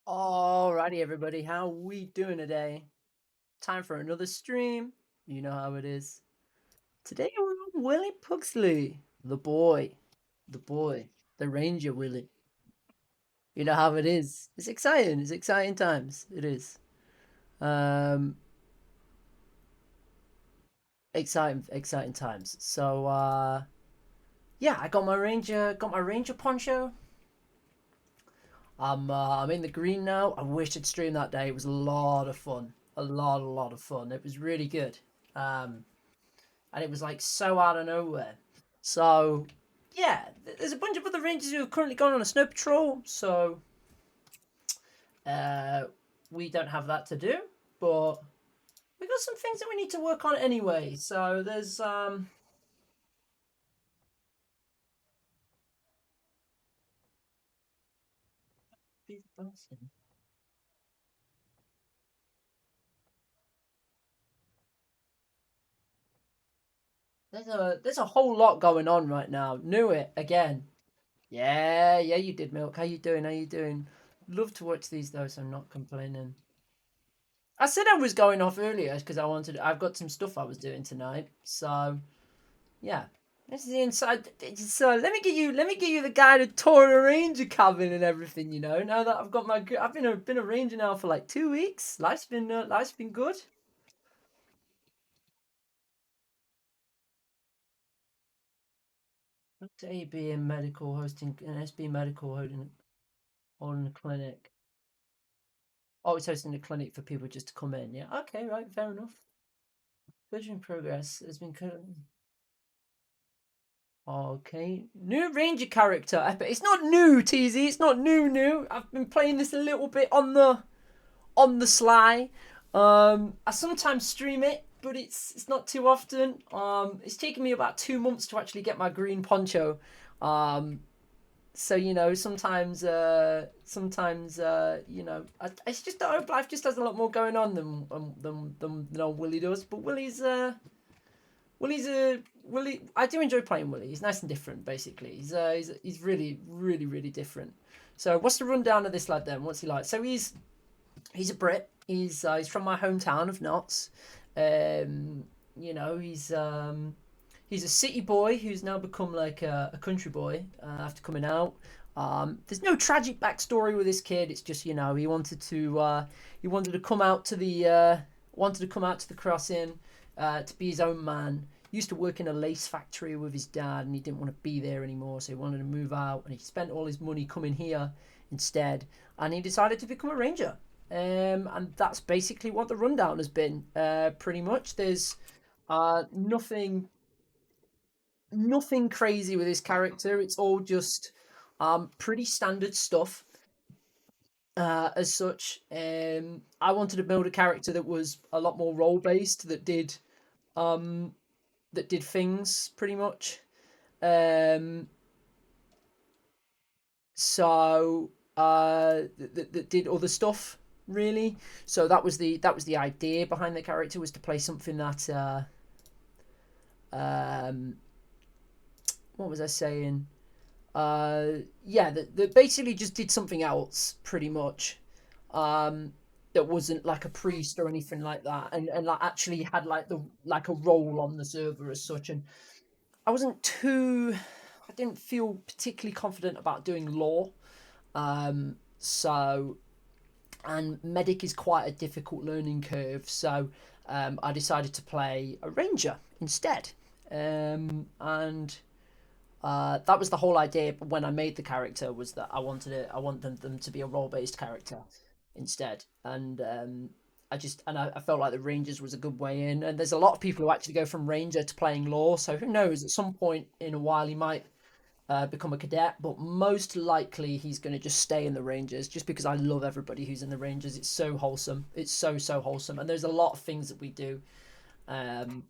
Alrighty, everybody, how we doing today? Time for another stream. You know how it is. Today we're on Willie Pugsley, the boy, the Ranger Willie. You know how it is. It's exciting. It's exciting times. It is. Um, exciting times. Yeah, I got my Ranger poncho. I'm in the green now. I wish I'd streamed that day. It was a lot of fun. A lot of fun. It was really good. Um, and it was like so out of nowhere. So yeah, there's a bunch of other rangers who have currently gone on a snow patrol, so uh, we don't have that to do, but we got some things that we need to work on anyway. So there's a whole lot going on right now. Knew it again. Yeah, yeah, you did, Milk. How you doing? How you doing? Love to watch these though, so I'm not complaining. I said I was going off earlier because I've got some stuff I was doing tonight. So yeah, this is the inside. So let me give you the guided tour of the ranger cabin and everything. Now that I've been a ranger now for like 2 weeks. Life's been good. What's AB in medical hosting and SB medical holding a clinic. Oh, it's hosting a clinic for people just to come in. Yeah. Okay. Right. Fair enough. Vision progress has been. Okay, new ranger character. But it's not new, TZ. It's not new. I've been playing this a little bit on the sly. I sometimes stream it, but it's not too often. It's taken me about 2 months to actually get my green poncho. Um, so it's just that I hope life just has a lot more going on than old Willie does. But Willie. I do enjoy playing Willie. He's nice and different. Basically, he's really really really different. So what's the rundown of this lad then? What's he like? So he's a Brit. He's from my hometown of Notts. Um, he's a city boy who's now become like a country boy after coming out. There's no tragic backstory with this kid. It's just he wanted to come out to the crossing to be his own man. He used to work in a lace factory with his dad, and he didn't want to be there anymore, so he wanted to move out. And he spent all his money coming here instead, and he decided to become a ranger. And that's basically what the rundown has been. Pretty much, there's nothing crazy with his character. It's all just pretty standard stuff. As such, I wanted to build a character that was a lot more role based, um, that did things pretty much. Um, so that did other stuff really. So that was the idea behind the character, was to play something that um what was I saying? Yeah, that basically just did something else pretty much. Um, that wasn't like a priest or anything like that, and like actually had like a role on the server as such. And I wasn't too, I didn't feel particularly confident about doing law. So and medic is quite a difficult learning curve. So I decided to play a ranger instead. And that was the whole idea when I made the character, was that I wanted them to be a role based character instead. And I felt like the Rangers was a good way in. And there's a lot of people who actually go from Ranger to playing Law. So who knows? At some point in a while, he might become a cadet. But most likely, he's going to just stay in the Rangers, just because I love everybody who's in the Rangers. It's so wholesome. It's so wholesome. And there's a lot of things that we do. Um,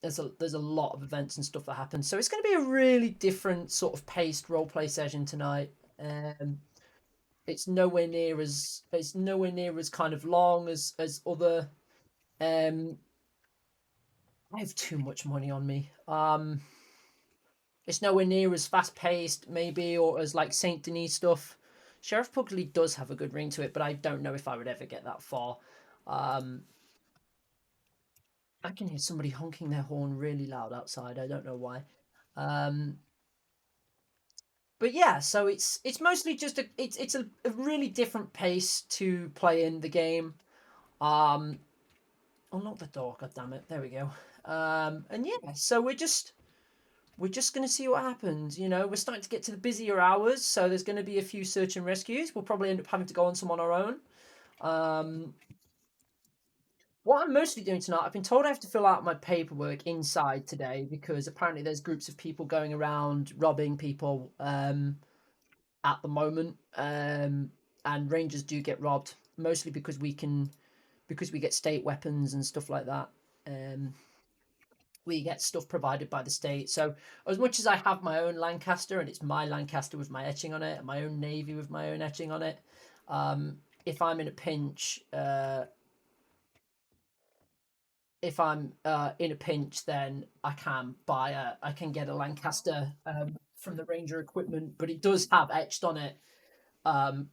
there's a lot of events and stuff that happen. So it's going to be a really different sort of paced role play session tonight. Um, it's nowhere near as kind of long as other. Um, I have too much money on me. It's nowhere near as fast paced, maybe, or as like Saint Denis stuff. Sheriff Pugsley does have a good ring to it, but I don't know if I would ever get that far. Um, I can hear somebody honking their horn really loud outside. I don't know why. Um, but yeah, so it's mostly just a really different pace to play in the game. Um, Unlock the door. God damn it! There we go. And yeah, so we're just going to see what happens. You know, we're starting to get to the busier hours, so there's going to be a few search and rescues. We'll probably end up having to go on some on our own. Um, what I'm mostly doing tonight, I've been told I have to fill out my paperwork inside today because apparently there's groups of people going around robbing people at the moment, and rangers do get robbed mostly because we get state weapons and stuff like that. Um, we get stuff provided by the state. So as much as I have my own Lancaster and it's my Lancaster with my etching on it, and my own Navy with my own etching on it, if I'm in a pinch, then I can get a Lancaster from the Ranger equipment, but it does have etched on it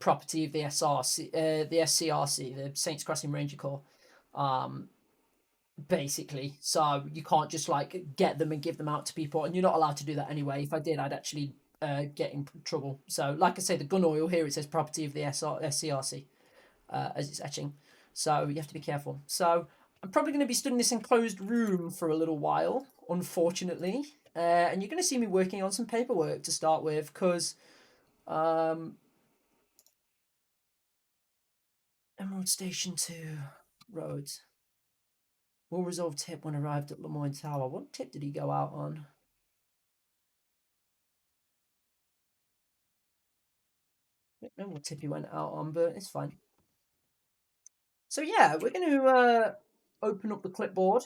property of the the SCRC, the Saints Crossing Ranger Corps. Um, Basically. So you can't just like get them and give them out to people, and you're not allowed to do that anyway. If I did, I'd actually get in trouble. So, like I say, the gun oil here, it says property of the SCRC as it's etching. So you have to be careful. So I'm probably going to be stood in this enclosed room for a little while, unfortunately. And you're going to see me working on some paperwork to start with, because um, Emerald Station 2 roads. Will resolve tip when arrived at Lemoyne Tower. What tip did he go out on? I don't know what tip he went out on, but it's fine. So yeah, we're going to open up the clipboard.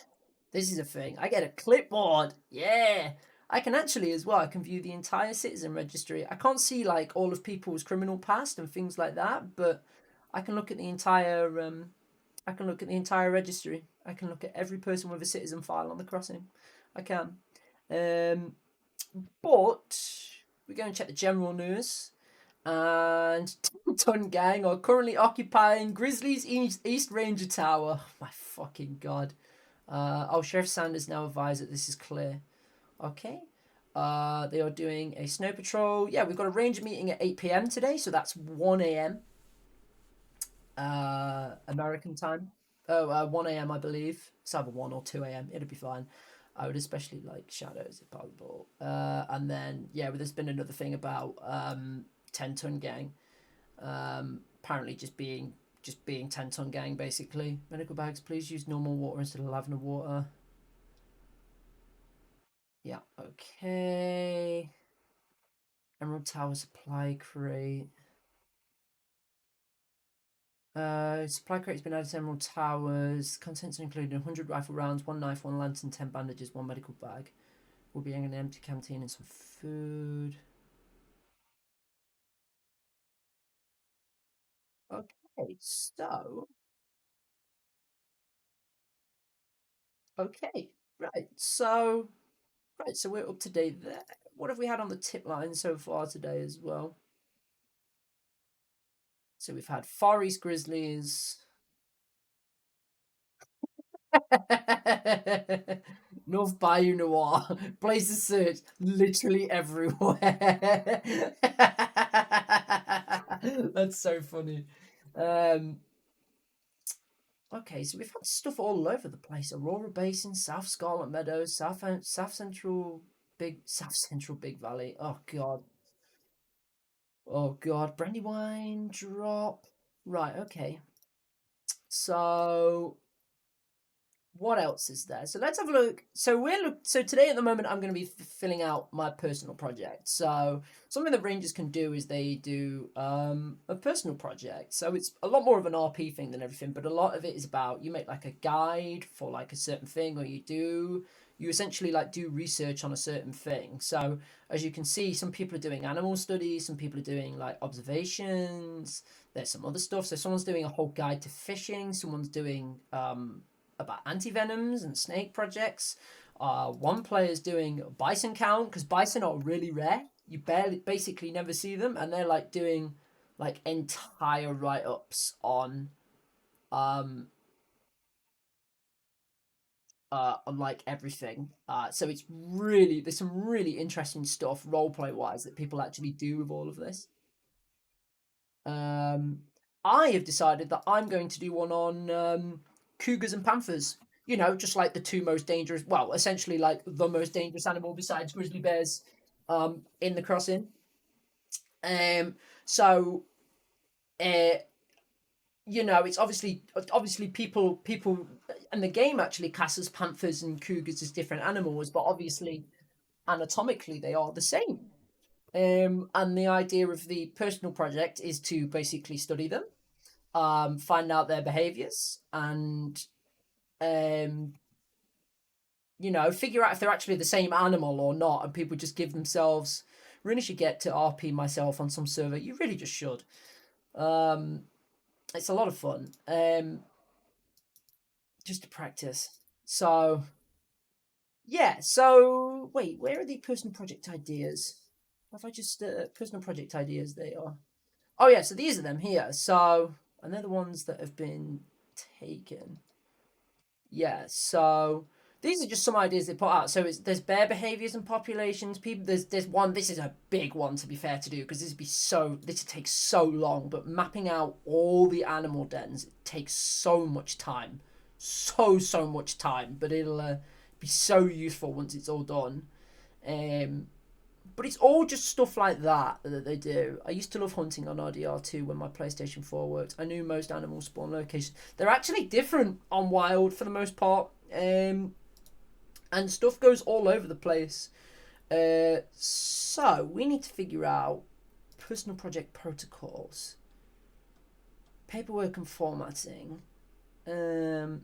This is a thing. I get a clipboard. Yeah. I can actually as well. I can view the entire citizen registry. I can't see like all of people's criminal past and things like that, but I can look at the entire. I can look at the entire registry. I can look at every person with a citizen file on the crossing. I can. Um, but we're going to check the general news. And Ton Gang are currently occupying Grizzly's East Ranger Tower. Oh, my fucking god. Sheriff Sanders now advised that this is clear. Okay. They are doing a snow patrol. Yeah, we've got a ranger meeting at 8 p.m. today, so that's 1 a.m. American time. 1 a.m. I believe. It's either 1 or 2 a.m. It'll be fine. I would especially like shadows if possible. And then, yeah, there's been another thing about 10-ton gang. Apparently just being 10-ton gang basically. Medical bags, please use normal water instead of lavender water. Yeah, okay. Emerald Tower supply crate. Supply crate has been added to Emerald Towers. Contents include 100 rifle rounds, 1 knife, 1 lantern, 10 bandages, 1 medical bag. We'll be getting an empty canteen and some food. Okay, so okay, right, so we're up to date there. What have we had on the tip line so far today as well? So we've had Far East Grizzlies, North Bayou Noir, places searched literally everywhere. That's so funny. Um, okay, so we've had stuff all over the place. Aurora Basin, South Scarlet Meadows, South Central Big Valley. Oh god, Brandywine drop. Right, okay. So what else is there? So let's have a look. So today at the moment I'm going to be filling out my personal project. So something that rangers can do is they do a personal project. So it's a lot more of an RP thing than everything, but a lot of it is about you make like a guide for like a certain thing, or you essentially like do research on a certain thing. So as you can see, some people are doing animal studies, some people are doing like observations. There's some other stuff. So someone's doing a whole guide to fishing. Someone's doing about antivenoms and snake projects. One player's doing bison count because bison are really rare. You basically never see them, and they're like doing like entire write-ups um on like everything. So it's really there's some really interesting stuff roleplay wise that people actually do with all of this. Um, I have decided that I'm going to do one on cougars and panthers. You know, just like the two most dangerous, well, essentially like the most dangerous animal besides grizzly bears in the crossing. Um, so uh, it's obviously people and the game actually classes panthers and cougars as different animals, but obviously anatomically they are the same. And the idea of the personal project is to basically study them, find out their behaviors, and um, figure out if they're actually the same animal or not. And people just give themselves. Really should get to RP myself on some server. You really just should. Um, it's a lot of fun. Just to practice. So yeah. So wait, where are the personal project ideas? Have I just personal project ideas? They are. Oh yeah. So these are them here. So and they're the ones that have been taken. Yeah, so these are just some ideas they put out. So there's bear behaviors and populations. People, there's one. This is a big one to be fair to do because this would take so long. But mapping out all the animal dens takes so much time, so much time. But it'll be so useful once it's all done. Um, but it's all just stuff like that they do. I used to love hunting on RDR2 when my PlayStation 4 worked. I knew most animal spawn locations. They're actually different on Wild for the most part. And stuff goes all over the place. So we need to figure out personal project protocols, paperwork and formatting. Um,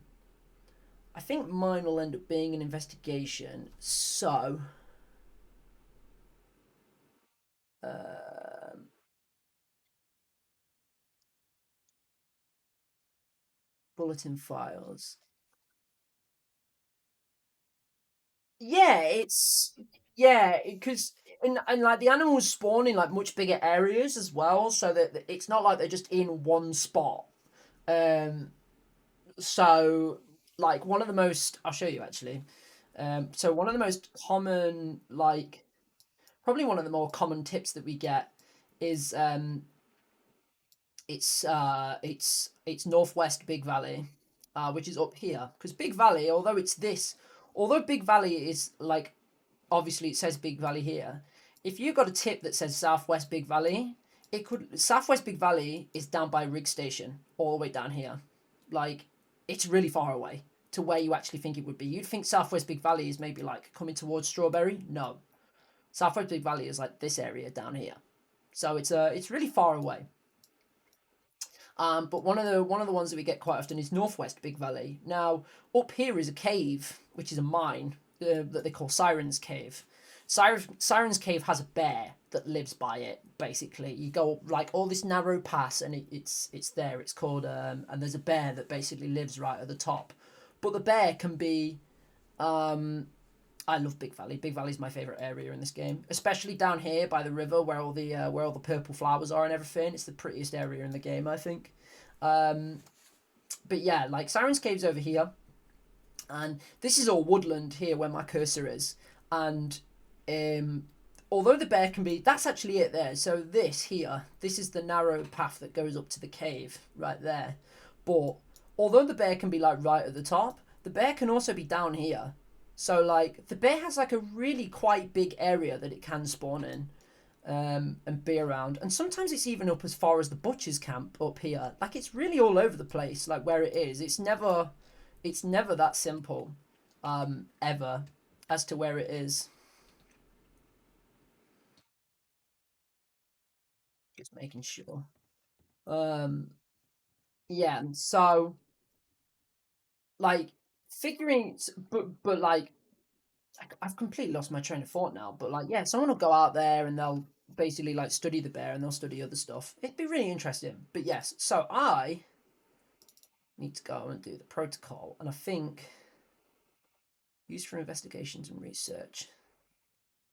I think mine will end up being an investigation. So, uh, bulletin files. Yeah, it's yeah, because and like the animals spawn in like much bigger areas as well, so that it's not like they're just in one spot. Um, so like one of the most I'll show you actually. So one of the most common like probably one of the more common tips that we get is it's northwest Big Valley, which is up here because Big Valley, although Big Valley is like obviously it says Big Valley here. If you got a tip that says Southwest Big Valley, it could Southwest Big Valley is down by Rig Station, all the way down here. Like it's really far away to where you actually think it would be. You'd think Southwest Big Valley is maybe like coming towards Strawberry. No, Southwest Big Valley is like this area down here. So it's really far away. But one of the ones that we get quite often is Northwest Big Valley. Now up here is a cave, which is a mine that they call Siren's Cave. Siren's Cave has a bear that lives by it. Basically, you go like all this narrow pass, and it's there. It's called and there's a bear that basically lives right at the top. But the bear can be I love Big Valley. Big Valley is my favorite area in this game, especially down here by the river where all the purple flowers are and everything. It's the prettiest area in the game, I think. Um, but yeah, like Siren's Cave's over here, and this is all woodland here where my cursor is, and um, although the bear can be, that's actually it there. So this is the narrow path that goes up to the cave right there. But although the bear can be like right at the top, the bear can also be down here. So like the bear has like a really quite big area that it can spawn in, and be around. And sometimes it's even up as far as the butcher's camp up here. Like it's really all over the place. Like where it is, it's never that simple, ever, as to where it is. Just making sure. Um, yeah. So like figuring, but like I've completely lost my train of thought now. But like, yeah, someone will go out there and they'll basically like study the bear and they'll study other stuff. It'd be really interesting. But yes, so I need to go and do the protocol, and I think used for investigations and research.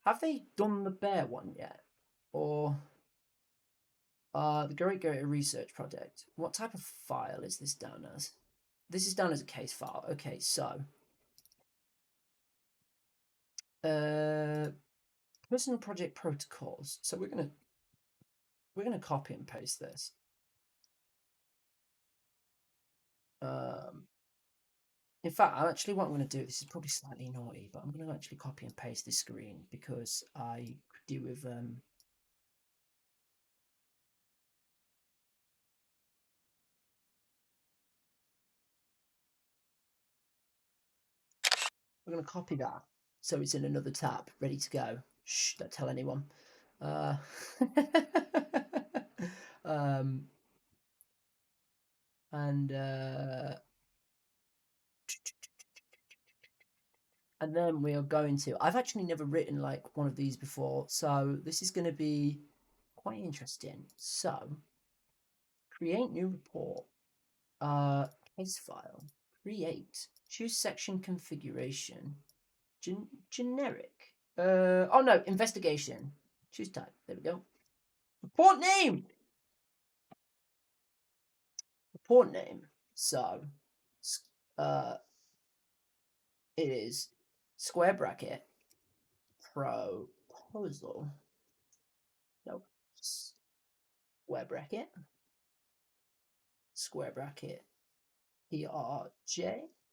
Have they done the bear one yet, or The Great Gator Research Project. What type of file is this down as? This is down as a case file. Okay, so personal project protocols. So we're gonna copy and paste this. In fact, actually, what I'm going to do, this is probably slightly naughty, but I'm going to actually copy and paste this screen because I could do with we're going to copy that so it's in another tab, ready to go. Shh, don't tell anyone. Uh, um, and and then we are going to. I've actually never written like one of these before, so this is going to be quite interesting. So, create new report. Case file. Create. Choose section configuration. Generic. Oh no, investigation. Choose type. There we go. Report name. Report name. So, it is square bracket proposal. No, square bracket PRJ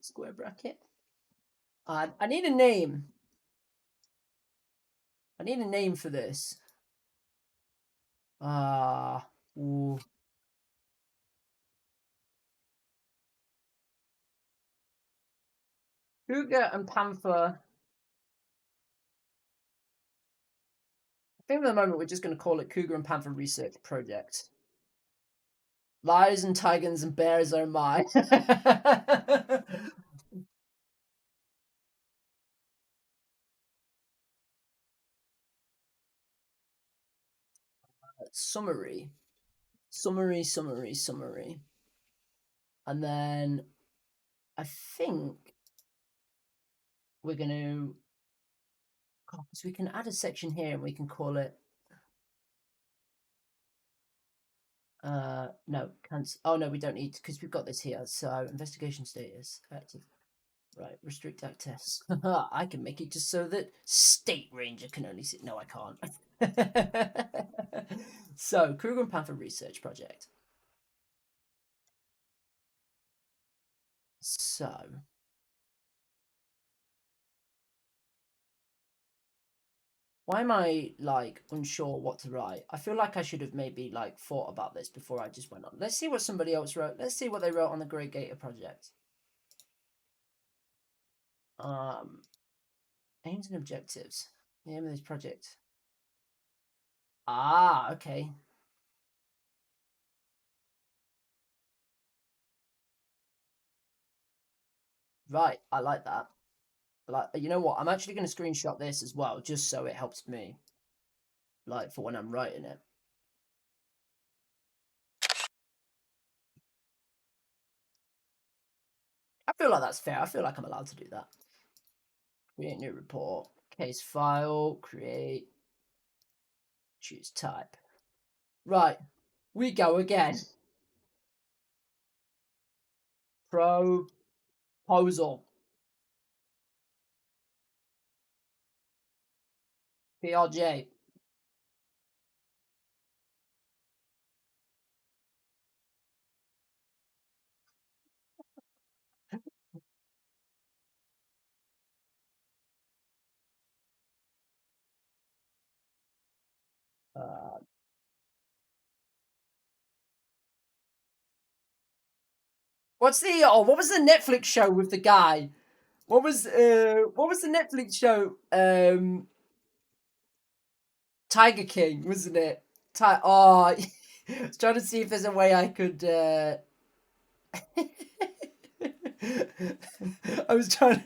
square bracket. I need a name. I need a name for this. Ooh. Cougar and Panther. I think for the moment we're just going to call it Cougar and Panther Research Project. Lions and tigers and bears are mine. Summary. And then I think we're going to, because we can add a section here and we can call it, no, cancel. Oh no, we don't need, because we've got this here. So investigation status, active. Right, restrict access. I can make it just so that State Ranger can only see. No, I can't. So, Kruger and Panther Research Project. So, why am I like unsure what to write? I feel like I should have maybe like thought about this before I just went on. Let's see what somebody else wrote. Let's see what they wrote on the Great Gator Project. Aims and objectives. The aim of this project. Ah, okay. Right, I like that. Like, you know what? I'm actually going to screenshot this as well, just so it helps me, like, for when I'm writing it. I feel like that's fair. I feel like I'm allowed to do that. Create new report. Case file. Create. Choose type. Right. We go again. Proposal. PRJ. Uh, what was the Netflix show with the guy? What was the Netflix show? Tiger King, wasn't it? I was trying to see if there's a way I could I was trying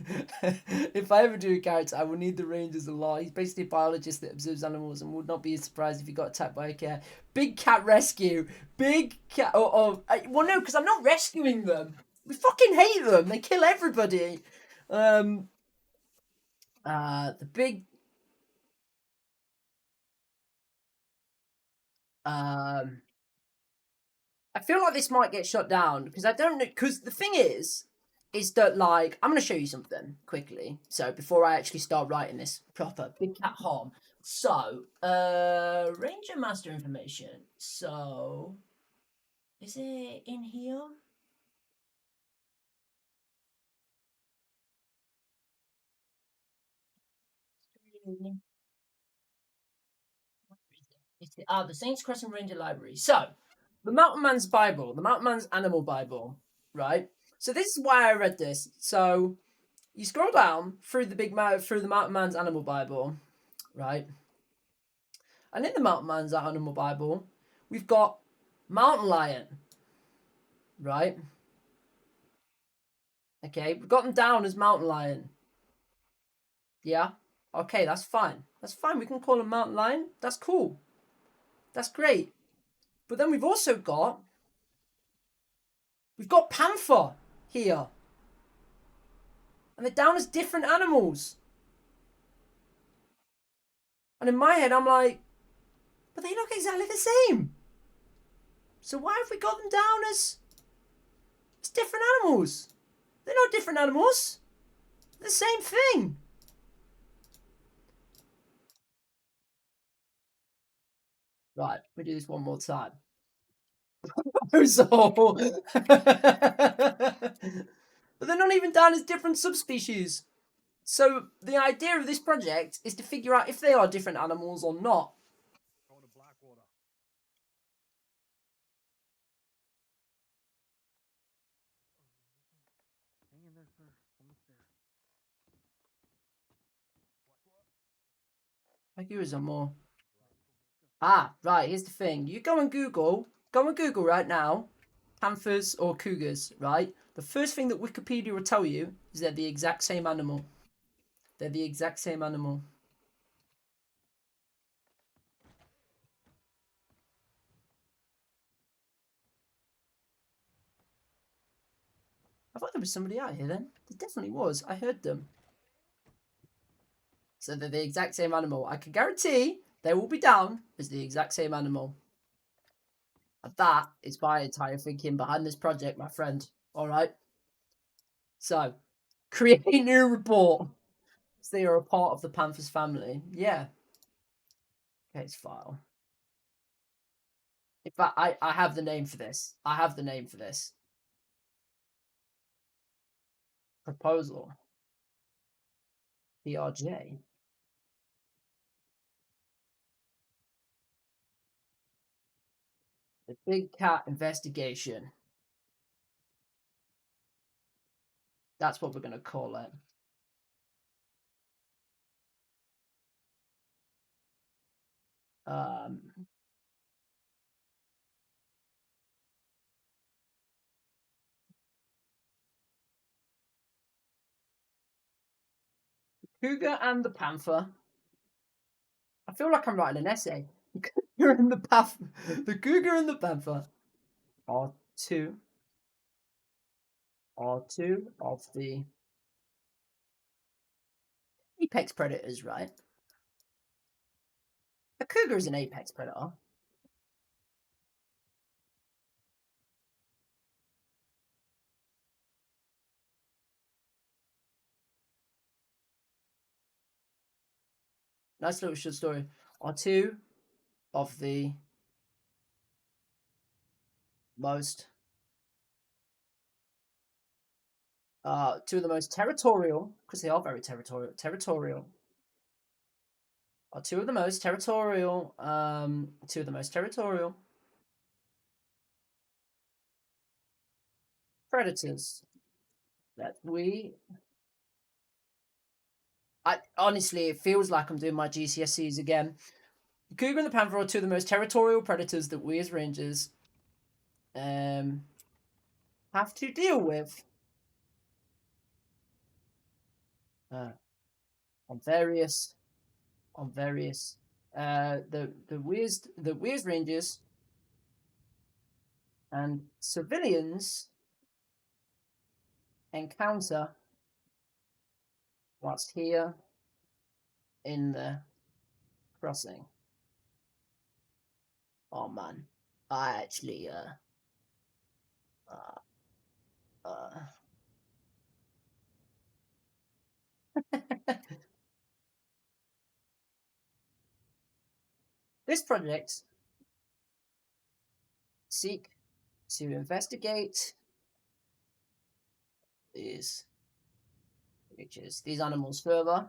if I ever do a character, I will need the Rangers a lot. He's basically a biologist that observes animals and would not be surprised if he got attacked by a cat. Big cat rescue. Big cat. Well, no, because I'm not rescuing them. We fucking hate them. They kill everybody. The big. Um, I feel like this might get shut down because I don't know. Because the thing is that like I'm going to show you something quickly. So before I actually start writing this proper big cat home. So Ranger master information. So is it in here? The Saints Crossing Ranger Library. So the Mountain Man's Bible, the Mountain Man's Animal Bible, right? So this is why I read this. So you scroll down through the through the Mountain Man's Animal Bible, right? And in the Mountain Man's Animal Bible, we've got mountain lion, right? Okay, we've got them down as mountain lion. Yeah. Okay, that's fine. That's fine. We can call him mountain lion. That's cool. That's great. But then we've got panther here, and they're down as different animals. And in my head, I'm like, but they look exactly the same. So why have we got them down as different animals? They're not different animals. They're the same thing. Right, we do this one more time. So, but they're not even down as different subspecies. So the idea of this project is to figure out if they are different animals or not. Here is a more. Right. Here's the thing. You go on Google. Go on Google right now. Panthers or cougars. Right. The first thing that Wikipedia will tell you is they're the exact same animal. They're the exact same animal. I thought there was somebody out here then. There definitely was. I heard them. So they're the exact same animal. I can guarantee they will be down as the exact same animal. And that is my entire thinking behind this project, my friend. All right. So, create a new report. So they are a part of the Panthers family. Yeah. Case file. In fact, I have the name for this. I have the name for this. Proposal. PRJ. The Big Cat Investigation. That's what we're going to call it. Um, Cougar and the Panther. I feel like I'm writing an essay. The Cougar and the Panther. The Cougar and the Panther are two of the apex predators, right? A cougar is an apex predator. Nice little short story. Are two of the most two of the most territorial, because they are very territorial are two of the most territorial predators that we I honestly it feels like I'm doing my GCSEs again. The cougar and the panther are two of the most territorial predators that we as rangers have to deal with uh, on various the we as rangers and civilians encounter whilst here in the crossing. Oh man, I actually Uh, uh. This project seek to investigate these creatures, these animals further.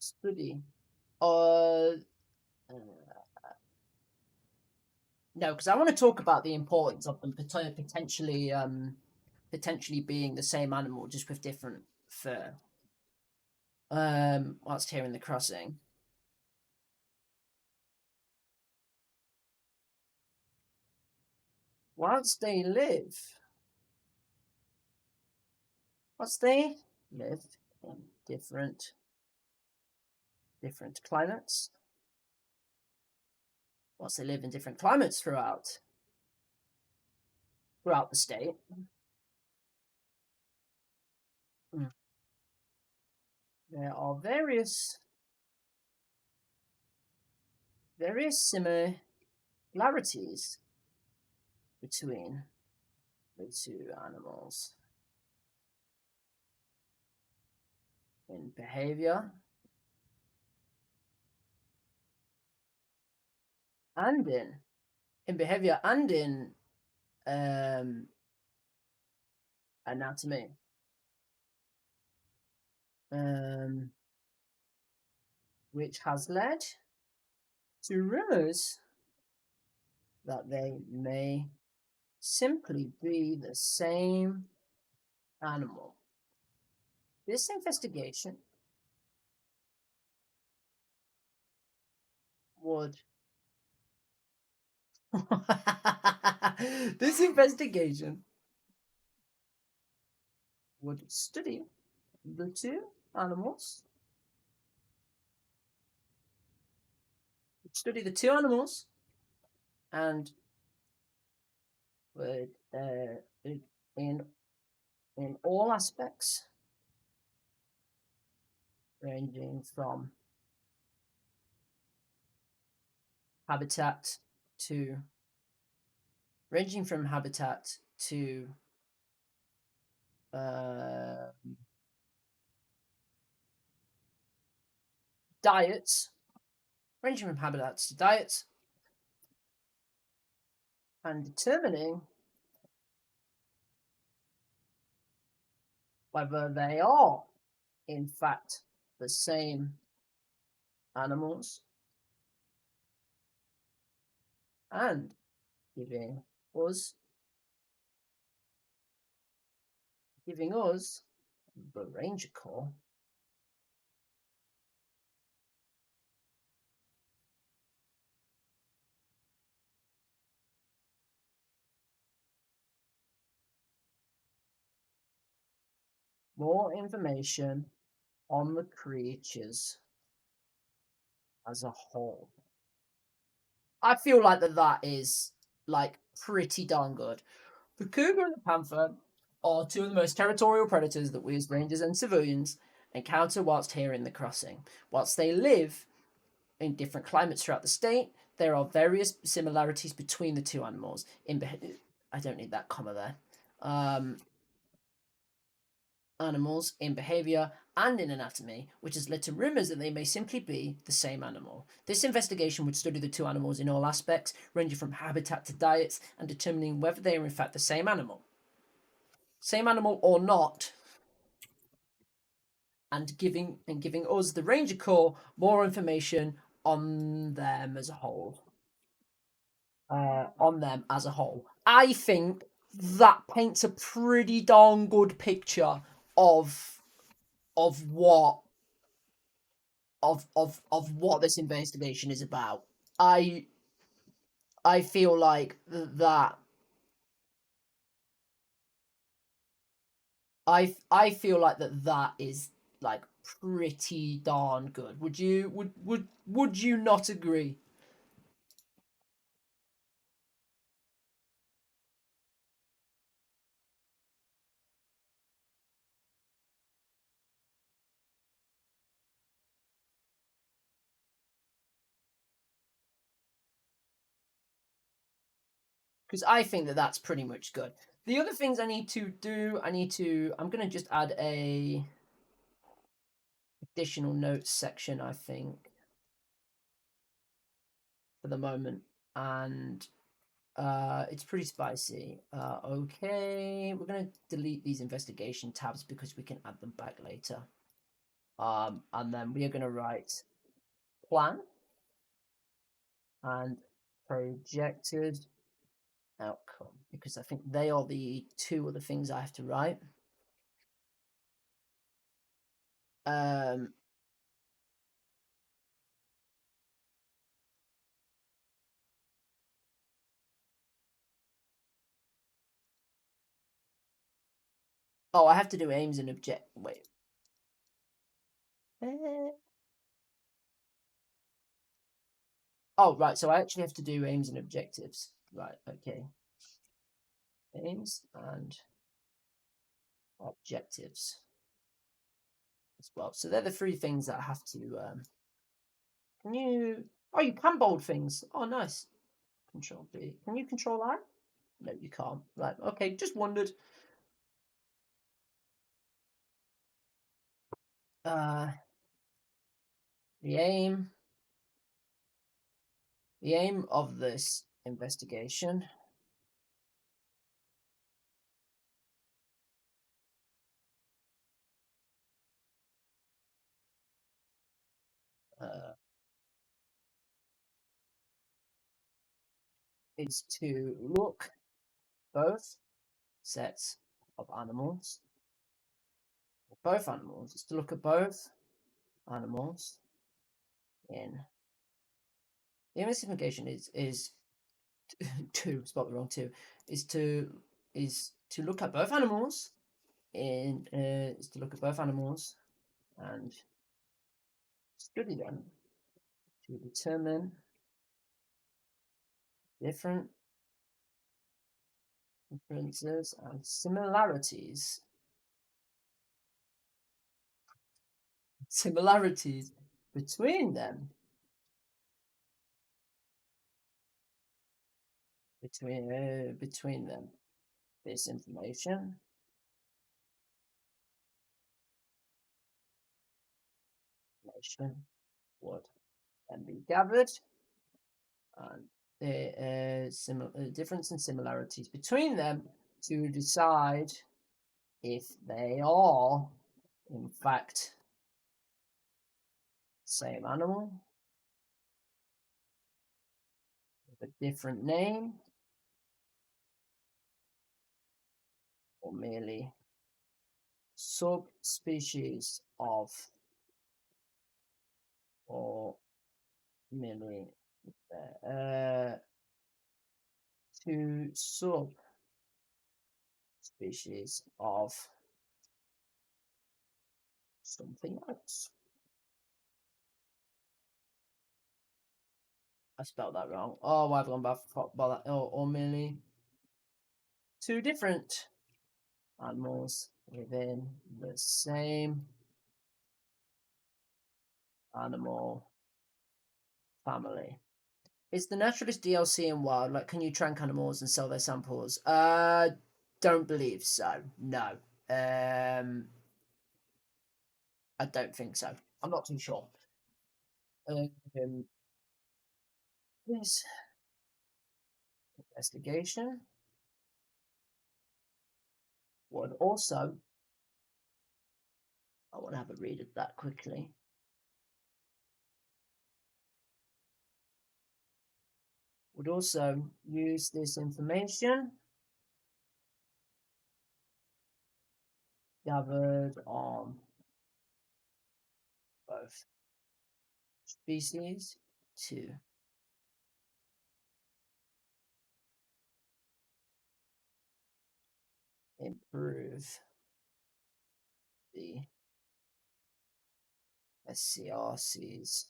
Study. Uh, no, because I want to talk about the importance of them potentially being the same animal, just with different fur. Whilst here in the crossing. Whilst they live, whilst they live in different climates, whilst they live in different climates throughout the state. There are various similarities between the two animals in behavior and in um, anatomy. Which has led to rumors that they may simply be the same animal. This investigation would this investigation would study the two animals and would in all aspects ranging from habitat to uh, diets, ranging from habitats to diets, and determining whether they are, in fact, the same animals, and giving us the Ranger Corps more information on the creatures as a whole. I feel like that is like pretty darn good. The cougar and the panther are two of the most territorial predators that we as rangers and civilians encounter whilst here in the crossing. Whilst they live in different climates throughout the state, there are various similarities between the two animals. I don't need that comma there. Animals in behavior and in anatomy, which has led to rumors that they may simply be the same animal. This investigation would study the two animals in all aspects, ranging from habitat to diets, and determining whether they are in fact the same animal. Same animal or not, and giving us, the Ranger Corps, more information on them as a whole. I think that paints a pretty darn good picture of what what this investigation is about. I feel like that. I feel like that is like pretty darn good. Would you not agree? because I think that that's pretty much good. The other things I need to do, I'm going to just add a additional notes section, I think, for the moment. And it's pretty spicy. Okay, we're going to delete these investigation tabs because we can add them back later. And then we are going to write plan and projected outcome, because I think they are the two other things I have to write. Oh, I have to do aims and object. Wait. Oh, right. So I actually have to do aims and objectives. Right. Okay. Aims and objectives as well. So they're the three things that I have to. Can you? Oh, you can bold things. Oh, nice. Control B. Can you control R? No, you can't. Right. Okay. Just wondered. The aim. The aim of this investigation is to look both sets of animals, both animals, is to look at both animals in the investigation is two, spot the wrong two, is to look at both animals in is to look at both animals and study them to determine different differences and similarities between them between them. This information would then be gathered, and the difference and similarities between them to decide if they are in fact same animal with a different name, or merely subspecies of, or merely two subspecies of something else. I spelled that wrong. Oh, I've gone back by that. Or merely two different animals within the same animal family. Is the naturalist DLC in Wild? Like, can you trank animals and sell their samples? Don't believe so. No. I don't think so. I'm not too sure. This investigation would also, I want to have a read of that quickly. Would also use this information gathered on both species to improve the SCRC's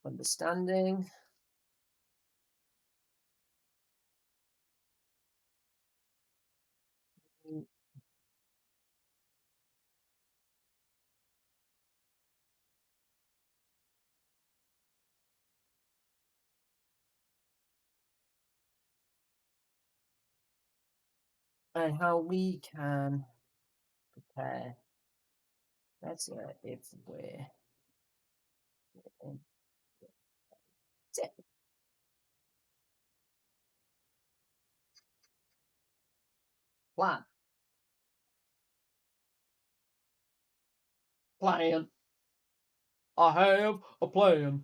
understanding and how we can prepare better if we're in tip. Plan. Plan. I have a plan.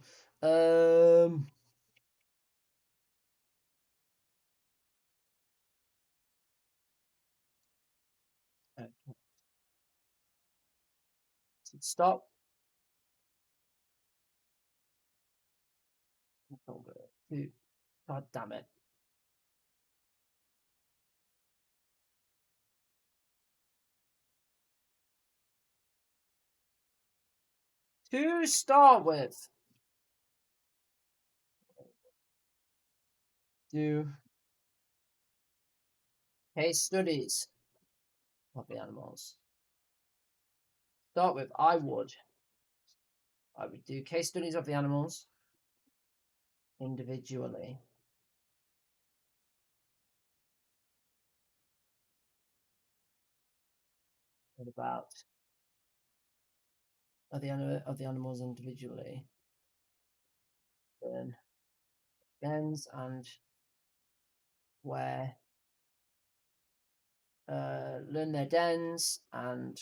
Stop. God damn it. To start with, do case studies of the animals. Start with, I would do case studies of the animals individually. What about of the animals individually? Then dens and where learn their dens and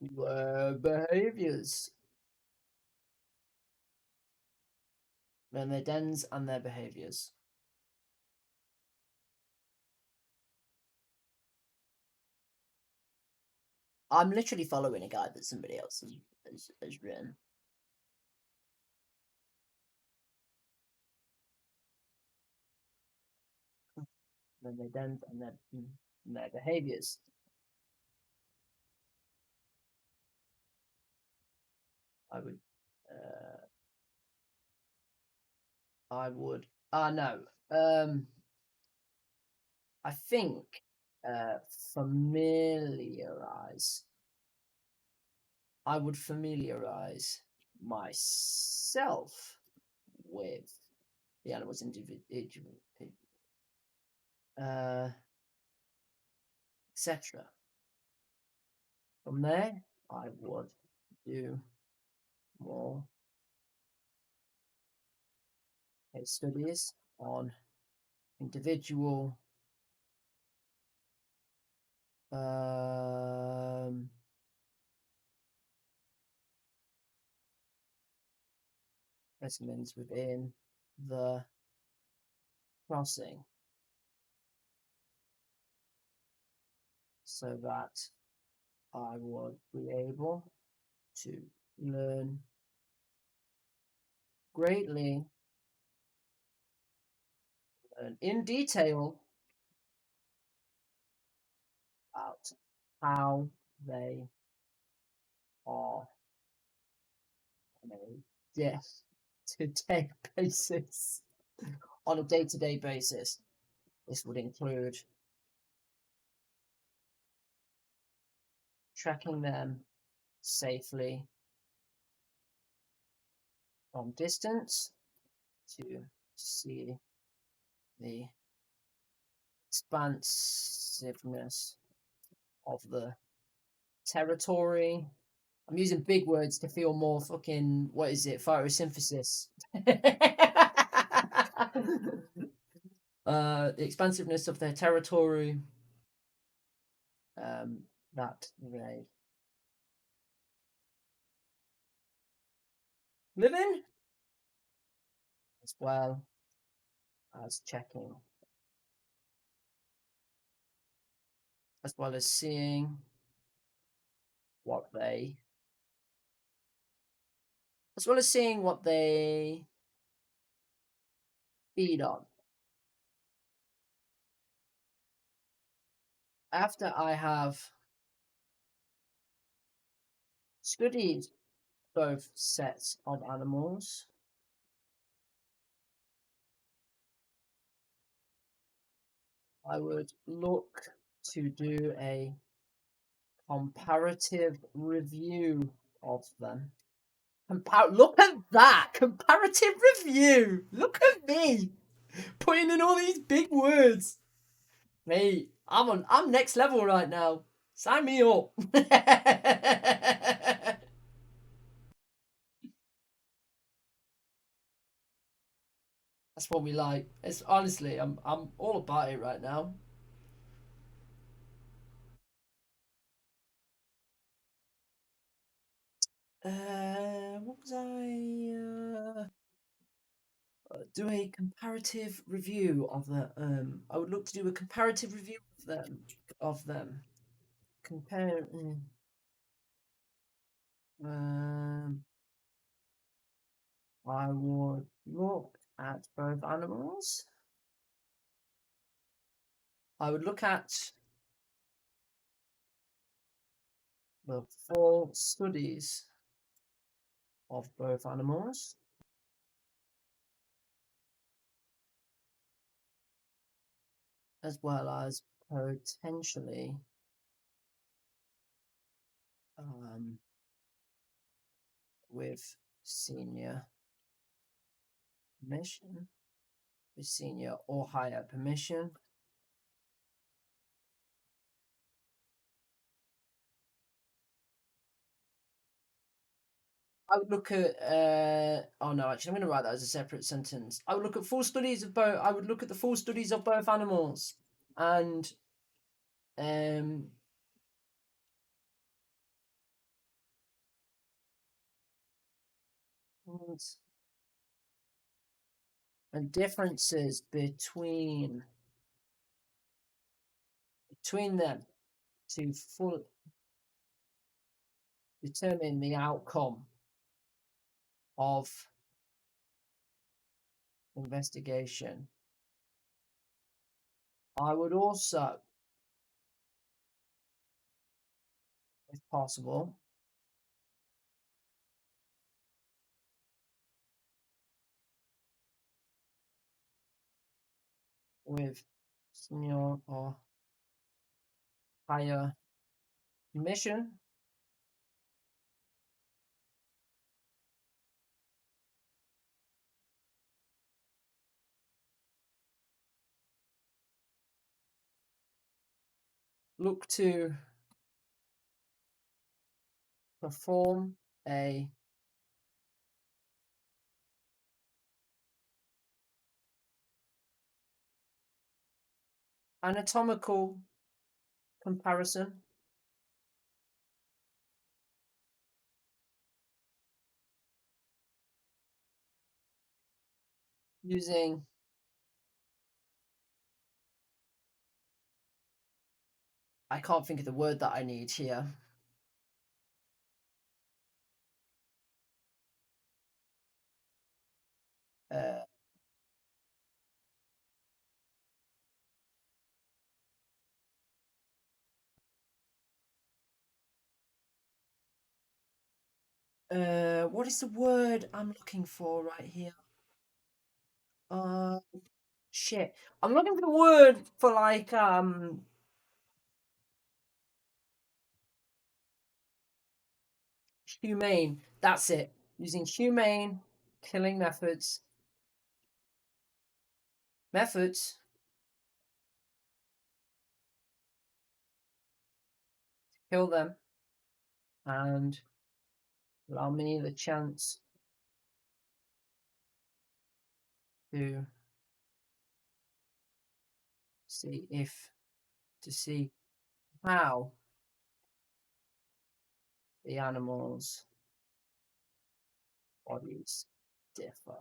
behaviors. Learn their dens and their behaviors. I'm literally following a guide that somebody else has written. Learn their dens and their behaviors. I would. No. I think familiarize. I would familiarize myself with the animals individual, etc. From there, I would do more case studies on individual specimens within the crossing, so that I would be able to learn greatly, learn in detail about how they are on a day-to-day basis. On a day-to-day basis, this would include tracking them safely from distance to see the expansiveness of the territory. I'm using big words to feel more fucking, what is it, photosynthesis. The expansiveness of their territory, that they live in, as well as checking, as well as seeing what they, feed on. After I have studied both sets of animals, I would look to do a comparative review of them. Look at that! Comparative review! Look at me! Putting in all these big words! Me, I'm next level right now. Sign me up. That's what we like. It's honestly, I'm all about it right now. What was do a comparative review of the I would look to do a comparative review of them. Compare um I would look at both animals. I would look at the full studies of both animals, as well as potentially um, with senior permission, with senior or higher permission. I would look at. Oh no, actually, I'm going to write that as a separate sentence. I would look at full studies of both. I would look at the full studies of both animals, and um, and differences between them to full determine the outcome of investigation. I would also, if possible, with senior or higher permission, look to perform a anatomical comparison using, I can't think of the word that I need here. Uh, what is the word I'm looking for right here? Uh, shit. I'm looking for the word for like humane. That's it. Using humane killing methods to kill them and allow me the chance to see if to see how the animals' bodies differ.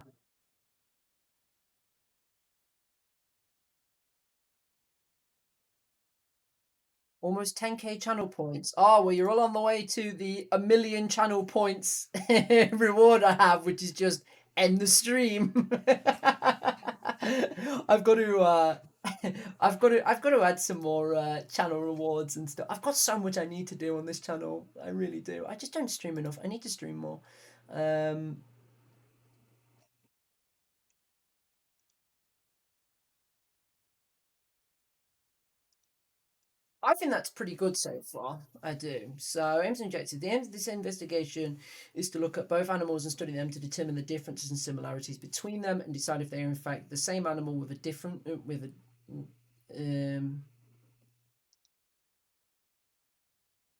Almost 10k channel points. Oh, well, you're all on the way to the a million channel points reward I have, which is just end the stream. I've got to, I've got to add some more channel rewards and stuff. I've got so much I need to do on this channel. I really do. I just don't stream enough. I need to stream more. Um, I think that's pretty good so far. I do. So, aims and objectives. The aim of this investigation is to look at both animals and study them to determine the differences and similarities between them and decide if they are in fact the same animal with a different with a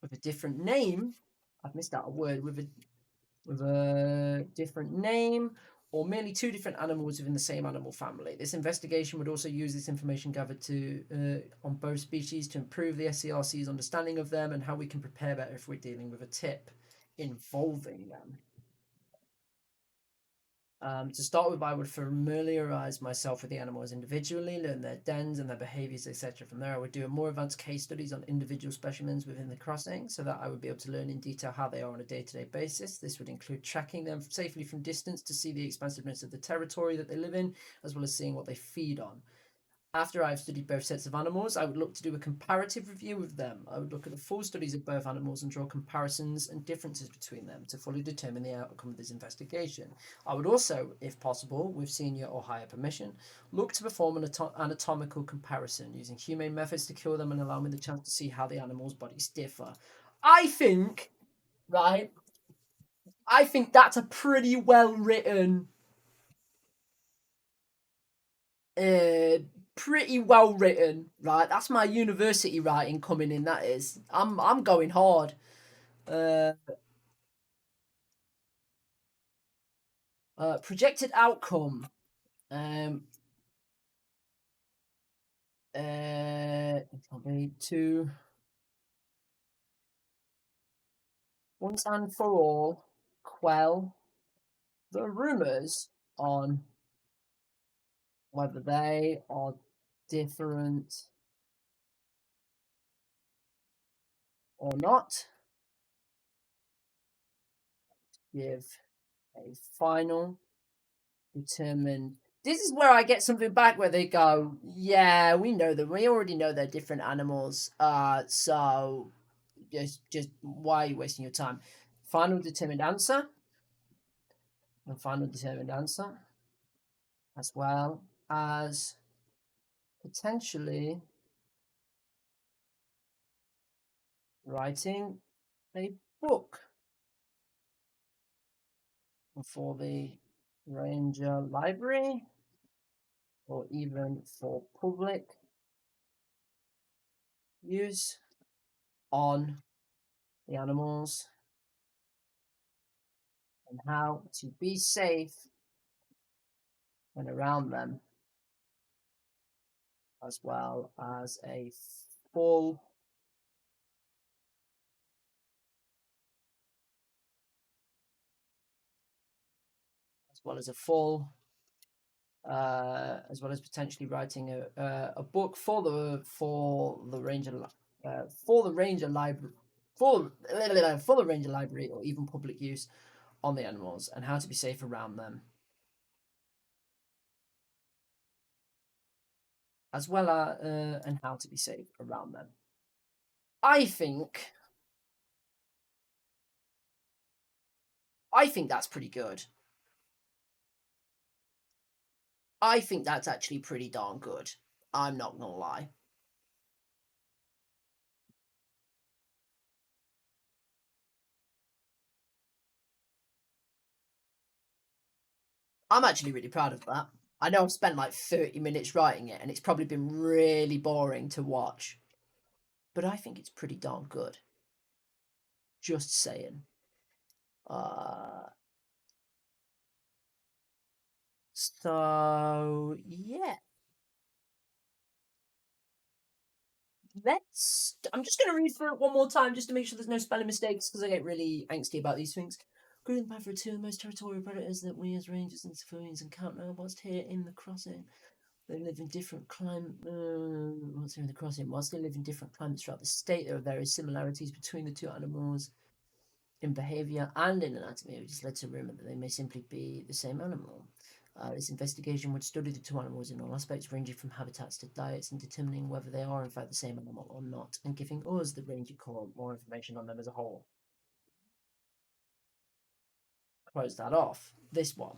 with a different name. I've missed out a word with a different name, or merely two different animals within the same animal family. This investigation would also use this information gathered on both species to improve the SCRC's understanding of them and how we can prepare better if we're dealing with a tip involving them. To start with, I would familiarize myself with the animals individually, learn their dens and their behaviors, etc. From there, I would do more advanced case studies on individual specimens within the crossing so that I would be able to learn in detail how they are on a day-to-day basis. This would include tracking them safely from distance to see the expansiveness of the territory that they live in, as well as seeing what they feed on. After I've studied both sets of animals, I would look to do a comparative review of them. I would look at the full studies of both animals and draw comparisons and differences between them to fully determine the outcome of this investigation. I would also, if possible, with senior or higher permission, look to perform an anatomical comparison using humane methods to kill them and allow me the chance to see how the animals' bodies differ. I think, right, I think that's a pretty well written pretty well written, right? That's my university writing coming in. That is, I'm going hard. Projected outcome. Probably to once and for all quell the rumors on whether they are different or not. Give a final determined. This is where I get something back where they go, yeah, we know them. We already know they're different animals. So just why are you wasting your time? Final determined answer. And final determined answer, as well as potentially writing a book for the Ranger Library or even for public use on the animals and how to be safe when around them, as well as a full as well as potentially writing a book for the ranger library for the ranger library or even public use on the animals and how to be safe around them, as well as and how to be safe around them. I think that's pretty good. I think that's actually pretty darn good. I'm not gonna lie. I'm actually really proud of that. I know I've spent like 30 minutes writing it and it's probably been really boring to watch, but I think it's pretty darn good. Just saying. So yeah. I'm just going to read through it one more time just to make sure there's no spelling mistakes because I get really angsty about these things. Grizzly panther are two of the most territorial predators that we as rangers and civilians encounter whilst here in the crossing. They live in different climates. Whilst here in the crossing, whilst they live in different climates throughout the state, there are various similarities between the two animals in behaviour and in anatomy, which has led to rumour that they may simply be the same animal. This investigation would study the two animals in all aspects, ranging from habitats to diets, and determining whether they are in fact the same animal or not, and giving us, the Ranger Corps, more information on them as a whole. Close that off. This one.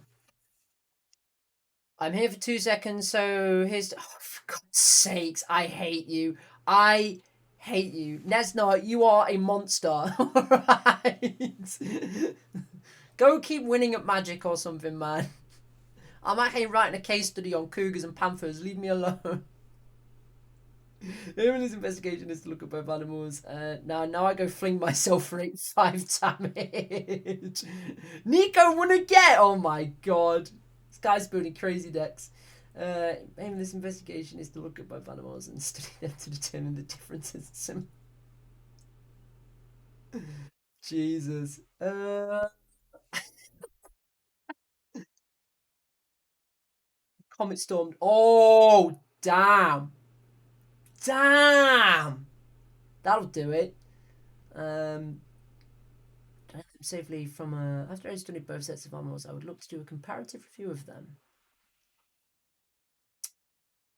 I'm here for 2 seconds, so here's. Oh, for God's sakes, I hate you. I hate you. Nesna, you are a monster. Alright. Go keep winning at Magic or something, man. I'm actually writing a case study on cougars and panthers. Leave me alone. The aim of this investigation is to look at both animals. Now I go fling myself for 85 damage. Nico wanna get? Oh my god. This guy's building crazy decks. Aim of this investigation is to look at both animals and study them to determine the differences. Jesus. Comet stormed. Oh, damn. Damn. That'll do it. Um, safely from after I studied both sets of animals, I would look to do a comparative review of them.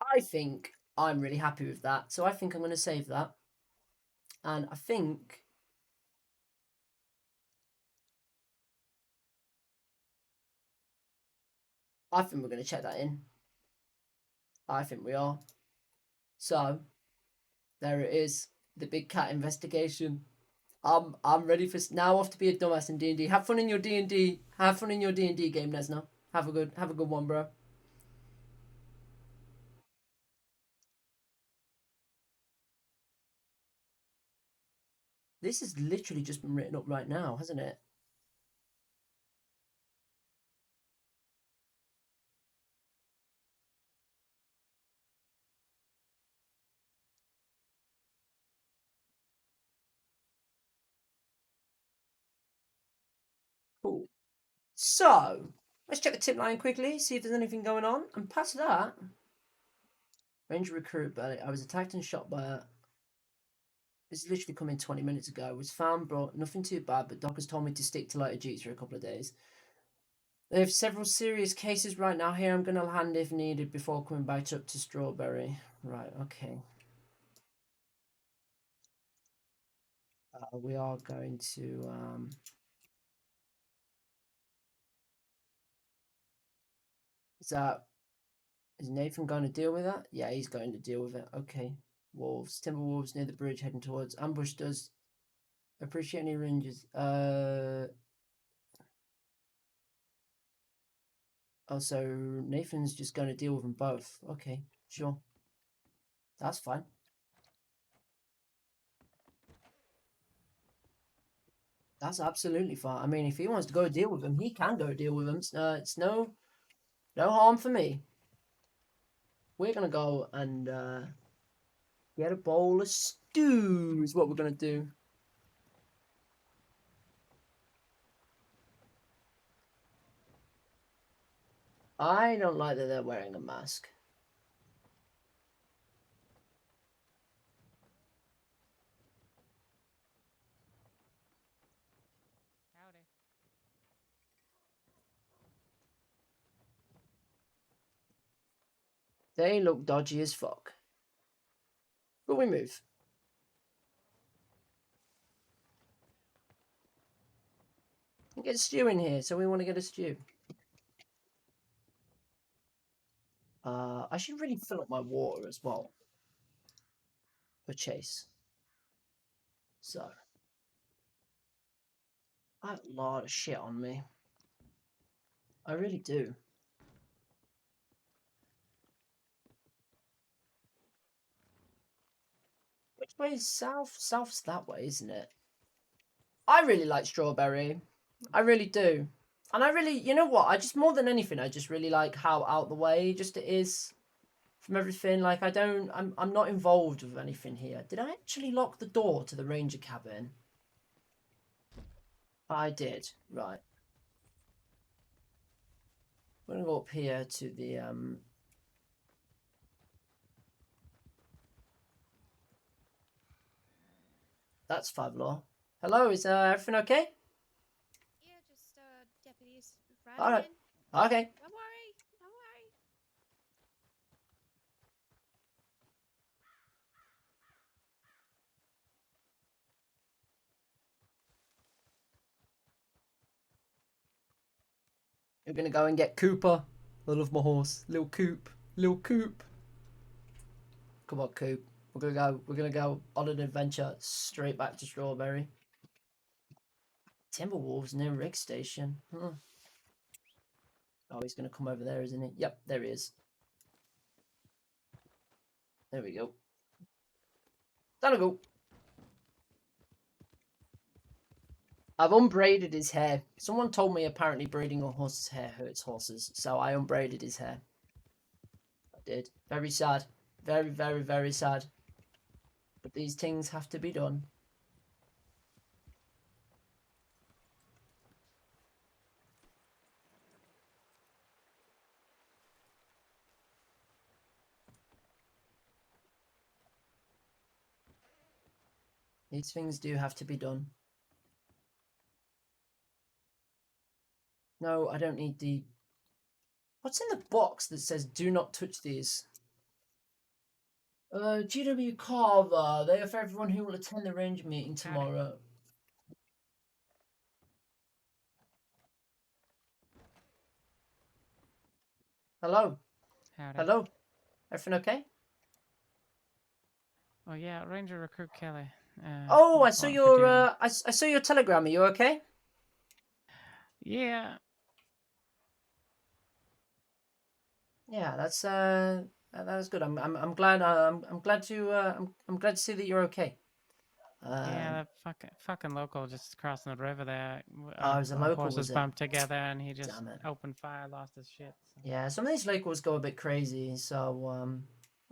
I think I'm really happy with that, so I think I'm going to save that, and I think we're going to check that in. I think we are. So there it is, the big cat investigation. I'm ready for now. Off to be a dumbass in D&D. Have fun in your D&D. Have fun in your D&D game, Nesna. Have a good one, bro. This has literally just been written up right now, hasn't it? Cool. So let's check the tip line quickly, see if there's anything going on, and past that, Ranger recruit. But I was attacked and shot by a. This literally come in 20 minutes ago. Was found, brought nothing too bad, but Doc has told me to stick to lighter G's for a couple of days. They have several serious cases right now here. I'm going to hand if needed before coming back up to Strawberry. Right, okay. We are going to. Is that. Is Nathan going to deal with that? Yeah, he's going to deal with it. Okay. Wolves. Timberwolves near the bridge heading towards. Ambush does. Appreciate any rangers. Oh, so Nathan's just going to deal with them both. Okay, sure. That's fine. That's absolutely fine. I mean, if he wants to go deal with them, he can go deal with them. It's no harm for me. We're gonna go and get a bowl of stew. Is what we're gonna do. I don't like that they're wearing a mask. Howdy. They look dodgy as fuck. But we move. Get a stew in here, so we want to get a stew. I should really fill up my water as well for Chase. So, I have a lot of shit on me. I really do. Which way is south? South's that way, isn't it? I really like Strawberry. I really do. And I really, you know what? I just, more than anything, I just really like how out the way just it is from everything. Like, I'm not involved with anything here. Did I actually lock the door to the ranger cabin? I did. Right. We're gonna go up here to the, that's Five Law. Hello, is everything okay? Yeah, just deputies All riding right. in. Okay. Don't worry, don't worry. We're gonna go and get Cooper. I love my horse. Little Coop. Little Coop. Come on, Coop. We're gonna go on an adventure straight back to Strawberry. Timberwolves near Rick Station. Huh. Oh, he's gonna come over there, isn't he? Yep, there he is. There we go. Time to go. I've unbraided his hair. Someone told me apparently braiding a horse's hair hurts horses, so I unbraided his hair. I did. Very sad. Very, very, very sad. But these things have to be done. These things do have to be done. No, I don't need the... What's in the box that says do not touch these? GW Carver. They are for everyone who will attend the range meeting tomorrow. Hello. Howdy. Hello. Everything okay? Oh yeah, Ranger Recruit Kelly. Oh, I saw reporting for your duty. I saw your telegram. Are you okay? Yeah. Yeah, that's good. I'm glad I'm glad to I'm glad to see that you're okay. Yeah, that fucking local just crossing the river there. Oh, it was a Our local, horses was it? bumped together and he just Damn it. opened fire, lost his shit. So. Yeah, some of these locals go a bit crazy. So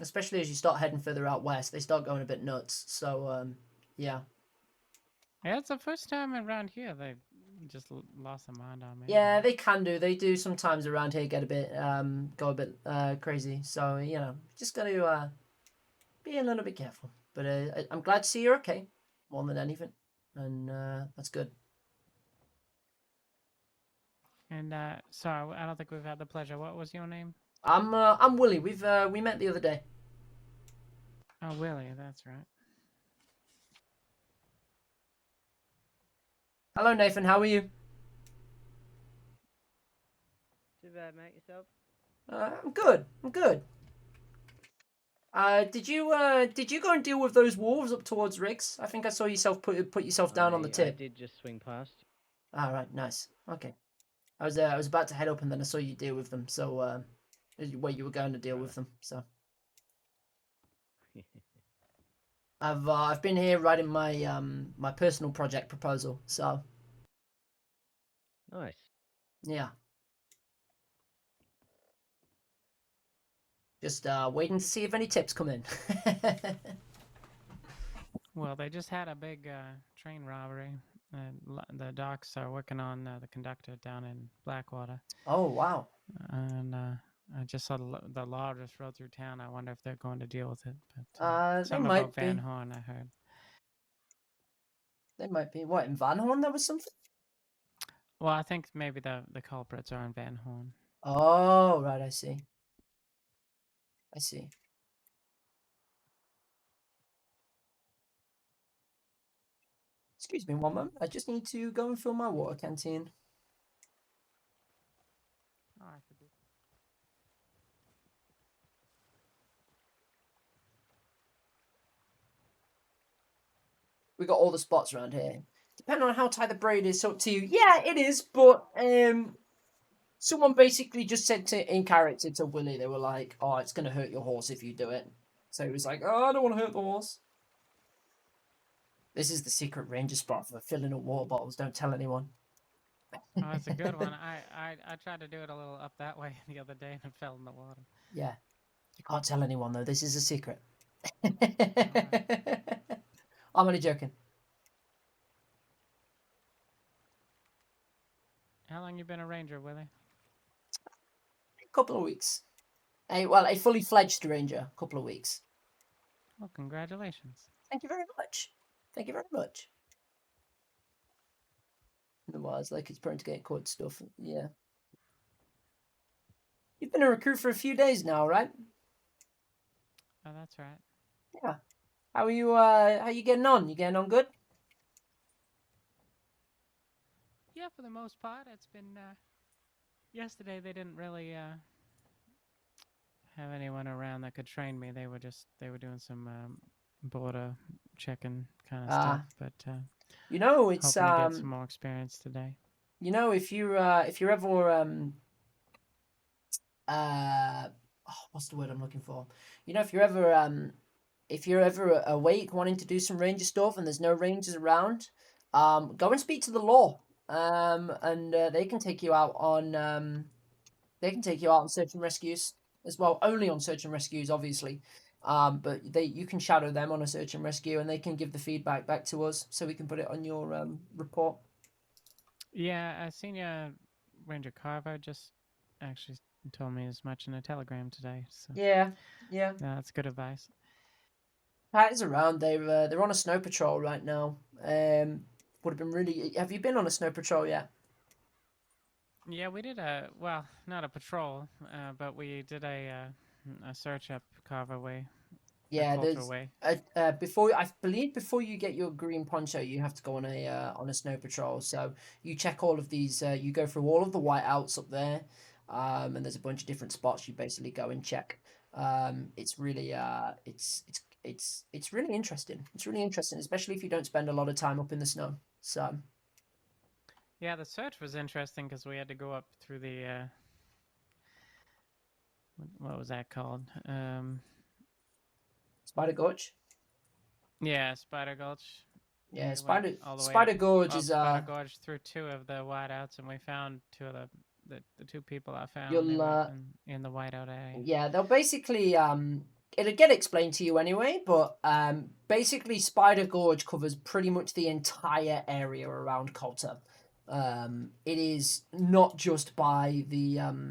especially as you start heading further out west, they start going a bit nuts. So yeah. Yeah, it's the first time around here they just lost their mind on me. Yeah, they can do. They do sometimes around here get a bit go a bit crazy. So you know, just got to be a little bit careful. But I'm glad to see you're okay, more than anything, and that's good. And sorry, I don't think we've had the pleasure. What was your name? I'm Willie. We met the other day. Oh, Willie, that's right. Hello, Nathan. How are you? Too bad, mate. Yourself? I'm good. I'm good. Did you go and deal with those wolves up towards Riggs? I think I saw yourself put yourself down on the I tip. did just swing past. All right, nice. Okay. I was about to head up and then I saw you deal with them. So where you were going to deal with them. So I've been here writing my my personal project proposal. So Nice. yeah. Just waiting to see if any tips come in. Well, they just had a big train robbery. The docs are working on the conductor down in Blackwater. Oh wow. And I just saw the law just rode through town. I wonder if they're going to deal with it. But They something might about Van be. Horn, I heard. They might be. What, in Van Horn there was something? Well, I think maybe the culprits are in Van Horn. Oh right, I see. I see. Excuse me one moment. I just need to go and fill my water canteen. Oh, I could do. We got all the spots around here. Depending on how tight the braid is, so up to you. Yeah, it is, but someone basically just said to in character to Willie, they were like, "Oh, it's gonna hurt your horse if you do it." So he was like, "Oh, I don't want to hurt the horse." This is the secret ranger spot for filling up water bottles. Don't tell anyone. Oh, that's a good one. I tried to do it a little up that way the other day and it fell in the water. Yeah, you can't tell anyone though. This is a secret. I'm only joking. How long you been a ranger, Willie? A couple of weeks. A fully fledged ranger. A couple of weeks. Well, congratulations. Thank you very much. Thank you very much. Otherwise, like it's prone to get caught stuff. Yeah. You've been a recruit for a few days now, right? Oh, that's right. Yeah. How are you? How you getting on? You getting on good? Yeah, for the most part, it's been. Yesterday they didn't really have anyone around that could train me. They were doing some border checking kind of stuff. But you know, it's hoping to get some more experience today. You know, if you're ever what's the word I'm looking for? You know, if you're ever if you're ever awake wanting to do some ranger stuff and there's no rangers around, go and speak to the law. And they can take you out on search and rescues as well. Only on search and rescues, obviously. But you can shadow them on a search and rescue, and they can give the feedback back to us, so we can put it on your report. Yeah, I seen Ranger Carver just actually told me as much in a telegram today. So Yeah. that's good advice. Pat is around. They're on a snow patrol right now. Would have been really. Have you been on a snow patrol yet? Yeah, we did not a patrol, but we did a search up Carver Way. Yeah, Coulter there's Way. before you get your green poncho, you have to go on a snow patrol. So you check all of these. You go through all of the whiteouts up there, and there's a bunch of different spots you basically go and check. It's really it's really interesting. It's really interesting, especially if you don't spend a lot of time up in the snow. So Yeah, the search was interesting because we had to go up through the what was that called? Spider Gorge. Yeah, Spider Gulch. Yeah, We Spider went all the way Spider up- Gorge up is Spider Gorge through 2 of the whiteouts, and we found 2 of the 2 people I found. They you'll were up in the whiteout area. yeah, they'll basically it'll get explained to you anyway, but basically Spider Gorge covers pretty much the entire area around Coulter. It is not just by the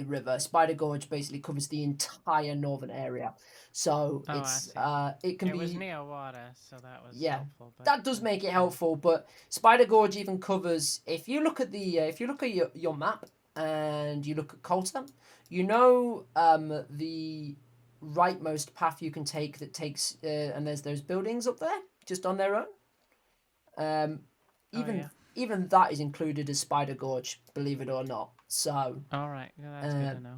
river. Spider Gorge basically covers the entire northern area. So Oh, it's I see. it can It was be near water, so that was yeah. helpful. But That does make it helpful, but Spider Gorge even covers if you look at your map and you look at Coulter, you know the rightmost path you can take that takes and there's those buildings up there just on their own. Even yeah. even that is included as Spider Gorge, believe it or not. So All right, yeah, that's good to know.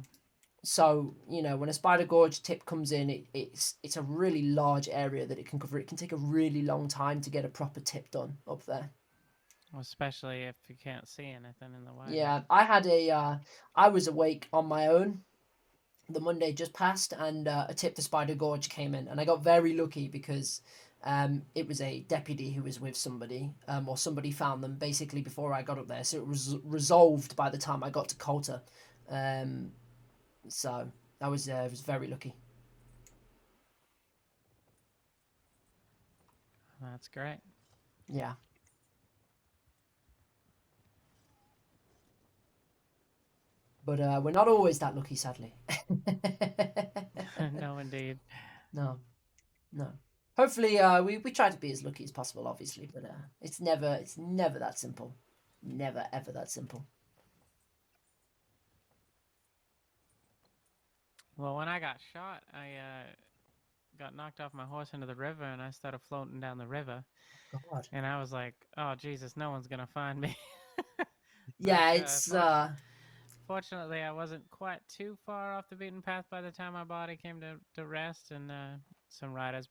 so when a Spider Gorge tip comes in, it's a really large area that it can cover. It can take a really long time to get a proper tip done up there. Well, especially if you can't see anything in the white. Yeah, I was awake on my own. The Monday just passed, and a tip to Spider Gorge came in, and I got very lucky because it was a deputy who was with somebody, or somebody found them basically before I got up there, so it was resolved by the time I got to Coulter. So I was very lucky. That's great. Yeah. But we're not always that lucky, sadly. No, indeed. No. Hopefully, we try to be as lucky as possible, obviously, but it's never that simple. Never ever that simple. Well, when I got shot, I got knocked off my horse into the river, and I started floating down the river. God. And I was like, "Oh Jesus, no one's gonna find me." Yeah, But, it's fortunately, I wasn't quite too far off the beaten path by the time my body came to rest, and some riders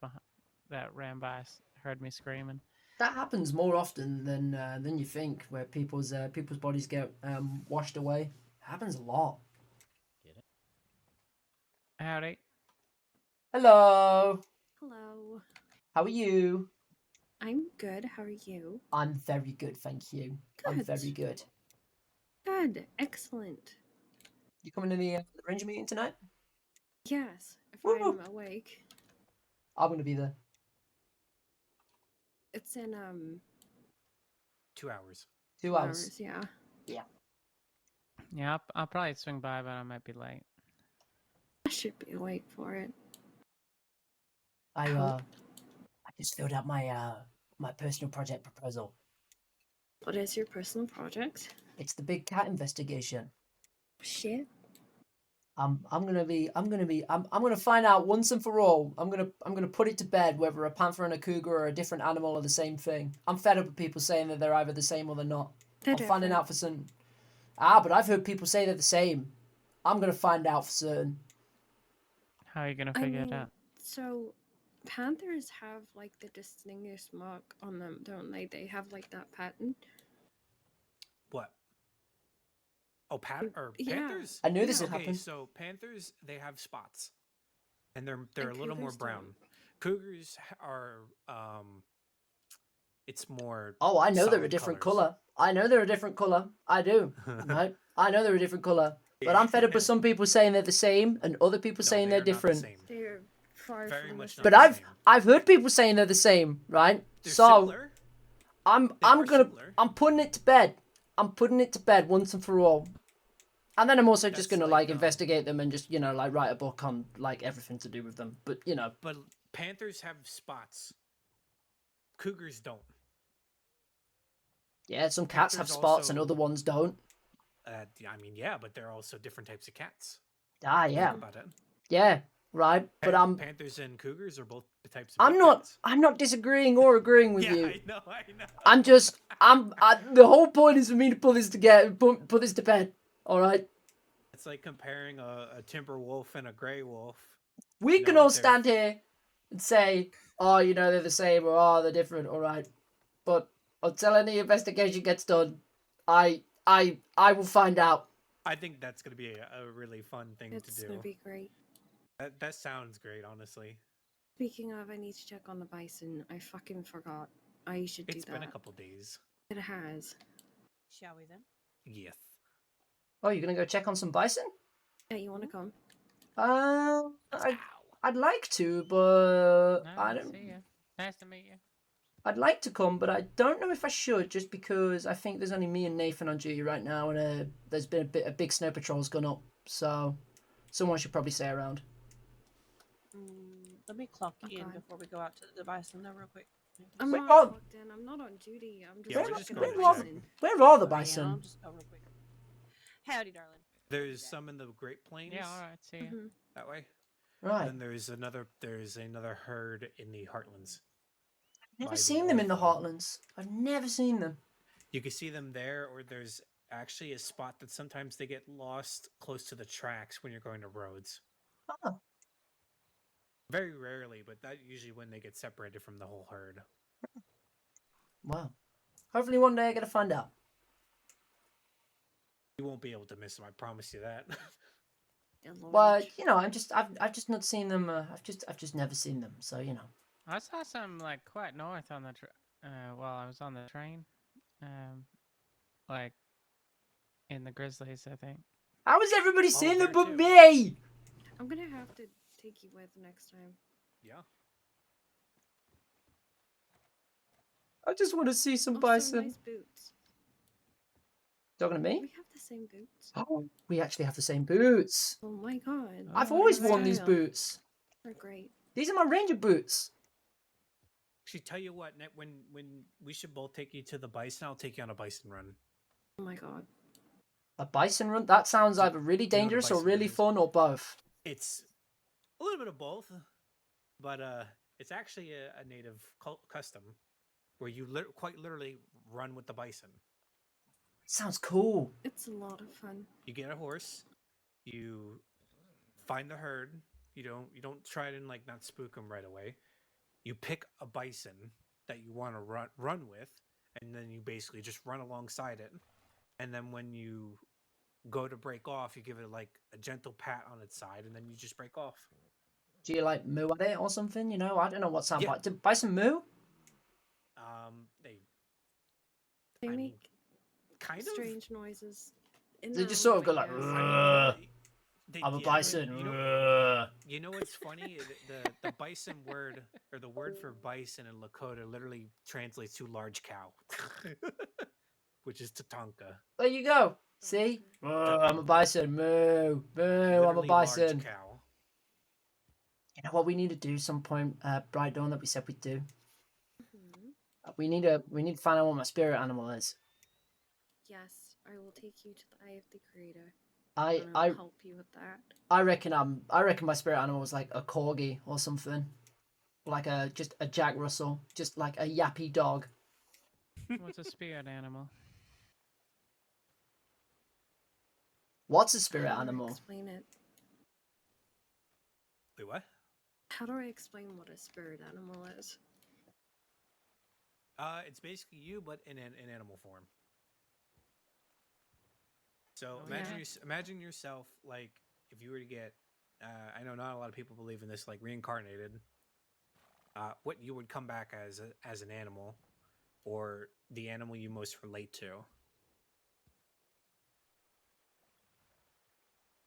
that ran by heard me screaming. that happens more often than you think, where people's bodies get washed away. It happens a lot. Howdy. Hello. Hello. How are you? I'm good. How are you? I'm very good, thank you. I'm Good. very good. Good. Excellent. You coming to the ranger meeting tonight? Yes, if Woo! I'm awake. I'm gonna be there. It's in 2 hours. 2 2 hours. yeah. Yeah, I'll probably swing by, but I might be late. I should be awake for it. I Cool. I just filled out my personal project proposal. What is your personal project? It's the big cat investigation. Shit. I'm gonna find out once and for all. I'm gonna put it to bed whether a panther and a cougar or a different animal are the same thing. I'm fed up with people saying that they're either the same or they're not. They're I'm finding different. out for certain. But I've heard people say they're the same. I'm gonna find out for certain. How are you gonna I figure it mean, out? so panthers have like the distinguished mark on them, don't they? They have like that pattern. What? Oh, Yeah. panthers? I knew this Yeah, would okay, happen. so panthers, they have spots. and they're a And little more cougars brown. don't. Cougars are it's more Oh, I know they're a solid different colors. color. I know they're a different color. I do. Right? I know they're a different color. But I'm fed up with some people saying they're the same and other people No, saying they they're are not the different. same. They're far Very from much the not But the same. same. I've heard people saying they're the same, right? They're So similar. I'm They are gonna similar. I'm putting it to bed. I'm putting it to bed once and for all. And then I'm also just That's gonna like, investigate them and just like write a book on like everything to do with them. But But panthers have spots. Cougars don't. yeah, some cats have Panthers spots and also- other ones don't. I mean, yeah, but they're also different types of cats. Ah, Think yeah, about it. yeah, right. But Panthers and cougars are both the types of I'm big not cats. I'm not disagreeing or agreeing with Yeah, you. I know. The whole point is for me to put this together, put this to bed. All right. It's like comparing a timber wolf and a gray wolf. We can No, all they're- stand here and say, oh, they're the same or oh, they're different. All right. But until any investigation gets done, I will find out. I think that's gonna be a really fun thing It's to gonna do. be great. That sounds great, honestly. Speaking of, I need to check on the bison. I fucking forgot. I should do It's that. been a couple days. It has. Shall we then? Yes. Oh, you're gonna go check on some bison? Yeah, you want to come? I'd like to, but I Nice to don't. see you. Nice to meet you. I'd like to come, but I don't know if I should, just because I think there's only me and Nathan on duty right now, and there's been a big snow patrol's gone up, so someone should probably stay around. Let me clock Okay. in before we go out to the bison though, real quick. I'm Wait, not oh. logged in. I'm not on duty. I'm just Yeah, we're checking just on going the to where, check. bison. where are the Oh, yeah, bison? I'll just go real quick. Howdy, darling. There's some in the Great Plains. Yeah, all right. See you. Mhm. That way. Right. Then there's another herd in the Heartlands. Never by the seen them in the Orphan. Heartlands. I've never seen them. You can see them there, or there's actually a spot that sometimes they get lost close to the tracks when you're going to roads. Oh, Very rarely, but that's usually when they get separated from the whole herd. wow. Hopefully one day I get to find out. You won't be able to miss them. I promise you that. Yeah, Lord. But I've just not seen them. I've just never seen them. So I saw some like quite north on the while I was on the train, like in the Grizzlies, I think. How is everybody seeing them there but too. me? I'm gonna have to take you with next time. Yeah. I just want to see some Also, bison. nice boots. Talking to me? We have the same boots. Oh, we actually have the same boots. Oh my god. I've Oh, always nice. worn these style. boots. They're great. These are my ranger boots. Actually, tell you what, when we should both take you to the bison, I'll take you on a bison run. Oh my god. A bison run? That sounds either really do you know what a dangerous or bison really is? fun or both. It's a little bit of both, but it's actually a native custom where you quite literally run with the bison. Sounds cool. It's a lot of fun. You get a horse, you find the herd. You don't try to like not spook them right away. You pick a bison that you want to run with, and then you basically just run alongside it. And then when you go to break off, you give it like a gentle pat on its side, and then you just break off. Do you like moo at it or something? I don't know what sound Yeah. like. Do bison moo? They I mean, make kind of. strange noises. In They their just own sort of go way, like, yes. "Ugh, They- I'm a yeah, bison. You know, Ugh." you know what's funny? The bison word, or the word for bison in Lakota, literally translates to large cow, which is Tatanka. There you go. See? I'm a bison. Moo. Moo. I'm a Literally bison. large cow. You know what we need to do some point, Bright Dawn, that we said we'd do? Mhm. We need to find out what my spirit animal is. Yes, I will take you to the Eye of the Creator. I and I'll help you with that. I reckon my spirit animal was like a corgi or something. Like just a Jack Russell. Just like a yappy dog. What's a spirit animal? What's a spirit How do I animal? explain it? Wait, what? How do I explain what a spirit animal is? It's basically you, but in animal form. So Oh, imagine yeah. imagine yourself like if you were to get I know not a lot of people believe in this, like reincarnated. What you would come back as an animal, or the animal you most relate to.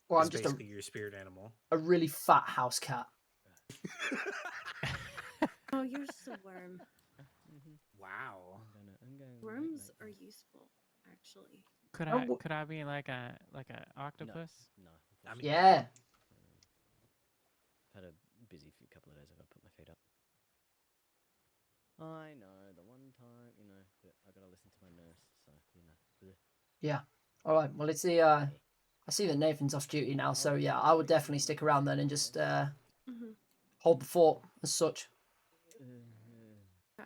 Well, Is I'm just basically your spirit animal. a really fat house cat. Oh, you're just a worm. Wow. I'm going Worms are useful, actually. Could Oh, I wh- could I be like a octopus? No. I mean- Yeah. I've had a busy couple of days. I got to put my feet up. I know the one time, but I got to listen to my nurse. So bleh. Yeah. All right. Well, it's the. I see that Nathan's off duty now, so yeah, I would definitely stick around then and just Mm-hmm. hold the fort as such.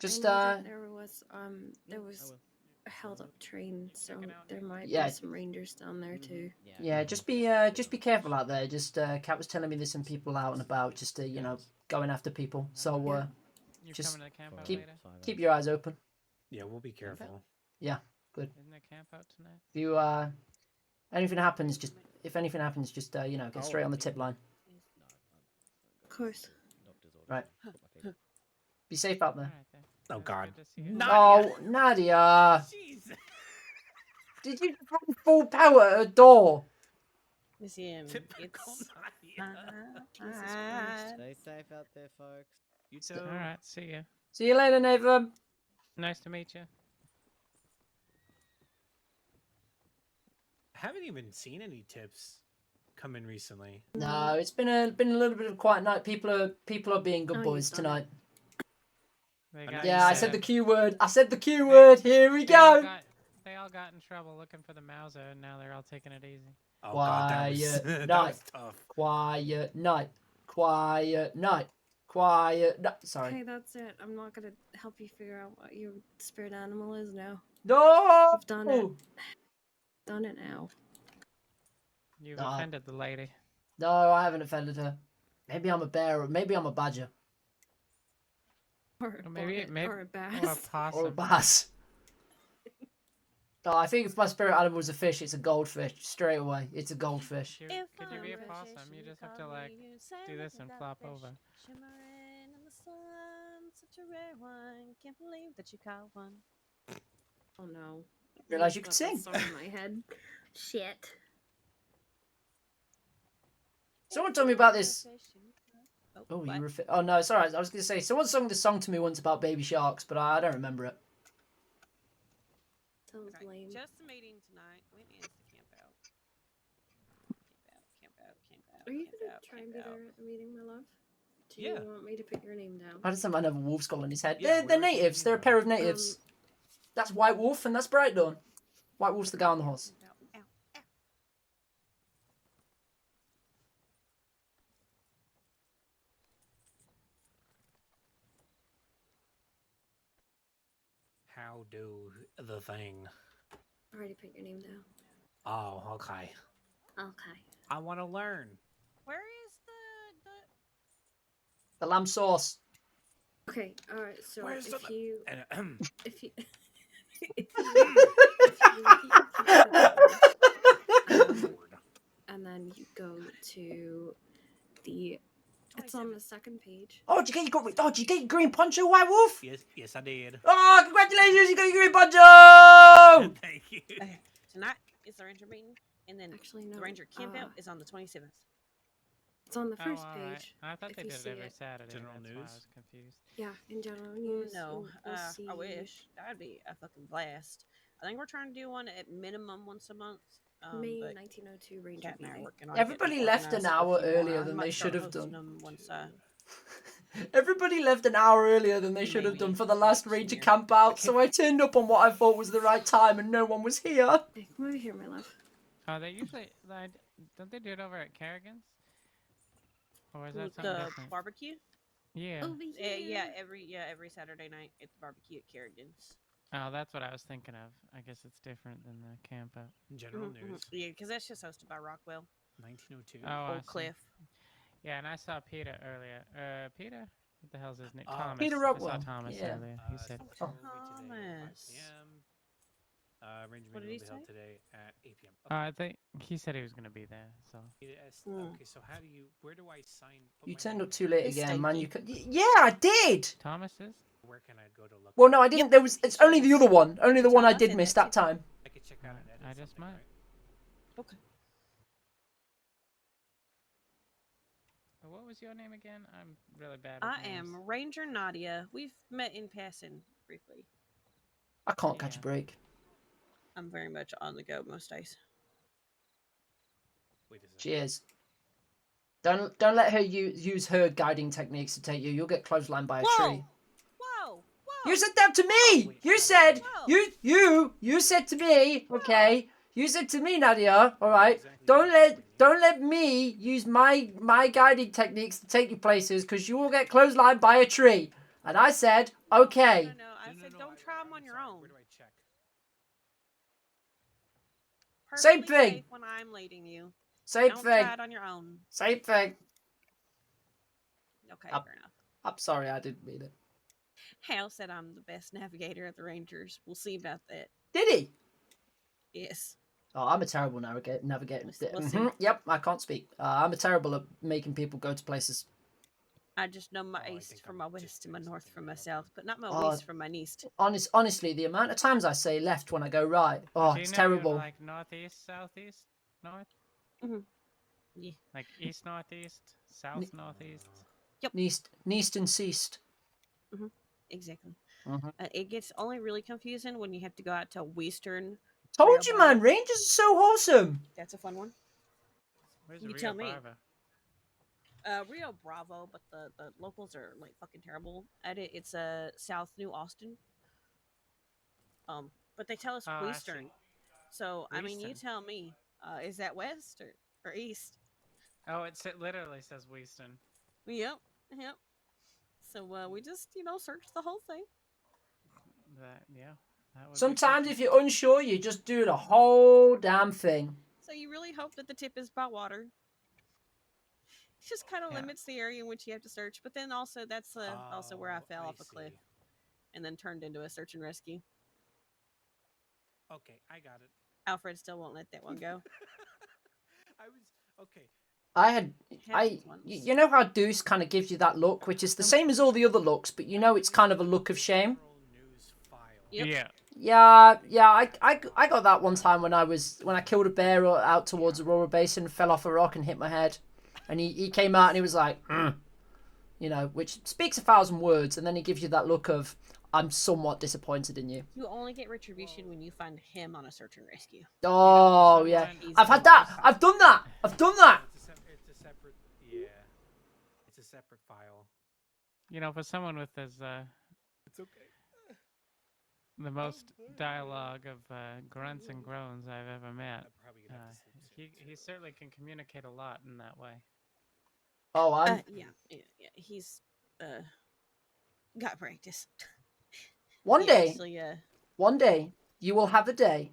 Just, I know that uh, there was I will. a held up train, so there might Yeah. be some rangers down there too. Yeah, just be careful out there. Just Kat was telling me there's some people out and about, just going after people. So Yeah. You're just coming to the camp out keep- later? keep your eyes open. Yeah, we'll be careful. Good. Isn't there camp out tonight? If you anything happens, just get straight on the tip line. Of course. Doctor's orders. Right. Put my feet up. Be safe out All there. right then. Oh, It was God. good to see you. No, Nadia, Jeez. did you run full power at a door? Miss him. Typical It's Nadia. Christ. Stay safe out there, folks. You too. All right. See ya. See you later, Nathan. Nice to meet you. Haven't even seen any tips come in recently. No, it's been a little bit of a quiet night. People are being good Oh, boys you've done it. tonight. They I know got you Yeah, I said said the it. Q word. I said the Q word. Here we go. They all got in trouble looking for the Mauser, and now they're all taking it easy. Oh God, that was, Quiet that night. was tough. Quiet night. Quiet night. Quiet night. Sorry. Okay, that's it. I'm not gonna help you figure out what your spirit animal is now. No. You've done it. Done it now. You've Nah. offended the lady. No, I haven't offended her. Maybe I'm a bear, or maybe I'm a badger, Or Or maybe- or, maybe- or a Or a bass. or a possum. bass. No, I think if my spirit animal was a fish, it's a goldfish. Straight away, it's a goldfish. Could you be a possum? You just have to like do this and flop over. Shimmering in the sun, such a rare one. Can't believe that you caught one. Oh no. Realize you Got could sing. that song in my head. Shit. Someone told me about this. Oh, Oh, what? you were. Oh no, it's alright. I was gonna say someone sung this song to me once about baby sharks, but I don't remember it. Sounds Okay, lame. just a meeting tonight. When is the camp out? Camp out, camp out, Are you camp gonna out, try and camp be out. there at the meeting, my love? Do Yeah. you want me to put your name down? I just some man have a wolf skull on his head. Yeah, They're where is natives. he They're a from? pair of natives. That's White Wolf and that's Bright Dawn. White Wolf's the guy on the horse. Camp out. Ow, ow. How do the thing? I already put your name down. Oh, okay. Okay. I want to learn. Where is the The lamb sauce. Okay, alright, so Where's if the- you And if you if you and then you go to the it's on the second page. Oh, did you get your green poncho, White Wolf? yes, I did. Oh, congratulations! You got your green poncho. Thank you. Okay, tonight is the ranger meeting, and then Actually no. the ranger camp out is on the 27th. It's on the Oh, first all right. page. I thought if they you did it see every it. Saturday. General That's why I news? was confused. Yeah, in general news. No, you'll see I wish that'd be a fucking blast. I think we're trying to do one at minimum once a month. May but 1902 Ranger Kat and I are meeting. working on Everybody getting left an organized a hour few more. earlier I than might they start should have hosting done. them once, Everybody left an hour earlier than they should have done for the last Maybe. Ranger camp out, so I turned up on what I thought was the right time and no one was here. Hey, come over here, my love. Oh, they usually don't they do it over at Kerrigan's? Or is that something the different? barbecue. Yeah. Over here. Yeah, every Saturday night at the barbecue at Kerrigan's. Oh, that's what I was thinking of. I guess it's different than the camp out. General Mhm, news. mhm. Yeah, because that's just hosted by Rockwell, 1902. Oh, I Old see. Cliff. Yeah, and I saw Peter earlier. Peter? What the hell's his name? Oh. Thomas. Peter I Rockwell. saw Thomas Yeah. earlier. He said, Central will be today at 5 Thomas. p.m. Ranger What meeting did will he be held say? today at 8 p.m. I think he said he was gonna be there. So Yes. Hmm. Okay, so how do you? Where do I sign? Put You my turned name up in? too late It's again, man. You stanky. could. Yeah, I did. Thomas is. Where can I go to look? Well, at no, it? I didn't. Yep, There was. he It's only showed the us. other one. Only the one I Thomas did said miss that that too. time. I could check out and edit I just something, might. right? Okay. What was your name again? I'm really bad with I names. am Ranger Nadia. We've met in passing briefly. I can't catch Yeah. a break. I'm very much on the go most days. Wait a second. Cheers. Don't let her use her guiding techniques to take you. You'll get clotheslined by a tree. Whoa! You said that to me. Wait, You how said do you said to me. Okay. You said to me, Nadia. All right. exactly Don't what you don't let me use my guiding techniques to take you places because you will get clotheslined by a tree. And I said, okay. No. I said don't try them on your sorry, own. Where do I check? Same Perfectly thing. safe when I'm leading you. Same Don't thing. try it on your own. Same thing. Okay, Up. fair enough. I'm sorry, I didn't mean it. Hal said I'm the best navigator of the Rangers. We'll see about that. Did he? Yes. Oh, I'm a terrible navigator. We'll see. Yep, I can't speak. I'm a terrible at making people go to places. I just know my Oh, I east think from I'm my just west and my doing north something from my wrong. south, but not my Oh, west from my east. Honestly, the amount of times I say left when I go right. Oh, Do you it's know you're terrible. like northeast, southeast, north? Yeah. Like east, northeast, south, northeast. Neast and ceased. Exactly. Mhm. It gets only really confusing when you have to go out to western. Told Rio you, Bravo. man. Rangers are so wholesome. That's a fun one. Where's You Rio tell me. Bravo? Rio Bravo, but the locals are like fucking terrible at it. It's South New Austin. But they tell us Oh, I see. western. So I mean, you Western. tell me. Is that west or east? Oh, it literally says Weston. Yep. So we just search the whole thing. That would Sometimes, be if you're unsure, you just do the whole damn thing. So you really hope that the tip is by water. It just kind of Yeah. limits the area in which you have to search. But then also that's also where I fell off a cliff and then turned into a search and rescue. Okay, I got it. Alfred still won't let that one go. I was okay. You know how Deuce kind of gives you that look, which is the same as all the other looks, but you know it's kind of a look of shame. News file. Yep. Yeah. Yeah. I got that one time when I killed a bear out towards Aurora Basin, fell off a rock and hit my head, and he came out and he was like, which speaks 1,000 words, and then he gives you that look of, I'm somewhat disappointed in you. You only get retribution when you find him on a search and rescue. Oh yeah, He's I've had the that. worst. I've done that. It's a separate file. For someone with his It's okay. the most dialogue of grunts and groans I've ever met, I'm probably gonna have to sleep soon, he certainly can communicate a lot in that way. Oh, Yeah. He's got practice. One day, Actually, one day, you will have a day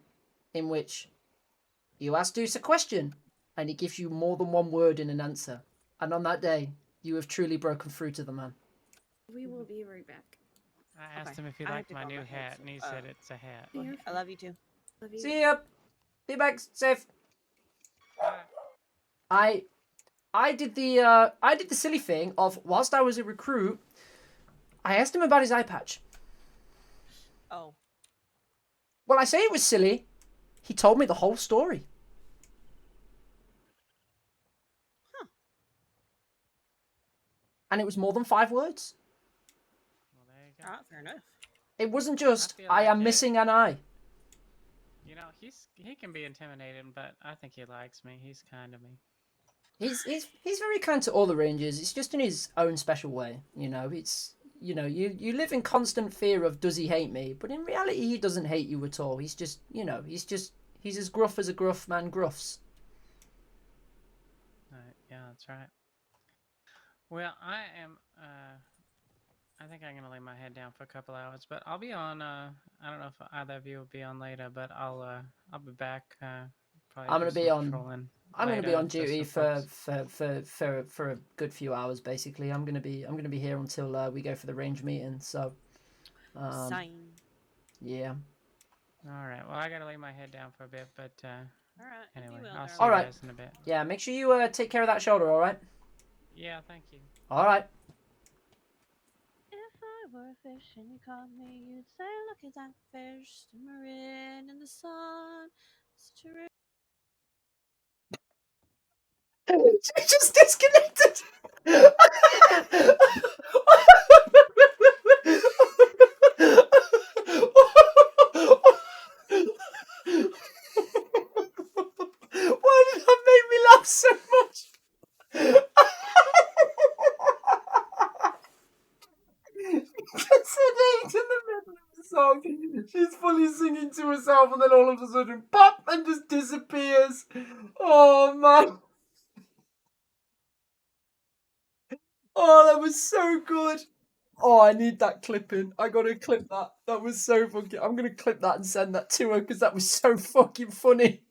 in which you ask Deuce a question and he gives you more than one word in an answer. And on that day, you have truly broken through to the man. We will be right back. I asked Okay, him if he I have liked to my go on new my head, hat, and he so, said it's a hat. You're I love you too. Love you. See ya. Be back safe. Bye. I did the silly thing of, whilst I was a recruit, I asked him about his eye patch. Oh, Well, I say it was silly. He told me the whole story. Huh. And it was more than 5 words. Well, there you go. all right, fair enough. It wasn't just, feel I like am it. missing an eye. He can be intimidating, but I think he likes me. He's kind to me. He's very kind to all the Rangers. It's just in his own special way. It's, you live in constant fear of, does he hate me? But in reality, he doesn't hate you at all. He's just, he's as gruff as a gruff man gruffs. Yeah, that's right. Well, I am. I think I'm gonna lay my head down for a couple hours, but I'll be on. I don't know if either of you will be on later, but I'll be back. Probably I'm gonna do be some on. patrolling I'm going to be later, on just duty for for a good few hours. Basically, I'm going to be here until we go for the range meeting. So, Sign. yeah. All right. Well, I gotta lay my head down for a bit, but All right. be anyway, well, I'll see darling. you Alright. guys in a bit. Yeah, make sure you take care of that shoulder, alright? Yeah, thank you. Alright. If I were a fish and you caught me, you'd say, look at that fish, simmering in the sun. Such a She just disconnected. Why did that make me laugh so much? Sitting in the middle of the song, she's fully singing to herself, and then all of a sudden, pop, and just disappears. Oh man! Oh, that was so good. Oh, I need that clipping. I gotta clip that. That was so fucking. I'm gonna clip that and send that to her because that was so fucking funny.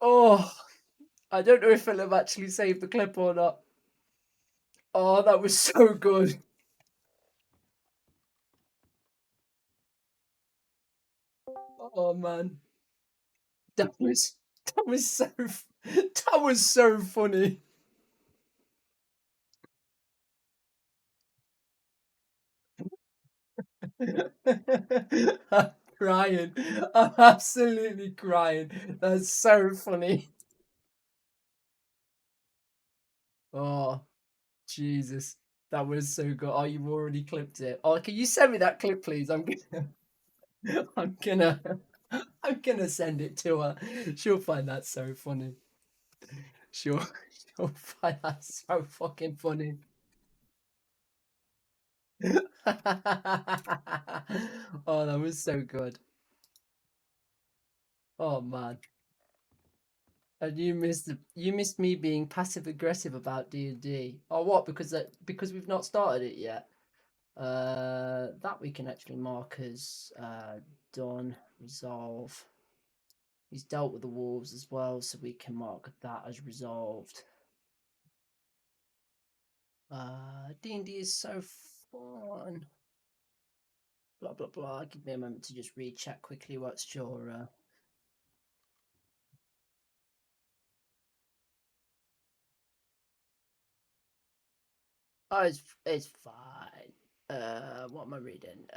Oh, I don't know if it'll have actually saved the clip or not. Oh, that was so good. Oh man, that was so funny. I'm crying. I'm absolutely crying. That's so funny. Oh, Jesus. That was so good. Oh, you've already clipped it. Oh, can you send me that clip, please? I'm gonna, I'm gonna send it to her. She'll find that so funny. She'll find that so fucking funny. Oh, that was so good. Oh man. And you missed me being passive aggressive about D&D. Oh, what? Because we've not started it yet. That we can actually mark as done, resolve. He's dealt with the wolves as well, so we can mark that as resolved. D&D is so fun. Blah blah blah. Give me a moment to just recheck quickly what's your Oh, it's fine. What am I reading?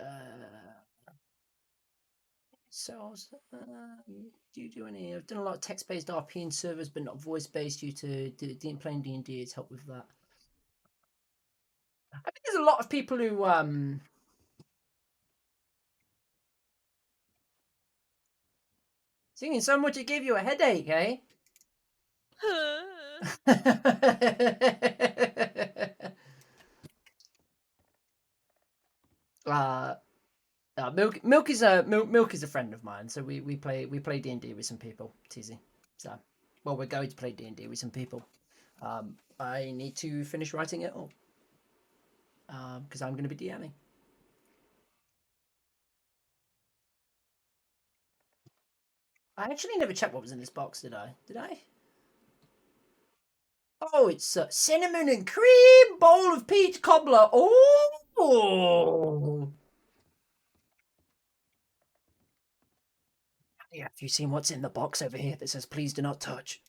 So, do you do any? I've done a lot of text-based RP in servers, but not voice-based due to playing D&D has helped with that. I think there's a lot of people who singing so much it gave you a headache, eh? Milk is a friend of mine, so we play D&D with some people. It's easy. So, well, we're going to play D&D with some people. I need to finish writing it up because I'm going to be DMing. I actually never checked what was in this box, did I? Did I? Oh, it's cinnamon and cream bowl of peach cobbler. Oh. Yeah, have you seen what's in the box over here that says "Please do not touch"?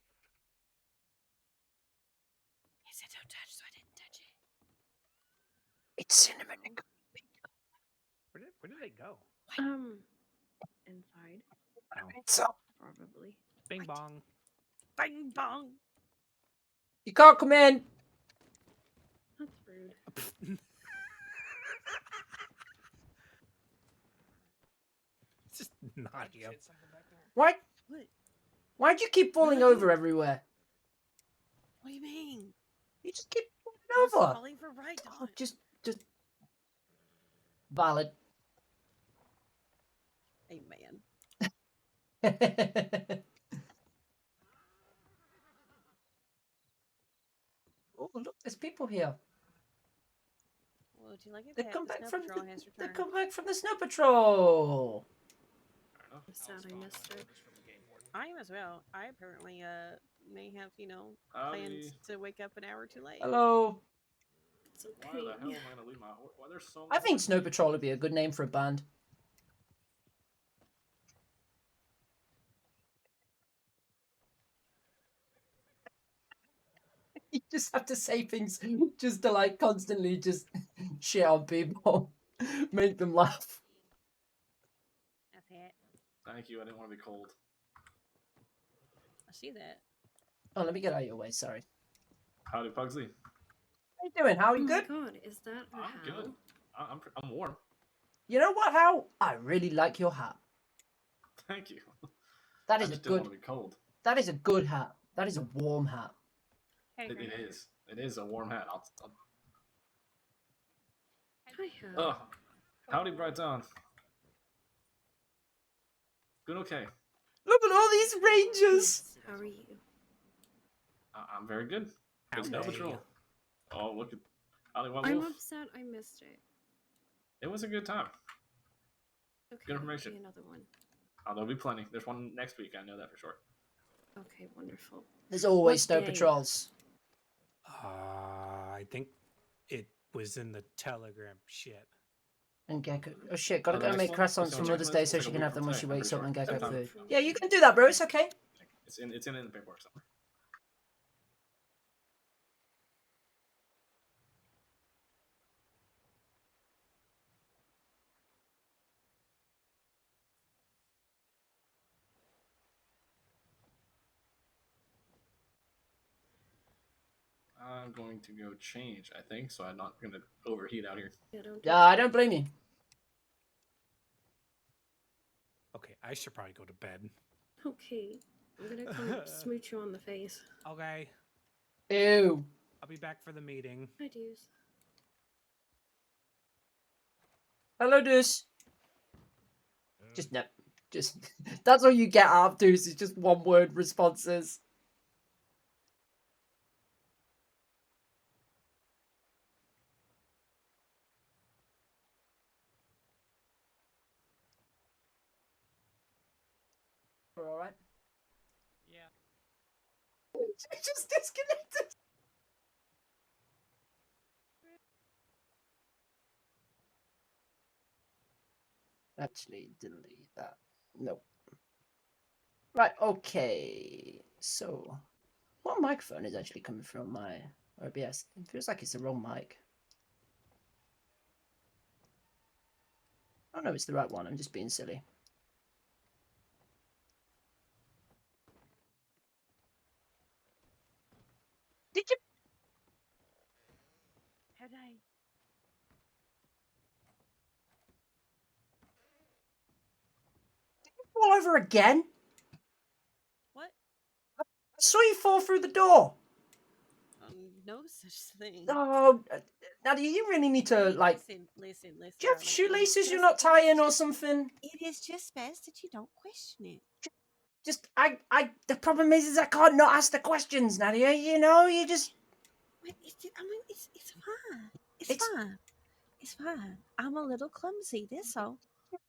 He said don't touch, so I didn't touch it. It's cinnamon and cream. Where did they go? Inside, It's up. probably. Bing bong. Bang bong. You can't come in. That's rude. It's just Nadia. Why? What? Why'd you keep falling What did I over everywhere? What do you mean? You just keep I was falling over. falling for right, Oh, Dawn. just valid. Hey, man. Oh, look, there's people here. Would you like it? They The come back Snow from Patrol has they returned. come back from the Snow Patrol. I'm sad I missed it. I am as well. I apparently may have, plans to wake up an hour too late. Hello. It's okay. Why the hell am I gonna leave my horse? Why there's so I think Snow Patrol would be a good name for a band. just have to say things just to like constantly just shit on people, make them laugh. That's it. Thank you. I didn't want to be cold. I see that. Oh, let me get out of your way. Sorry. Howdy, Pugsley. How you doing? How are Oh you my good? god, is that a I'm Hal? good. I'm warm. You know what, Hal? I really like your hat. Thank you. That I is a just didn't good. want to be cold. That is a good hat. That is a warm hat. Hey, It Grandma. is. It is a warm hat. Hi, Hal. Oh, howdy, Bright Dawn. Good, okay. Look at all these rangers. Yes, how are you? I'm very good. Good Snow Howdy. Patrol. Oh, look at Howdy, White I'm Wolf. upset I missed it. It was a good time. Okay, Good information. be another one. Oh, there'll be plenty. There's one next week. I know that for sure. Okay, wonderful. There's always What snow day? patrols. I think it was in the telegram shit. And Gecko. Oh shit, gotta Oh, go the make next one? croissants So for next Mother's one Day is so like she a can week have from them when she tonight, I'm wakes pretty up and sure. Gecko Sometime. food. From Yeah, you Friday. can do that, bro. It's okay. It's in the paperwork somewhere. I'm going to go change, I think, so I'm not going to overheat out here. Yeah, don't do Yeah, I don't blame you. Okay, I should probably go to bed. that. Okay, I'm gonna come smooch you on the face. Okay, Ew. I'll be back for the meeting. Hi, Deuce. Hello, Deuce. Just no. Just that's all you get out of Deuce is just one word responses. We're all right. Yeah. Just disconnected. Actually, delete that. Nope. Right, okay. So, what microphone is actually coming from my OBS? It feels like it's the wrong mic. Oh no, it's the right one. I'm just being silly. Did you Had I? fall over again? What? I saw you fall through the door. No such thing. Oh, Nadia, you really need to, like... Listen. Do you have darling, shoelaces you're not tying or something? It is just best that you don't question it. Just, the problem is I can't not ask the questions, Nadia, you know? You just... But it's fine. It's It's- fine. It's fine. I'm a little clumsy, that's all.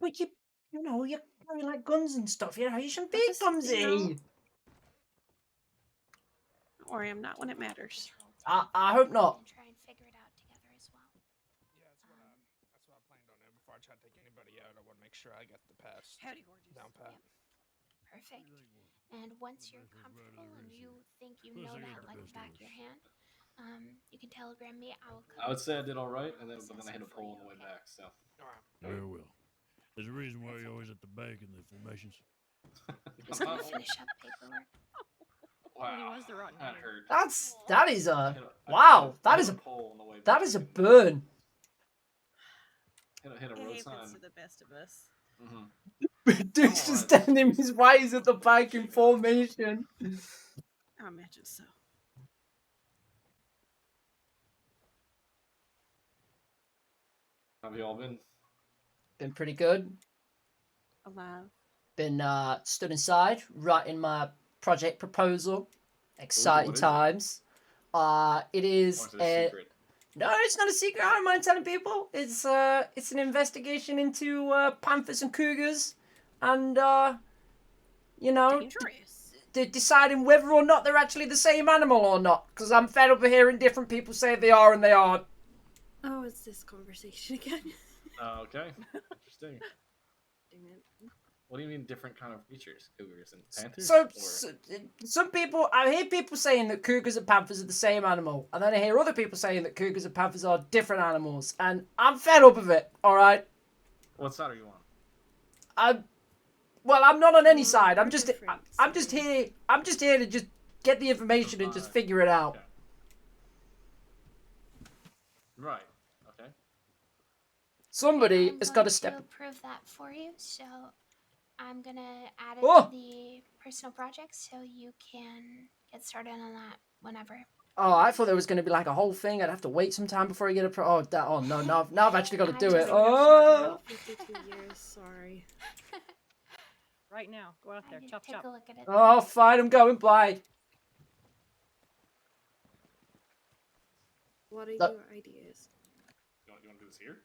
But you know, you carry, like, guns and stuff, you know? You shouldn't be Just, clumsy. you know- Don't worry, I'm not when it matters. I hope not. And try and figure it out together as well. Yeah, that's what I planned on doing before I try to take anybody out. I want to make sure I get the pass Howdy, gorgeous. down pat. Perfect. And once you're comfortable and you think you know that like the back of your hand, you can telegram me. I will come. I would say I did all right, but then I hit a pole on the way back, so. All right. Very well. There's a reason why you're always at the back in the formations. Just gonna finish up paperwork. Wow, was the rotten that hand. hurt. That is a... Hit Wow, I that hit is a... pole on the way back. That is a burn. Hit a It road happens sign. to the best of us. Mm-hmm. Dude's just standing his ways at the back in formation. I imagine so. How have you all been? Been pretty good. Alive. Been stood inside, writing my project proposal. Exciting what is it? times. It is Or is it a secret? no, it's not a secret. I don't mind telling people. It's an investigation into panthers and cougars, and you know, Dangerous. deciding whether or not they're actually the same animal or not. Because I'm fed up of hearing different people say they are and they aren't. Oh, it's this conversation again. Okay. Interesting. Damn it. What do you mean different kind of creatures? Cougars and panthers? So some people, I hear people saying that cougars and panthers are the same animal, and then I hear other people saying that cougars and panthers are different animals, and I'm fed up of it. All right. What side are you on? I'm not on any side. I'm just different, here. I'm just here to just get the information and just figure it out. Okay. Right. Okay. Somebody I'm has going got to step. to approve that for you, so I'm gonna add it Oh! to the personal project so you can get started on that whenever. Oh, I thought there was going to be like a whole thing. I'd have to wait some time before I get a oh no, now I've actually got to do it. Just Oh. 52 years. Sorry. Right now, go out there, I need chop to take chop. a look at it. Oh, fine. I'm going. Bye. What are That- your ideas? You want to do this here?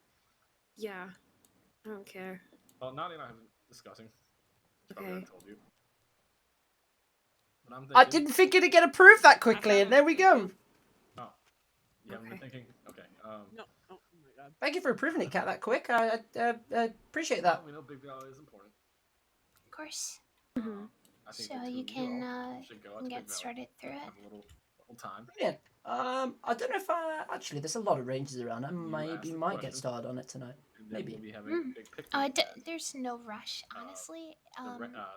Yeah. I don't care. Well, Nadia and I have been discussing. Probably Okay. I told you. But I'm I thinking. didn't think it'd get approved that quickly, and there we go. Oh. You haven't been Okay. thinking? Okay. No. Oh my god. Thank you for approving it, Kat, that quick. I appreciate that. We know Big Valley is important. Of course. Mhm. I think So the two you of can all should go out to get Big Valley. started through it. Have a little time. Brilliant. I don't know if actually there's a lot of ranges around. I asked maybe the might get question. started on it tonight. And then Maybe. we'll be having a big picnic. Oh, at there's no rush, honestly. the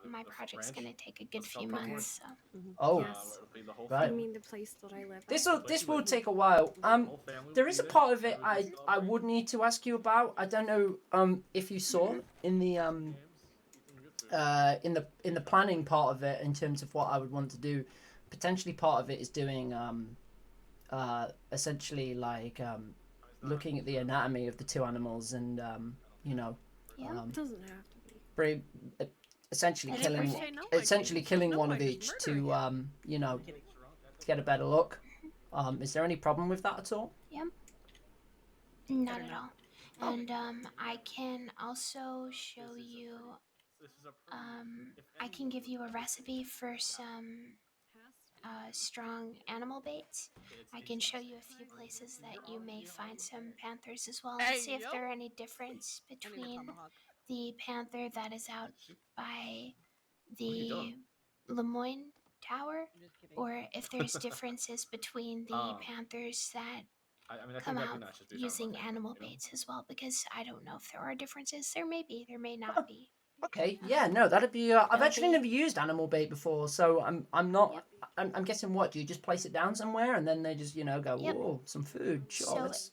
My the project's ranch? gonna take a good Let's few start from months. So. Oh, Yes. it'll be the whole Right. You mean the place that I live at? this Like will you take a while. whole family There will is be a there, part of it have a big I would celebration. need to ask you about. I don't know if you saw in the Games, eating good food. in the planning part of it in terms of what I would want to do. Potentially part of it is doing essentially like looking at the anatomy of the two animals and you know Yeah. It doesn't have to be. bring, essentially And killing if I say no, I essentially can- killing no, one I of just each murder to him. you know Kidding. to get a better look. Is there any problem with that at all? Not at all. And I can also show you. This is a pretty- if I can give you a anyone- recipe for some strong animal baits. I can show you a few places that you may find some panthers as well, and Hey, see if yo. there are any difference I need a between tomahawk. the panther that is out by What are you the doing? Lemoyne Tower, I'm just kidding. or if there's differences between the panthers that I mean, I come think that'd out be nice just to be using talking about animal family, you know? baits as well, because I don't know if there are differences. There may be, there may not be. Okay, yeah, no, that'd be. I've That'll actually be- never used animal bait before, so I'm not. Yep. I'm guessing what do you just place it down somewhere and then they just go, Yep. whoa, some food. Sure, So- let's.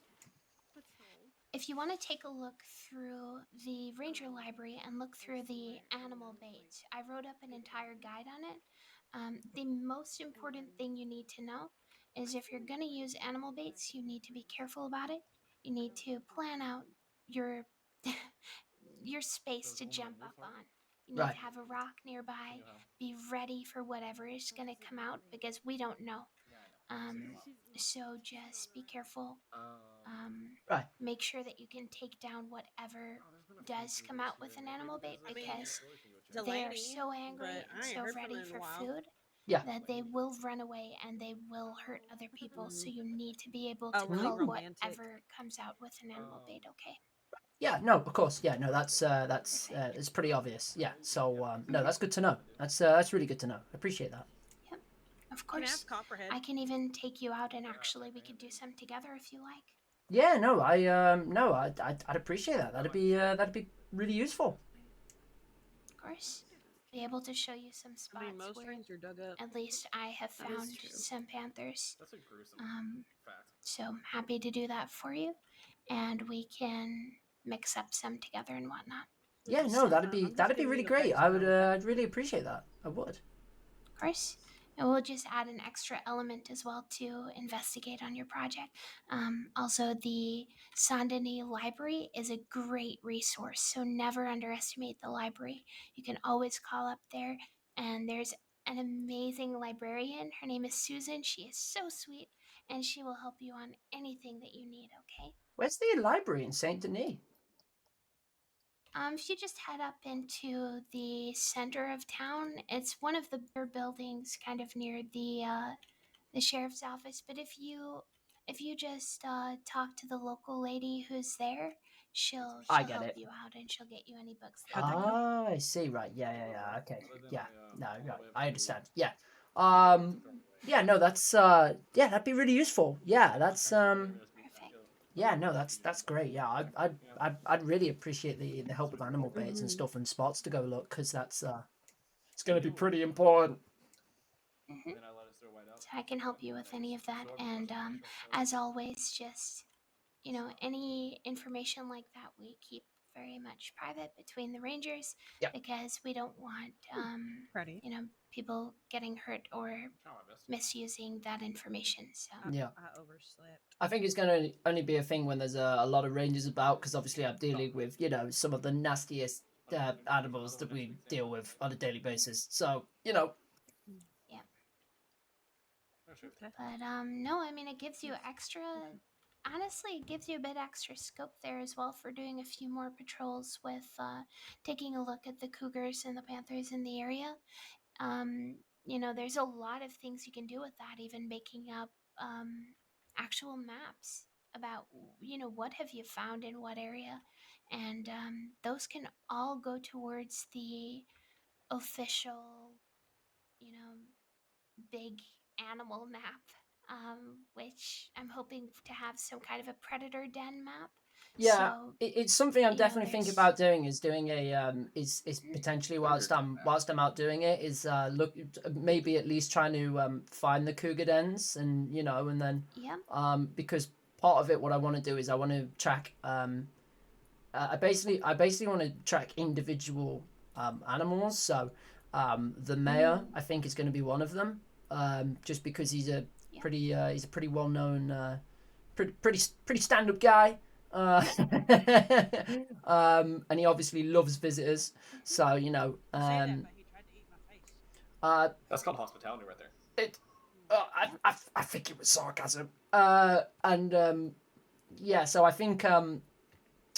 If you want to take a look through the ranger library and look through the animal bait, I wrote up an entire guide on it. The most important thing you need to know is if you're going to use animal baits, you need to be careful about it. You need to plan out your your space to jump up on. You need Right. to have a rock nearby. Be ready for whatever is going to come out, because we don't know. So just be careful. Right. Make sure that you can take down whatever does come out with an animal bait, because they are Delaney, so angry but and I ain't so heard from ready her in a for while. food Yeah. that they will run away and they will hurt other people. So you need to be able to Oh, really call romantic. whatever comes out with an animal bait. Okay. Yeah, no, of course, yeah, no, that's it's pretty obvious. Yeah, so no, that's good to know. That's really good to know. I appreciate that. Of Can I course. have Copperhead? I can even take you out and actually we could do some together if you like. Yeah, no, I'd appreciate that. That'd be really useful. Of course. Be able to show you some spots I mean, most where things are dug up. at least I have That is found true. some panthers. That's a gruesome fact. So I'm happy to do that for you, and we can mix up some together and whatnot. Yeah, no, So, that'd be I'm just that'd be gonna really need a great. place I would now. I'd really appreciate that. I would. Of course. And we'll just add an extra element as well to investigate on your project. Also, the Saint Denis Library is a great resource, so never underestimate the library. You can always call up there, and there's an amazing librarian. Her name is Susan. She is so sweet, and she will help you on anything that you need, okay? Where's the library in Saint Denis? If you just head up into the center of town, it's one of the bigger buildings, kind of near the sheriff's office. But if you just talk to the local lady who's there, she'll I get help it. you out and she'll get you any books that How'd that you go? need. Ah, I see. Right. Yeah. Okay. Other than Yeah. No. all the Right. way up I to understand. Yeah. thrown away. Yeah. No. That's yeah. That'd be really useful. Yeah. That's Perfect. Yeah. No. That's great. Yeah. I'd really appreciate the help with animal baits and Mhm. stuff and spots to go look, because that's it's gonna be pretty important. Hmm. Then I let it throw white out. So I can help you with any of that. And as always, just, any information like that we keep very much private between the rangers, Yep. because we don't want Ready? people getting hurt or Try my best. misusing that information. So Yeah. I overslept. I think it's going to only be a thing when there's a lot of rangers about, because obviously I'm dealing with, some of the nastiest animals that we deal with on a daily basis. So, yeah. Oh, shoot. Okay. But no, I mean, it gives you extra. Honestly, it gives you a bit extra scope there as well for doing a few more patrols with taking a look at the cougars and the panthers in the area. There's a lot of things you can do with that, even making up actual maps about, what have you found in what area. And those can all go towards the official, big animal map, which I'm hoping to have some kind of a predator den map. yeah, So, it's something I'm you know, definitely thinking there's- about doing, is doing is potentially whilst I'm out doing it, is look, maybe at least trying to find the cougar dens, and and then yeah, because part of it, what I want to do is I want to track I basically want to track individual animals. So the mayor, I think, is going to be one of them, just because he's a Yeah. pretty well known, pretty stand up guy. And he obviously loves visitors. So Say that, but he tried to eat my face. That's called hospitality right there. it. I think it was sarcasm. And yeah, so I think I'm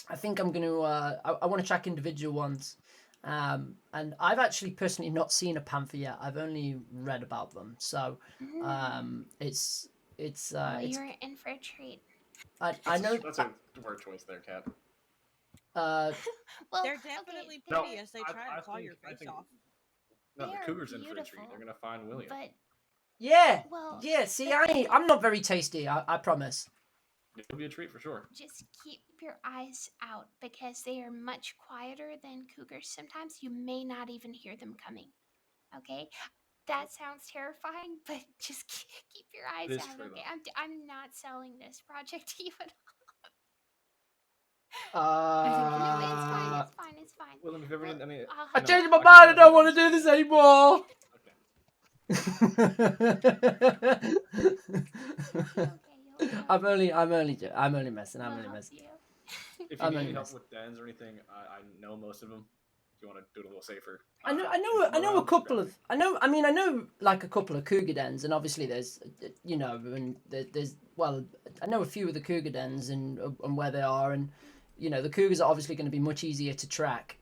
gonna I want to track individual ones, and I've actually personally not seen a panther yet. I've only read about them, so it's well, it's you're in for a treat. I know That's a word choice there, Cat. uh Well, They're okay, definitely they're- pretty as they try to claw your I face think- off. No, They the are cougar's in for a treat. beautiful. They're gonna find William. But yeah well, see, but I'm not very tasty, I promise. It'll be a treat for sure. just keep your eyes out, because they are much quieter than cougars. Sometimes you may not even hear them coming. Okay, that sounds terrifying, but just keep your eyes is out. true, Okay, though. I'm not selling this project to you at Uh, all. No, it's fine. It's fine. It's fine. William, if you ever Well, need any, I'll I have changed to- my mind. I don't want to do this anymore. I'm only messing. I'm We'll only help messing. you. If you I'm need only any help messing. with dens or anything, I know most of them. If you want to do it a little safer. I know a couple of. I know like a couple of cougar dens, and obviously there's, and there's I know a few of the cougar dens and where they are, and the cougars are obviously going to be much easier to track,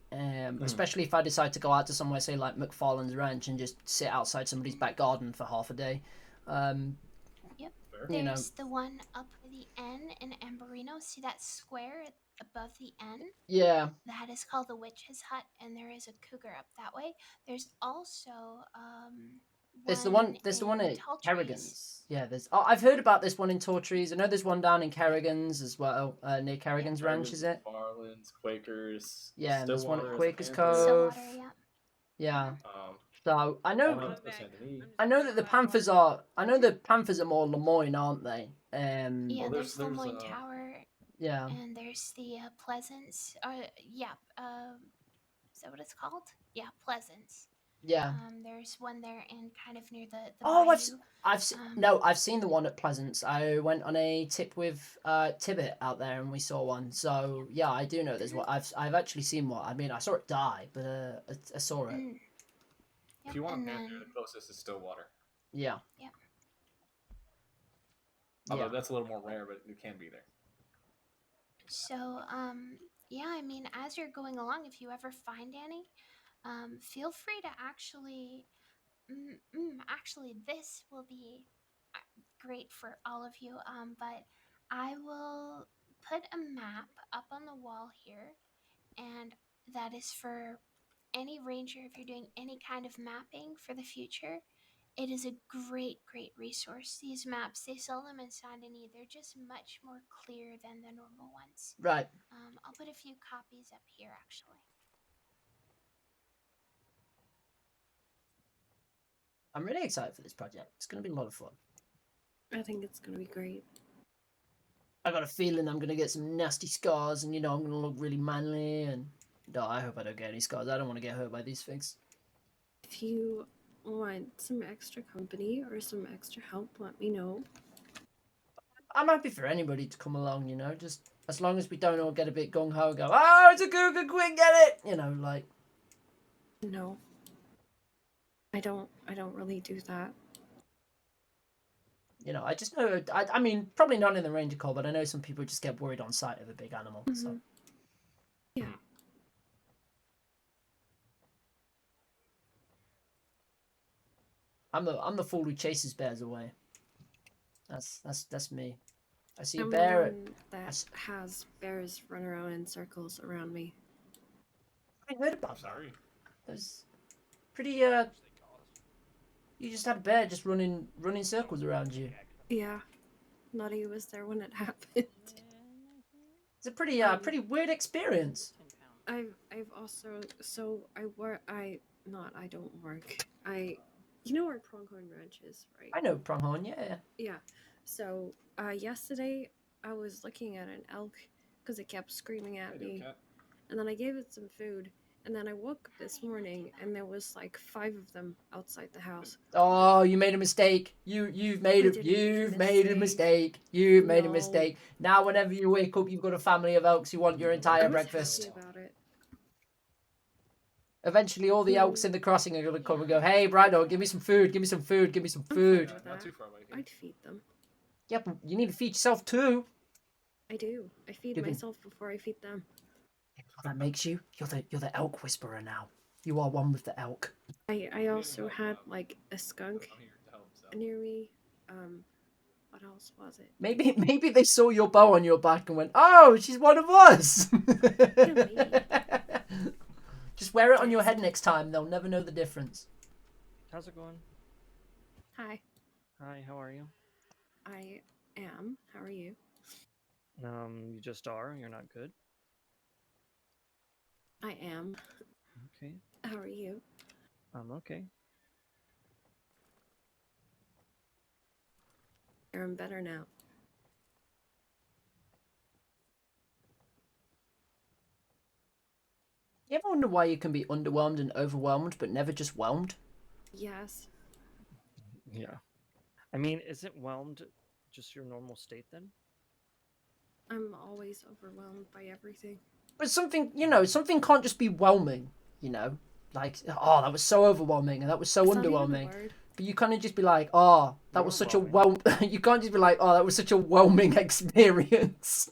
especially if I decide to go out to somewhere, say like McFarlane's Ranch, and just sit outside somebody's back garden for half a day. Fair. There's the one up the N in Amberino. See that square above the N? Yeah. That is called the Witch's Hut, and there is a cougar up that way. There's also There's the one in at Tall Trees. Kerrigan's. Yeah, I've heard about this one in Tortrees. I know there's one down in Kerrigan's as well, near Kerrigan's Ranch, is it? Farlands, Quakers. Yeah, and there's one at Stillwater, Quakers Panther, Cove. Stillwater, yeah. Yeah. Um, So I know Walnuts, Saint Denis. that the Panthers are. I know the Panthers are more Lemoyne, aren't they? Yeah, Well, there's there's, Lemoyne uh, Tower, Yeah. and there's the Pleasance. Is that what it's called? Yeah, Pleasance. Yeah. There's one there and kind of near the Oh, bayou. I've seen the one at Pleasance. I went on a tip with Tibbet out there, and we saw one. So yeah, I do know there's one. I've actually seen one. I mean, I saw it die, but I saw it. Mm. If Yep, you want and a Panther, then the closest is Stillwater. Yeah. Although Yeah. that's a little more rare, but it can be there. so yeah, I mean, as you're going along, if you ever find any, feel free to actually actually this will be great for all of you, but I will put a map up on the wall here, and that is for any ranger if you're doing any kind of mapping for the future. It is a great resource. These maps, they sell them in Saint Denis. They're just much more clear than the normal ones. Right. I'll put a few copies up here, actually. I'm really excited for this project. It's going to be a lot of fun. I think it's gonna be great. I got a feeling I'm going to get some nasty scars and, I'm going to look really manly and... No, I hope I don't get any scars. I don't want to get hurt by these things. If you want some extra company or some extra help, let me know. I'm happy for anybody to come along, just as long as we don't all get a bit gung-ho and go, oh, it's a cougar, quick, get it! Like... No. I don't really do that. I just know, I mean, probably not in the Ranger Corps, but I know some people just get worried on sight of a big animal, so... Yeah. I'm the fool who chases bears away. That's me. I see a I'm bear. the one that has bears run around in circles around me. I heard about that. Sorry. There's pretty You just had a bear just running circles around you. Yeah. Nutty was there when it happened. It's a pretty weird experience. I've also I don't work. You know where Pronghorn Ranch is, right? I know Pronghorn, yeah. Yeah. So yesterday I was looking at an elk because it kept screaming at me, and then I gave it some food, and then I woke up this morning and there was like 5 of them outside the house. Oh, you made a mistake. You've made a mistake. You've made a mistake. Now whenever you wake up, you've got a family of elks who want your entire breakfast. Happy about it. Eventually, all the elks in the crossing are going to come and go, hey, Brando, give me some food, give me some food, give me some food. Not too far away. I'd feed them. Yeah, but you need to feed yourself too. I do. I feed myself before I feed them. That makes you. You're the elk whisperer now. You are one with the elk. I also had like a skunk near me. What else was it? Maybe they saw your bow on your back and went, oh, she's one of us. Just wear it on your head next time. They'll never know the difference. How's it going? Hi. Hi, how are you? I am. How are you? You just are. You're not good. I am. Okay. How are you? I'm okay. I'm better now. You ever wonder why you can be underwhelmed and overwhelmed, but never just whelmed? Yes. Yeah. I mean, isn't whelmed just your normal state then? I'm always overwhelmed by everything. But something can't just be whelming, Like, oh, that was so overwhelming and that was so underwhelming. But you can't just be like, oh, that was such a you can't just be like, oh, that was such a whelming experience.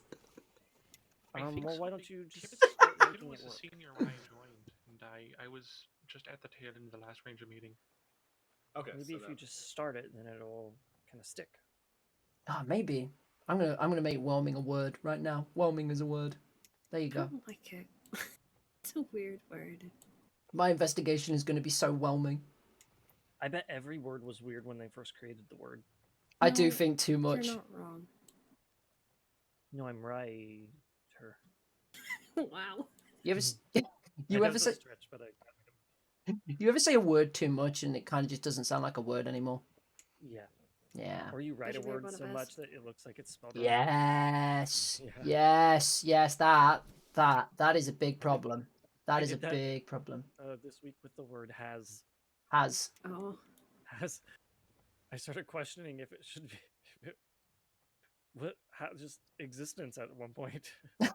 Well, why don't you just start making it work? I was a senior when I joined, and I was just at the tail end of the last Ranger meeting. Okay. Maybe if you just start it, then it'll kind of stick. Ah, maybe. I'm gonna make whelming a word right now. Whelming is a word. There you go. I don't like it. It's a weird word. My investigation is gonna be so whelming. I bet every word was weird when they first created the word. I do think too much. You're not wrong. No, I'm right. Wow. You ever say you ever say a word too much and it kind of just doesn't sound like a word anymore? Yeah. Yeah. Or you write a word so much that it looks like it's spelled wrong. Yes. Yeah. Yes. That is a big problem. That is a big problem. This week with the word has. Oh. Has. I started questioning if it should be. Just existence at one point. I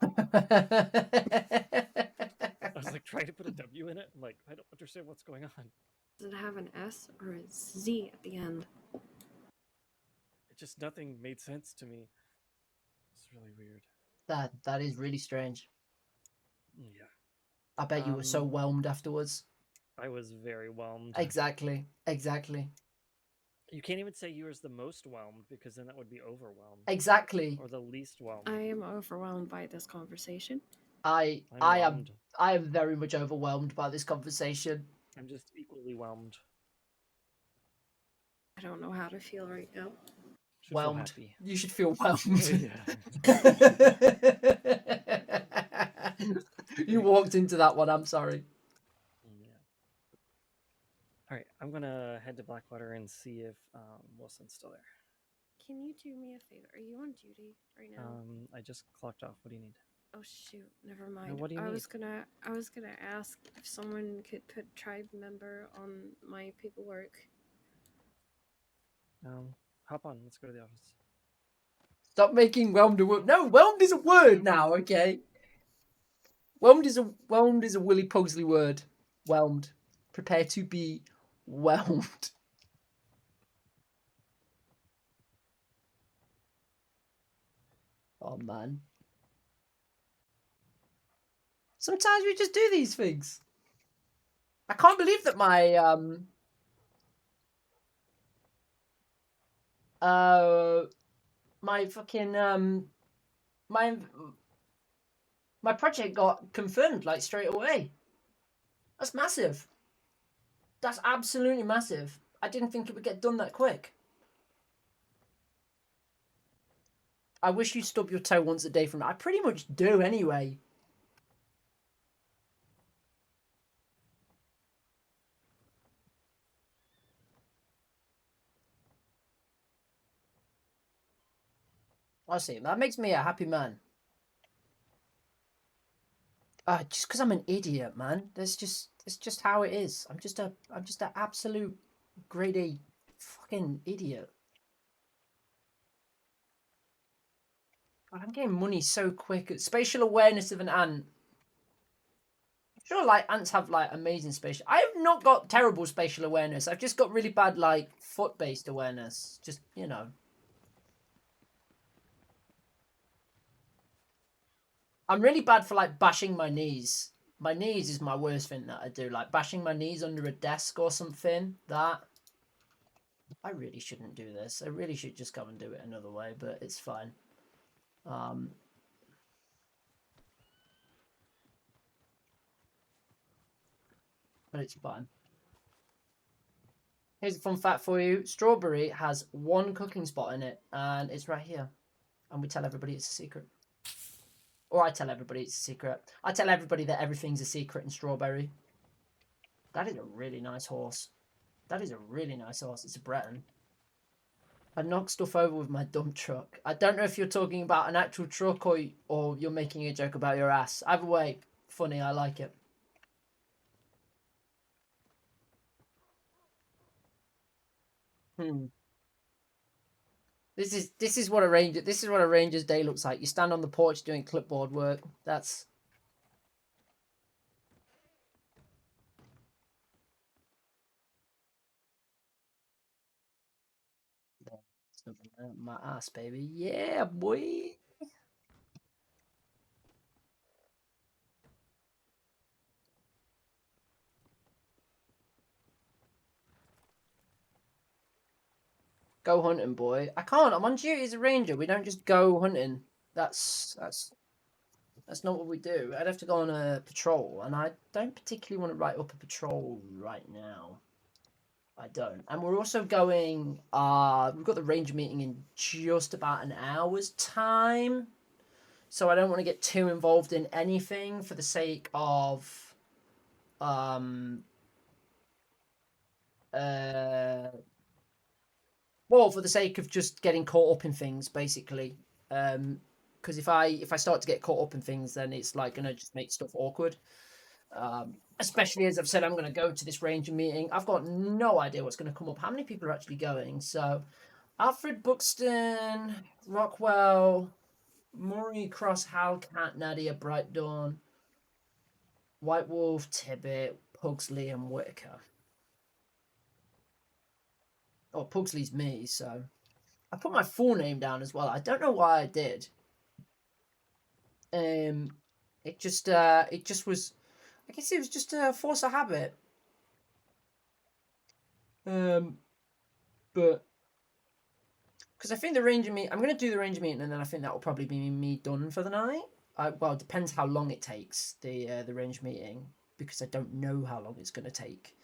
was like trying to put a W in it. I'm like, I don't understand what's going on. Does it have an S or a Z at the end? It just nothing made sense to me. It's really weird. That is really strange. Yeah. I bet you were so whelmed afterwards. I was very whelmed. Exactly. You can't even say yours the most whelmed because then that would be overwhelmed. Exactly. Or the least whelmed. I am overwhelmed by this conversation. I whelmed. am very much overwhelmed by this conversation. I'm just equally whelmed. I don't know how to feel right now. Should feel Whelmed. happy. You should feel whelmed. You walked into that one. I'm sorry. Yeah. All right, I'm gonna head to Blackwater and see if Wilson's still there. Can you do me a favor? Are you on duty right now? I just clocked off. What do you need? Oh shoot, never mind. what do you I need? was gonna ask if someone could put tribe member on my paperwork. Hop on. Let's go to the office. Stop making whelmed a word. No, whelmed is a word now. Okay. Whelmed is a Willie Pugsley word. Whelmed. Prepare to be whelmed. Oh man. Sometimes we just do these things. I can't believe that my fucking my project got confirmed like straight away. That's massive. That's absolutely massive. I didn't think it would get done that quick. I wish you stub your toe once a day from it. I pretty much do anyway. I see. That makes me a happy man. Just because I'm an idiot, man. It's just how it is. I'm just an absolute grade A fucking idiot. God, I'm getting money so quick. Spatial awareness of an ant. I'm sure like ants have like amazing spatial. I have not got terrible spatial awareness. I've just got really bad like foot-based awareness. Just, you know. I'm really bad for like bashing my knees. My knees is my worst thing that I do. Like bashing my knees under a desk or something. That. I really shouldn't do this. I really should just go and do it another way, but it's fine. But it's fine. Here's a fun fact for you. Strawberry has one cooking spot in it, and it's right here. And we tell everybody it's a secret. Or I tell everybody it's a secret. I tell everybody that everything's a secret in Strawberry. That is a really nice horse. That is a really nice horse. It's a Breton. I knock stuff over with my dump truck. I don't know if you're talking about an actual truck or you're making a joke about your ass. Either way, funny. I like it. This is what a ranger's day looks like. You stand on the porch doing clipboard work. That's my ass, baby. Yeah, boy. Go hunting, boy. I can't. I'm on duty as a ranger. We don't just go hunting. That's not what we do. I'd have to go on a patrol, and I don't particularly want to write up a patrol right now. I don't. And we're also going. We've got the ranger meeting in just about an hour's time, so I don't want to get too involved in anything for the sake of well, for the sake of just getting caught up in things, basically. Because if I start to get caught up in things, then it's like gonna just make stuff awkward. Especially as I've said, I'm gonna go to this ranger meeting. I've got no idea what's gonna come up. How many people are actually going? So, Alfred Buxton, Rockwell, Murray Cross, Hal, Cat, Nadia, Bright Dawn, White Wolf, Tibbet, Pugsley, and Whitaker. Oh, Pugsley's me, so I put my full name down as well. I don't know why I did. It just was. I guess it was just a force of habit. But but because I think the ranger meet, I'm gonna do the ranger meeting, and then I think that will probably be me done for the night. Well, it depends how long it takes the range meeting, because I don't know how long it's gonna take.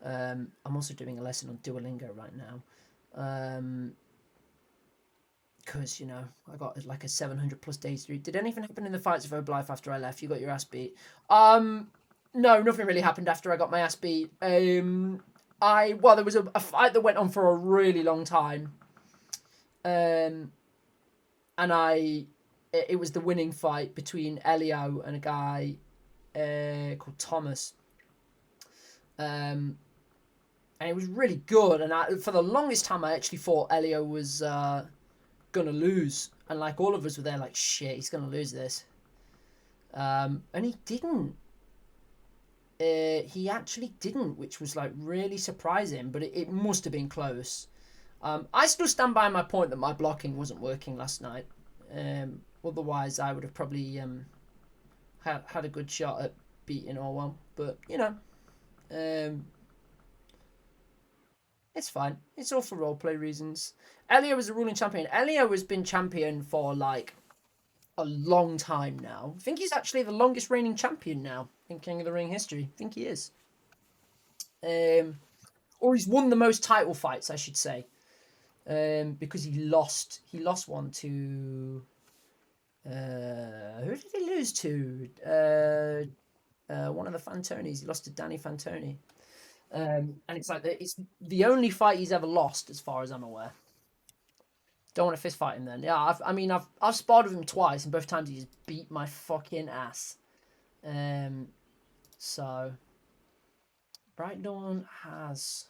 I'm also doing a lesson on Duolingo right now. Because, you know, I got like a 700+ days through. Did anything happen in the fights of Herbalife after I left? You got your ass beat. No, nothing really happened after I got my ass beat. Well, there was a fight that went on for a really long time. And it was the winning fight between Elio and a guy called Thomas. And it was really good. And for the longest time, I actually thought Elio was gonna lose, and like all of us were there like, shit, he's gonna lose this, and he didn't. He actually didn't, which was like really surprising, but it must have been close. I still stand by my point that my blocking wasn't working last night. Otherwise I would have probably had a good shot at beating Orwell, but you know, it's fine. It's all for roleplay reasons. Elio was a ruling champion. Elio has been champion for like a long time now. I think he's actually the longest reigning champion now in King of the Ring history. I think he is. Or he's won the most title fights, I should say. Because he lost one to who did he lose to? One of the Fantonis. He lost to Danny Fantoni. And it's like it's the only fight he's ever lost, as far as I'm aware. Don't want to fist fight him then. Yeah, I've sparred with him twice, and both times he's beat my fucking ass. So Bright Dawn has.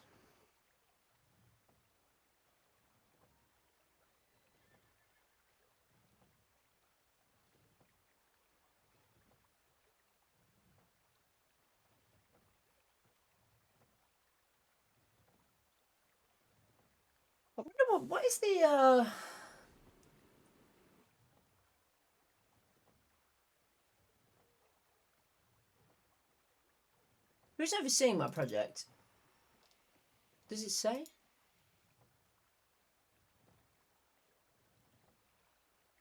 I wonder what is the who's overseeing my project? Does it say?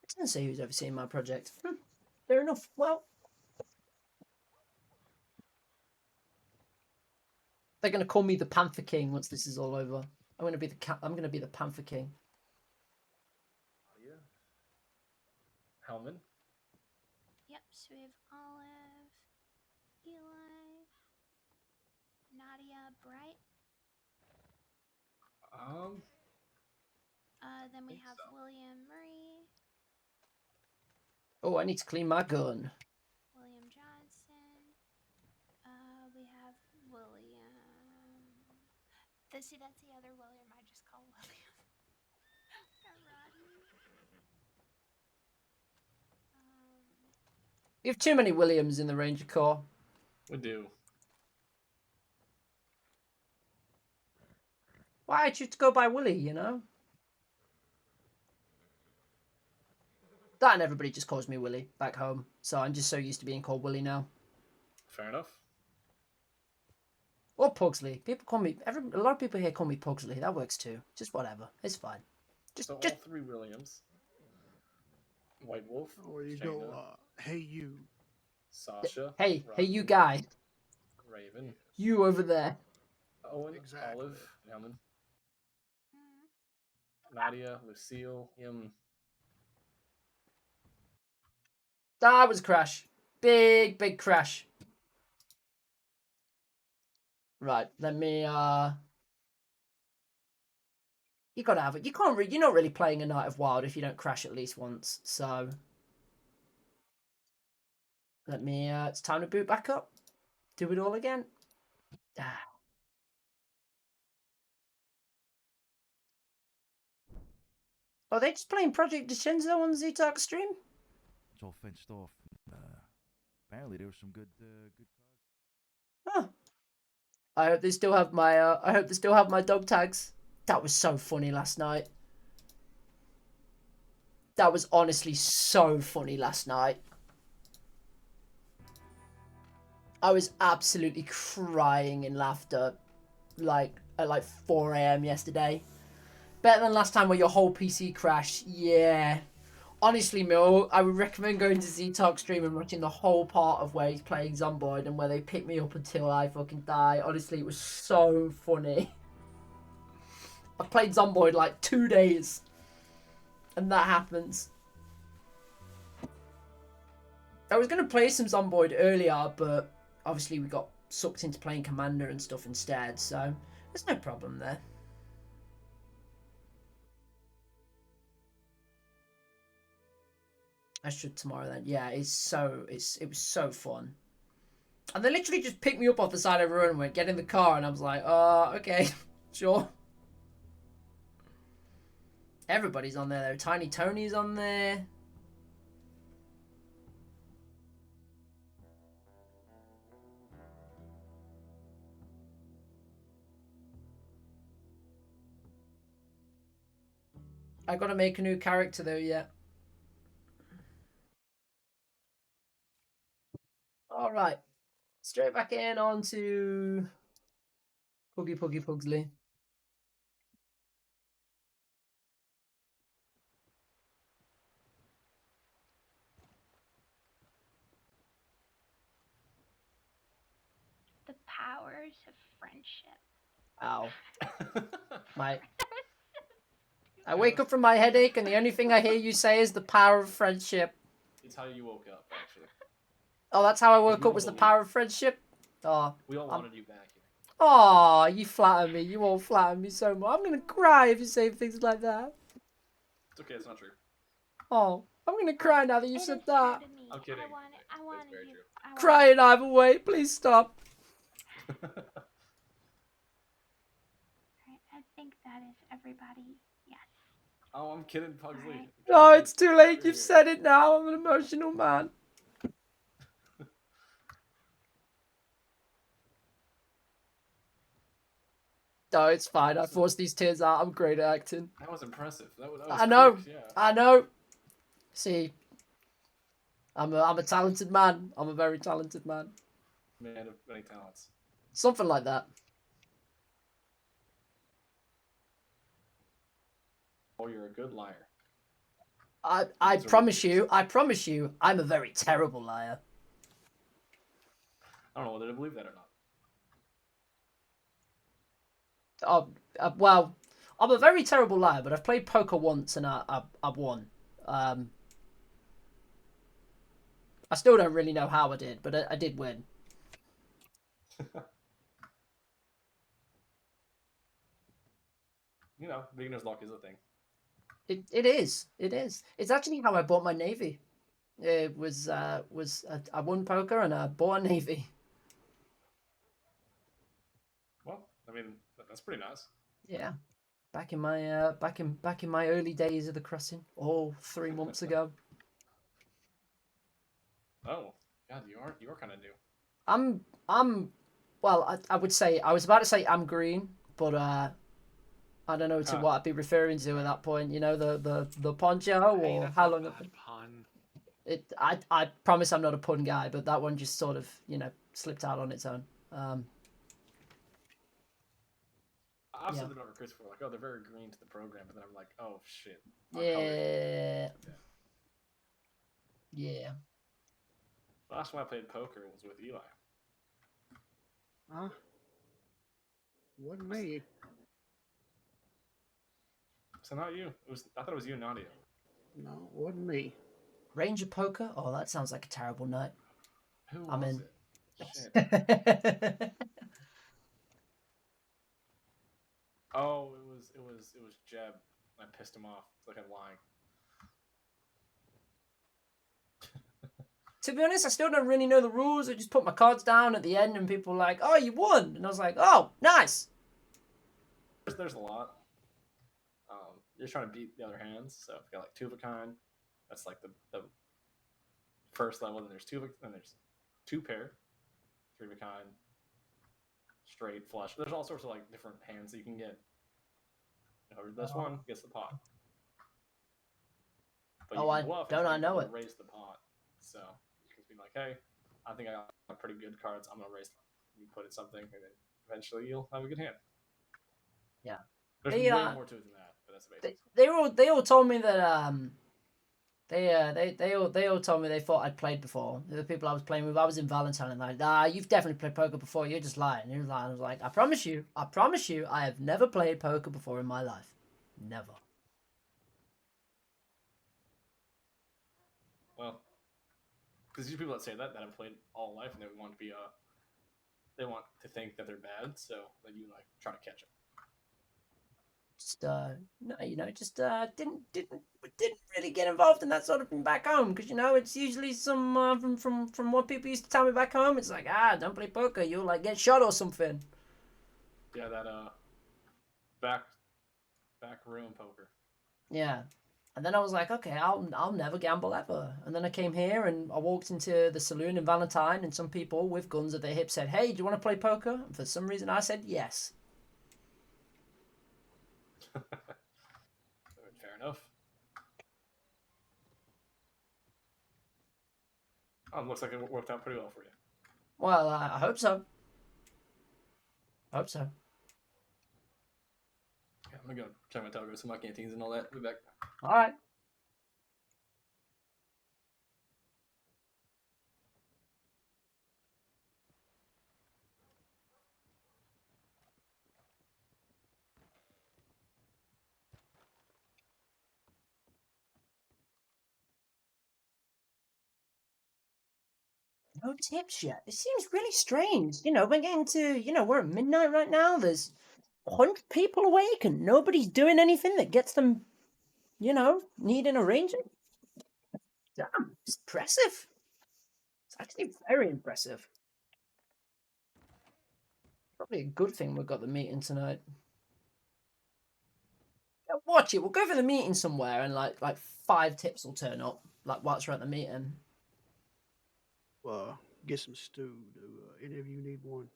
It doesn't say who's overseeing my project. Fair enough. Well, they're gonna call me the Panther King once this is all over. I'm gonna be the Panther King. Hellman. Yep, so we have Olive, Eli, Nadia, Bright. Then we have William Murray. Oh, I need to clean my gun. William Johnson. We have William. See, that's the other William I just call William. You have too many Williams in the Ranger Corps. We do. Why did you go by Willie, you know? That and everybody just calls me Willie back home. So I'm just so used to being called Willie now. Fair enough. Or Pugsley. People call me... a lot of people here call me Pugsley. That works too. Just whatever. It's fine. All three Williams. White Wolf. Or you go, hey you. Sasha. Hey, Rocky, hey you guy. Raven. You over there. Owen. Exactly. Olive. Hellman. Nadia. Lucille. Him. That was a crash. Big crash. Right, let me, you gotta have it. You can't you're not really playing a Night of Wild if you don't crash at least once, so. Let me, it's time to boot back up. Do it all again. Are they just playing Project Descenzo on Z-Talk stream? It's all fenced off. Apparently there was some good Huh. I hope they still have my dog tags. That was so funny last night. That was honestly so funny last night. I was absolutely crying in laughter, like at 4 a.m. yesterday. Better than last time where your whole PC crashed. Yeah. Honestly, Mill, I would recommend going to Z-Talk stream and watching the whole part of where he's playing Zomboid and where they pick me up until I fucking die. Honestly, it was so funny. I played Zomboid like 2 days. And that happens. I was going to play some Zomboid earlier, but obviously we got sucked into playing Commander and stuff instead, so there's no problem there. I should tomorrow then. Yeah, it was so fun. And they literally just picked me up off the side of the road and went, get in the car, and I was like, oh, okay, sure. Everybody's on there though. Tiny Tony's on there. I gotta make a new character though, yeah. Alright. Straight back in onto Pugsley. The powers of friendship. Ow. I wake up from my headache and the only thing I hear you say is the power of friendship. It's how you woke up, actually. Oh, that's how I woke up, was the power of friendship? Oh. We all wanted you back here. Oh, you flatter me. You all flatter me so much. I'm gonna cry if you say things like that. It's okay, it's not true. Oh, I'm gonna cry now that you said that. I'm kidding. I want very true. Crying either way, please stop. I think that is everybody. Yes. Oh, I'm kidding, Pugsley. No, it's too late. You've said it now. I'm an emotional man. No, it's fine. I forced these tears out. I'm great at acting. That was impressive. That was I know. quick, yeah. I know. See, I'm a talented man. I'm a very talented man. Man of many talents. Something like that. Oh, you're a good liar. I promise you, I'm a very terrible liar. I don't know whether to believe that or not. Well, I'm a very terrible liar, but I've played poker once and I won. I still don't really know how I did, but I did win. You know, beginner's luck is a thing. It is. It's actually how I bought my navy. It was I won poker and I bought a navy. Well, I mean, that's pretty nice. Yeah, back in my back in my early days of the crossing, 3 months ago. Oh, God, you are kind of new. Well, I would say, I was about to say I'm green, but I don't know to what I'd be referring to at that point. You know, the poncho, or how long? Pun. I promise I'm not a pun guy, but that one just sort of, you know, slipped out on its own. I've said that over Chris before, like, oh, they're very green to the program, but then I'm like, oh shit. Yeah. Last time I played poker was with Eli. Huh? Wasn't me. So not you. I thought it was you and Nadia. No, wasn't me. Ranger poker? Oh, that sounds like a terrible night. Who I'm was in. it? Shit. Oh, it was Jeb. I pissed him off. It's like I'm lying. To be honest, I still don't really know the rules. I just put my cards down at the end and people were like, oh, you won. And I was like, oh, nice. There's a lot. You're trying to beat the other hands. So if you got like two of a kind, that's like the first level. Then there's two pair, three of a kind, straight, flush. There's all sorts of like different hands that you can get. Whoever this one gets the pot. But don't I know it? Raise the pot. So you can be like, hey, I think I got pretty good cards. I'm gonna raise. You put in something, and then eventually you'll have a good hand. Yeah. There's way more to it than that, but That's the basics. They all told me that they all told me they thought I'd played before. The people I was playing with, I was in Valentine, and like, you've definitely played poker before. You're just lying. You're lying. I was like, I promise you, I have never played poker before in my life, never. Well, because these people that say that have played all life and they want to be they want to think that they're bad, so that you like try to catch them. Just no, just didn't really get involved in that sort of thing back home, because it's usually some from what people used to tell me back home. It's like, don't play poker, you'll like get shot or something. Yeah, that back room poker. Yeah. And then I was like, okay, I'll never gamble ever. And then I came here and I walked into the saloon in Valentine, and some people with guns at their hips said, "Hey, do you want to play poker?" And for some reason I said yes. Fair enough. Looks like it worked out pretty well for you. Well, I hope so. Yeah, I'm gonna go check my tail, go to my canteens and all that. Be back. All right. No tips yet. This seems really strange. We're getting to, we're at midnight right now. There's 100 people awake and nobody's doing anything that gets them, needing a ranger. Damn, it's impressive. It's actually very impressive. Probably a good thing we've got the meeting tonight. Yeah, watch it. We'll go for the meeting somewhere, and like 5 tips will turn up. Like whilst we're at the meeting. Get some stew. Do any of you need one?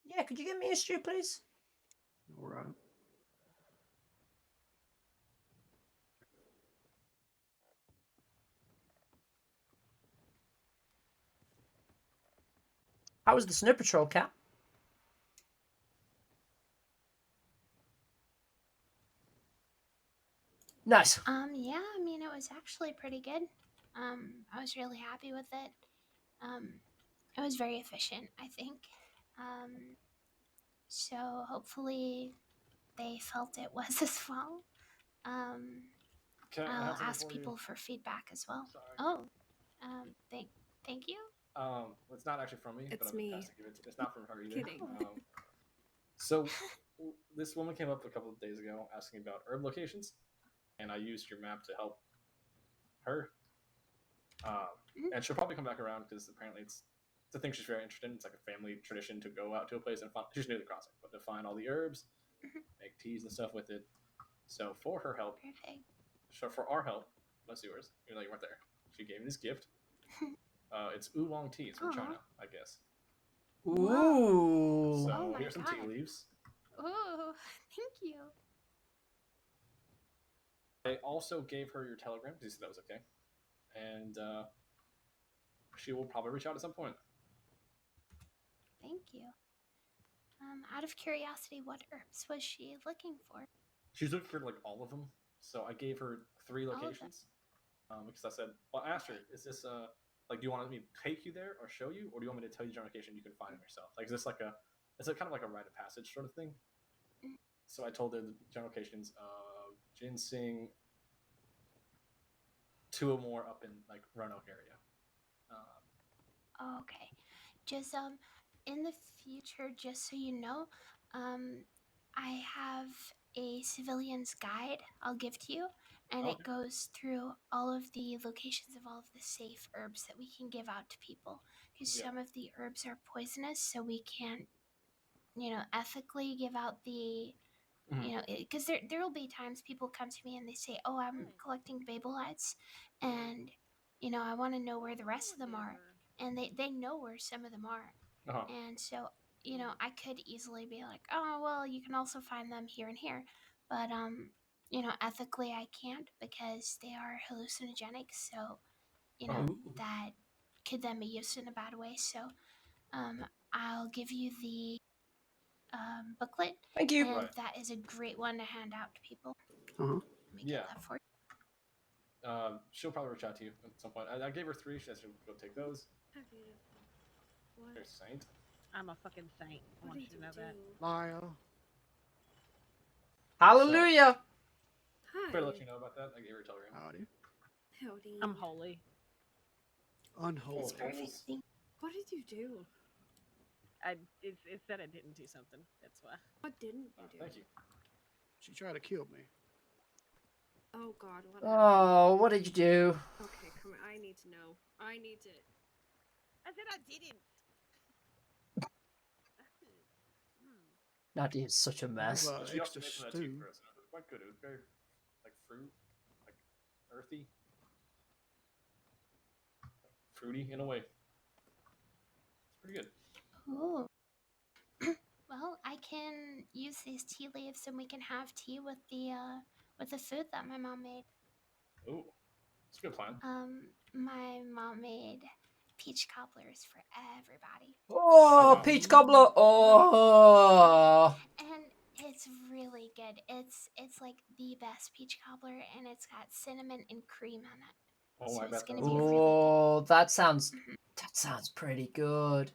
Yeah, could you get me a stew, please? All right. How was the snow patrol, Cat? Nice. Yeah, I mean, it was actually pretty good. I was really happy with it. It was very efficient, I think. So hopefully they felt it was as well. I'll ask people for feedback as well. Sorry. Oh, thank you. It's not actually from me, It's but I'm me. asked to give it. It's not from her either. Kidding. So this woman came up a couple of days ago asking about herb locations, and I used your map to help her. And she'll probably come back around because apparently it's a thing she's very interested in. It's like a family tradition to go out to a place and find. She's new to the crossing, but to find all the herbs, make teas and stuff with it. So for her help, Perfect. so for our help, not yours, even though you weren't there, she gave me this gift. It's oolong tea. It's from China, I guess. Ooh. So here's some tea leaves. Ooh, thank you. I also gave her your telegram because he said that was okay, and she will probably reach out at some point. Thank you. Out of curiosity, what herbs was she looking for? She's looking for like all of them. So I gave her 3 locations because I said, well, I asked her, is this like, do you want me to take you there or show you, or do you want me to tell you the general location you can find them yourself? Like, is this like it's kind of like a rite of passage sort of thing? So I told her the general locations of ginseng, 2 or more up in like Roanoke area. Okay. Just in the future, just so you know, I have a civilian's guide I'll give to you, and it goes through all of the locations of all of the safe herbs that we can give out to people. Because some of the herbs are poisonous, so we can't, ethically give out the, because there will be times people come to me and they say, "Oh, I'm collecting Babelites, and I want to know where the rest of them are," and they know where some of them are. And so, I could easily be like, "Oh, well, you can also find them here and here." But, ethically I can't because they are hallucinogenic. So, that could then be used in a bad way. So, I'll give you the booklet. Thank you. And Right. that is a great one to hand out to people. Uh-huh. Let me get Yeah. that for you. She'll probably reach out to you at some point. I gave her 3. She has to go take those. What? There's Saint. I'm a fucking saint. I What want did you to know you that. do? Liar. Hallelujah. Better let Hi. you know about that. I gave her a telegram. Howdy. Howdy. I'm holy. Unholy. It's perfect. What did you do? It said I didn't do something. That's why. What didn't you do? Thank you. She tried to kill me. Oh God, what happened? Oh, what did you do? Okay, come on. I need to know. I need to. I said I didn't. Nadia is such a mess. Have, She extra also made some of that tea stew. for us. And it was quite good. It was very like fruit, like earthy, fruity in a way. It's pretty good. Ooh. Well, I can use these tea leaves and we can have tea with the food that my mom made. Ooh, it's a good plan. My mom made peach cobblers for everybody. Oh, peach cobbler. Oh. And it's really good. It's like the best peach cobbler, and it's got cinnamon and cream on it. Oh, So I it's bet gonna that's be good. really good. Oh, that sounds pretty good.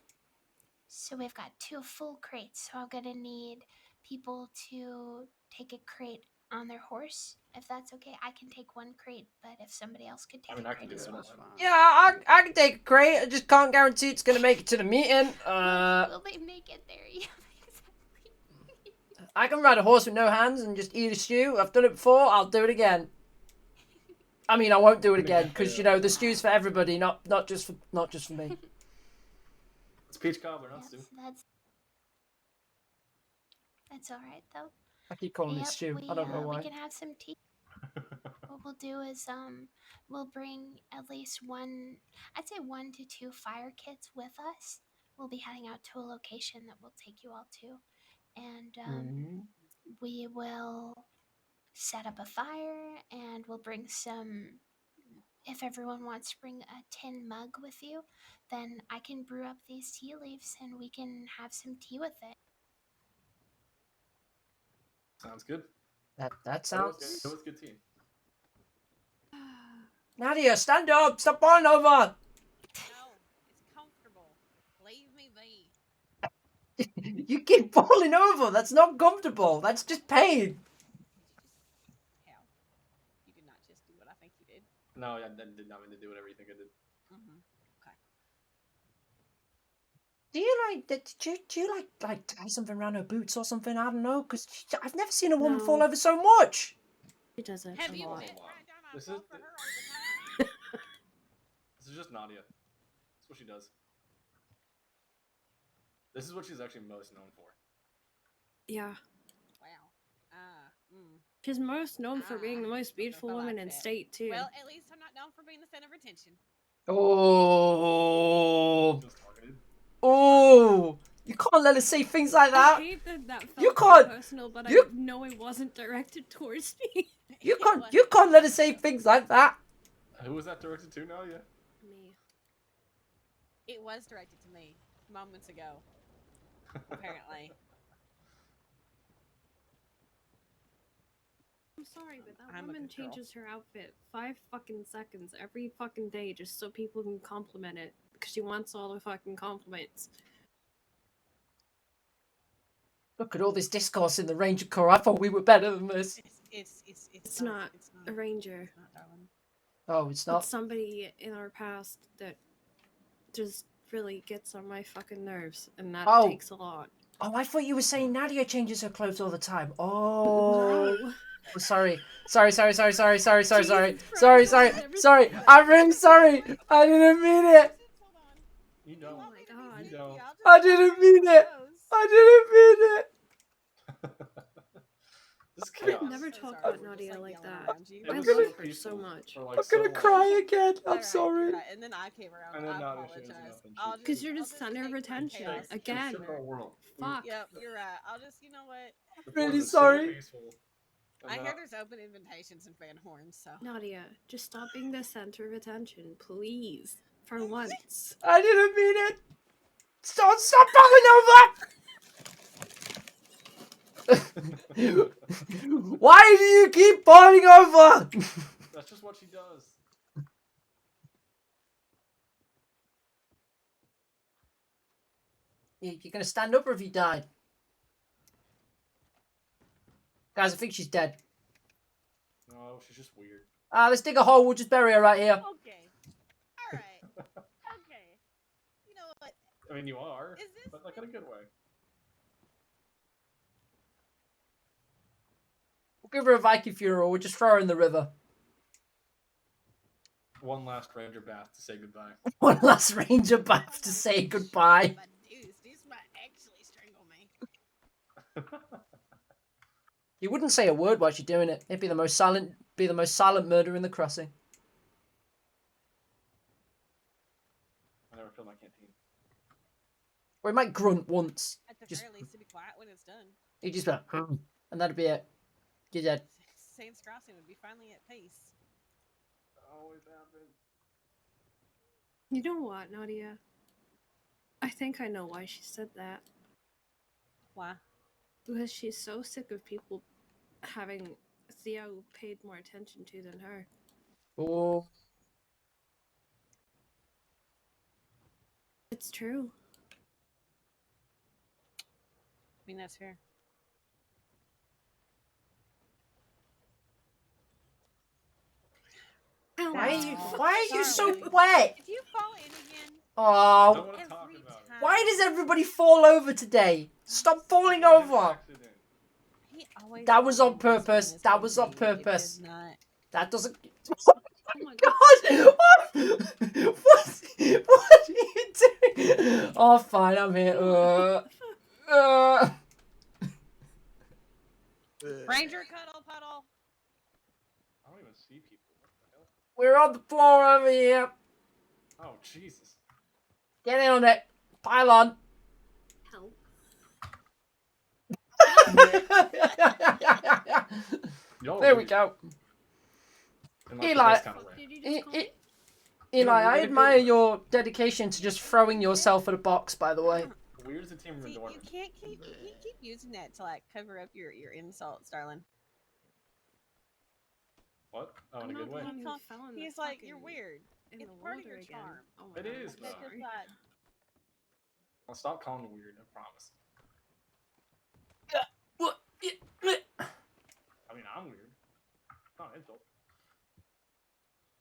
So we've got 2 full crates. So I'm gonna need people to take a crate on their horse. If that's okay, I can take 1 crate, but if somebody else could take I mean, a I can crate do as that. well. That's fine. Yeah, I can take a crate. I just can't guarantee it's gonna make it to the meeting. Will they make it there? Yeah, exactly. I can ride a horse with no hands and just eat a stew. I've done it before. I'll do it again. I mean, I won't do it again because you know the stew's for everybody, not just for me. It's peach cobbler, not stew. That's all right though. I keep calling it stew. I don't know why. We can have some tea. What we'll do is we'll bring at least 1, I'd say 1 to 2 fire kits with us. We'll be heading out to a location that we'll take you all to, and we will set up a fire, and we'll bring some. If everyone wants to bring a tin mug with you, then I can brew up these tea leaves and we can have some tea with it. Sounds good. That sounds. It was good tea. Nadia, stand up! Stop falling over! No, it's comfortable. Leave me be. You keep falling over. That's not comfortable. That's just pain. How? You did not just do what I think you did. No, I did not mean to do whatever you think I did. Mm-hmm. Okay. Do you like tie something around her boots or something? I don't know, because I've never seen a woman fall over so much. She does it Have a you lot. been right down my This throat is for her all the time? This is just Nadia. That's what she does. This is what she's actually most known for. Yeah. Wow. She's most known for being the most beautiful woman in state too. Well, at least I'm not known for being the center of attention. Oh. Oh. You can't let us say things like that. I hate that felt You can't. personal, but You- I know it wasn't directed towards me. You can't let us say things like that. Who was that directed to, Nadia? Me. It was directed to me moments ago. Apparently. I'm sorry, but that I'm a woman good girl. changes her outfit 5 fucking seconds every fucking day just so people can compliment it because she wants all the fucking compliments. Look at all this discourse in the Ranger Corps. I thought we were better than this. It's not a ranger. It's not, darling. Oh, it's not. It's somebody in our past that just really gets on my fucking nerves, and that Oh. takes a lot. Oh, I thought you were saying Nadia changes her clothes all the time. Oh. No. Oh, sorry. Sorry. I'm really sorry. I didn't mean it. You don't. Oh my god. You don't. I didn't mean it. This is I chaos. would never talk about Nadia like that. It I was love so her so peaceful much. for, like, I'm so gonna long. cry again. I'm Alright, sorry. you're right. And then I came around. And then I Nadia shows apologize. nothing. I'll just- Because you're I'll just center of take my attention. chaos. Again. Shook our world. Fuck. Yep, you're right. I'll just, you know what? The Really forest is so sorry. peaceful. And I now- hear there's open invitations in Van Horn, so. Nadia, just stop being the center of attention, please. For once. I didn't mean it. Stop falling over. Why do you keep falling over? That's just what she does. You're gonna stand up or have you died? Guys, I think she's dead. No, she's just weird. Let's dig a hole. We'll just bury her right here. Okay. All right. Okay. You know what? I mean, you are, Is this but like in a good way. We'll give her a Viking funeral. We'll just throw her in the river. One last ranger bath to say goodbye. One last ranger bath to say goodbye. These might actually strangle me. You wouldn't say a word while she's doing it. It'd be the most silent murder in the crossing. I never filled my canteen. Or he might grunt once. At the Just, very least, to be quiet when it's done. he just went, and that'd be it. You're dead. Saints Crossing would be finally at peace. Always happens. You know what, Nadia? I think I know why she said that. Why? Because she's so sick of people having Theo paid more attention to than her. Oh. It's true. I mean, that's fair. Why are you so wet? If you fall in again, Oh. Why does everybody fall over today? Stop falling over. That was on purpose. That was on purpose. That doesn't. Oh my God! What? What are you doing? Oh, fine. I'm here. Ranger cuddle puddle. I don't even see people. What the hell? We're on the floor over here. Oh, Jesus. Get in on it. Pile on. Help. There we go. Eli, Eli, I admire your dedication to just throwing yourself at a box, by the way. Weird's a team of See, you adornment. can't keep using that to like cover up your insults, darling. What? Oh, in a good way. He's like, you're weird. In It's the part of water your again. charm. Oh my It God, is, I'm though. sorry. I'll stop calling you weird, I promise. I mean, I'm weird. It's not an insult.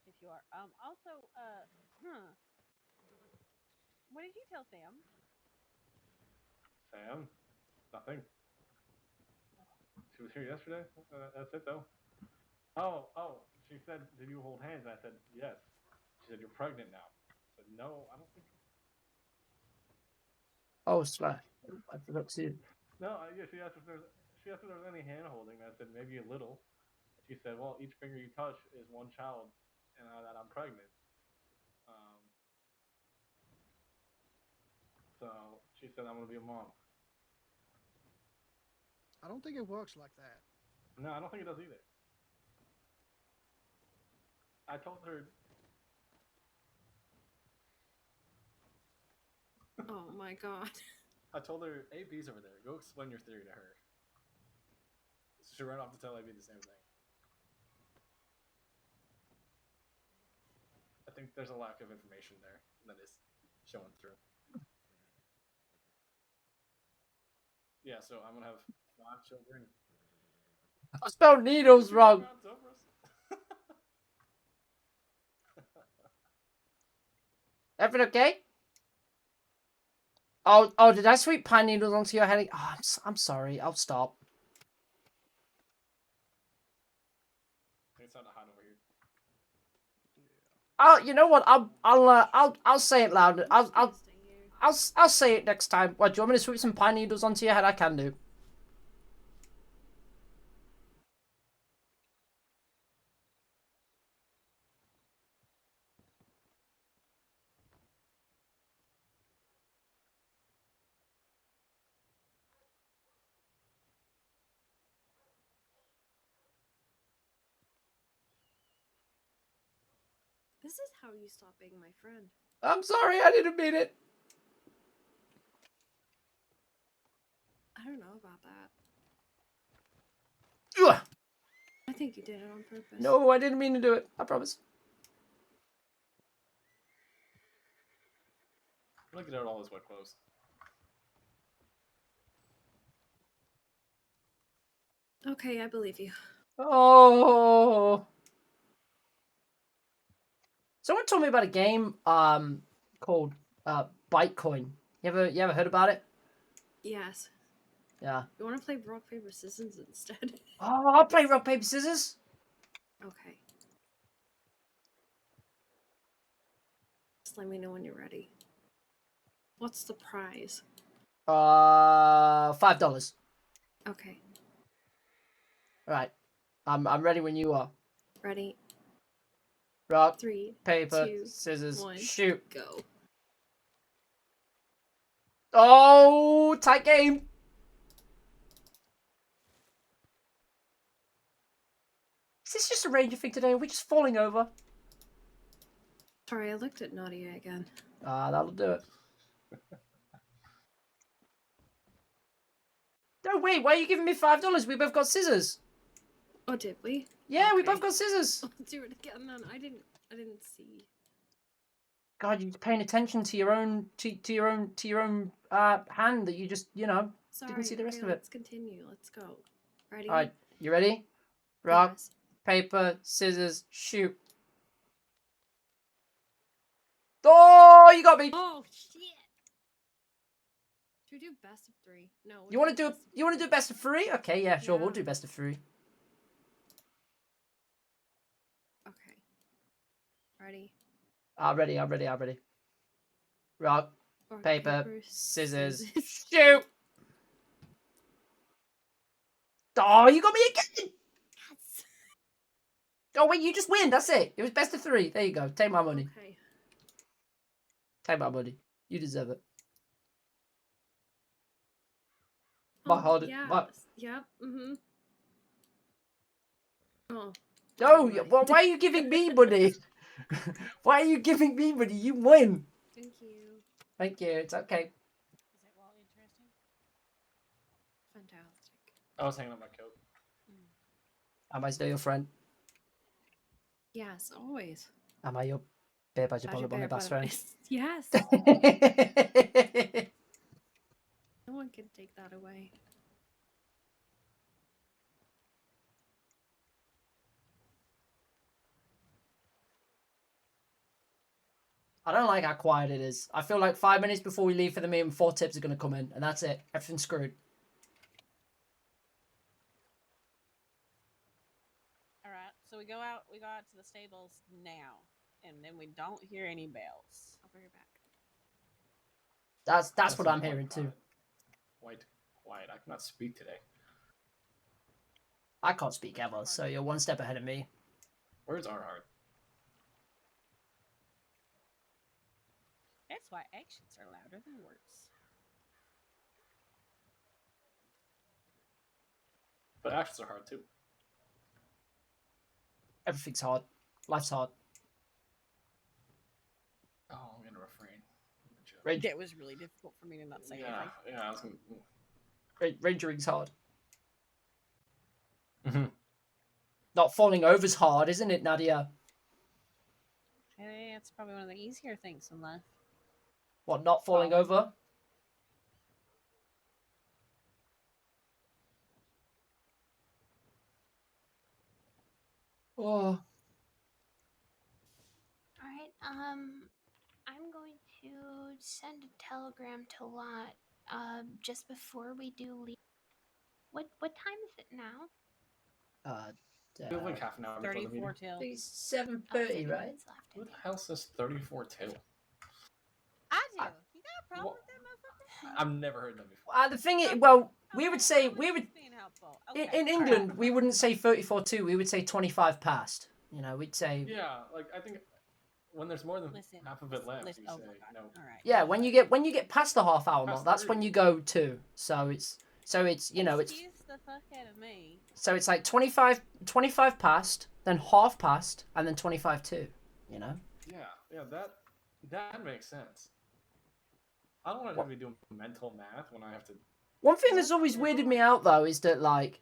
If you are. Also, what did you tell Sam? Sam? Nothing. She was here yesterday. That's it, though. Oh. She said, did you hold hands? And I said, yes. She said, you're pregnant now. I said, no, I don't think. Oh, slash. I forgot to. No, yeah, she asked if there was any hand holding. I said, maybe a little. She said, well, each finger you touch is one child, and that I'm pregnant. So she said, I'm going to be a mom. I don't think it works like that. No, I don't think it does either. I told her. Oh my God. I told her, AB's over there. Go explain your theory to her. She ran off to tell AB the same thing. I think there's a lack of information there that is showing through. Yeah, so I'm gonna have 5 children. I spelled needles wrong. Everything okay? Oh, did I sweep pine needles onto your head? Oh, I'm sorry. I'll stop. It's not hot over here. Oh, you know what? I'll say it loud. I'll say it next time. What, do you want me to sweep some pine needles onto your head? I can do. This is how you stop being my friend. I'm sorry. I didn't mean it. I don't know about that. Ugh. I think you did it on purpose. No, I didn't mean to do it. I promise. I'm gonna get out all those wet clothes. Okay, I believe you. Oh. Someone told me about a game called Bytecoin. You ever heard about it? Yes. Yeah. You want to play rock paper scissors instead? Oh, I'll play rock paper scissors. Okay. Just let me know when you're ready. What's the prize? $5. Okay. All right. I'm ready when you are. Ready? Rock, 3, paper, 2, scissors, 1, shoot. go. Oh, tight game. Is this just a ranger thing today? Are we just falling over? Sorry, I looked at Nadia again. That'll do it. No, wait, why are you giving me $5? We both got scissors. Oh, did we? Yeah, we Okay. both got scissors. Let's do it again then. I didn't see. God, you're paying attention to your own hand that you just, Sorry. didn't see the rest okay, of it. Let's continue. Let's go. Ready? All right, you ready? Rock, Yes. paper, scissors, shoot. Oh, you got me. Oh shit! Should we do best of 3? No. You want to do best of 3? Okay, yeah, sure, we'll do best of 3. Okay. Ready? I'm ready. Rock, Rock, paper, scissors, scissors. shoot. Oh, you got me again. Yes. Oh wait, you just win. That's it. It was best of 3. There you go. Take my money. Okay. Take my money. You deserve it. My hard. Yeah. My... Yep. Mm-hmm. Oh. No, well, why are you giving me money? Why are you giving me money? You win. Thank you. Thank you. It's okay. Is that all interesting? Fantastic. I was hanging up my coat. Am I still your friend? Yes, always. Am I your bear badger bullet my best friend? Yes. No one can take that away. I don't like how quiet it is. I feel like 5 minutes before we leave for the meeting, 4 tips are going to come in, and that's it. Everything's screwed. All right, so we go out to the stables now, and then we don't hear any bells. I'll bring it back. That's what I'm hearing too. White, I cannot speak today. I can't speak ever, so you're one step ahead of me. Words are hard. That's why actions are louder than words. But actions are hard too. Everything's hard. Life's hard. Oh, I'm gonna refrain. It was really difficult for me to not say anything. Yeah, I was gonna. Rangering's hard. Mhm. Not falling over's hard, isn't it, Nadia? Hey, it's probably one of the easier things in life. What, not falling over? Oh. Alright, I'm going to send a telegram to Lot just before we do leave. What time is it now? We have like half an hour before the meeting. 34 till. It's 7:30, right? Who the hell says 34 till? I do. You got a problem with that, motherfucker? I've never heard that before. The thing is, well, we would say Being helpful. Okay. in England we wouldn't say 34-2. We would say 25 past. You know, we'd say Yeah, like I think when there's more than half of it left, you say no. All right. yeah. When you get past the half hour mark, Past that's 3. when you go 2. So it's you know it's Excuse the fuck out of me. so it's like 25 past, then half past, and then 25-2. You know. Yeah, that makes sense. I don't want to be doing mental math when I have to. One thing that's always weirded me out though is that like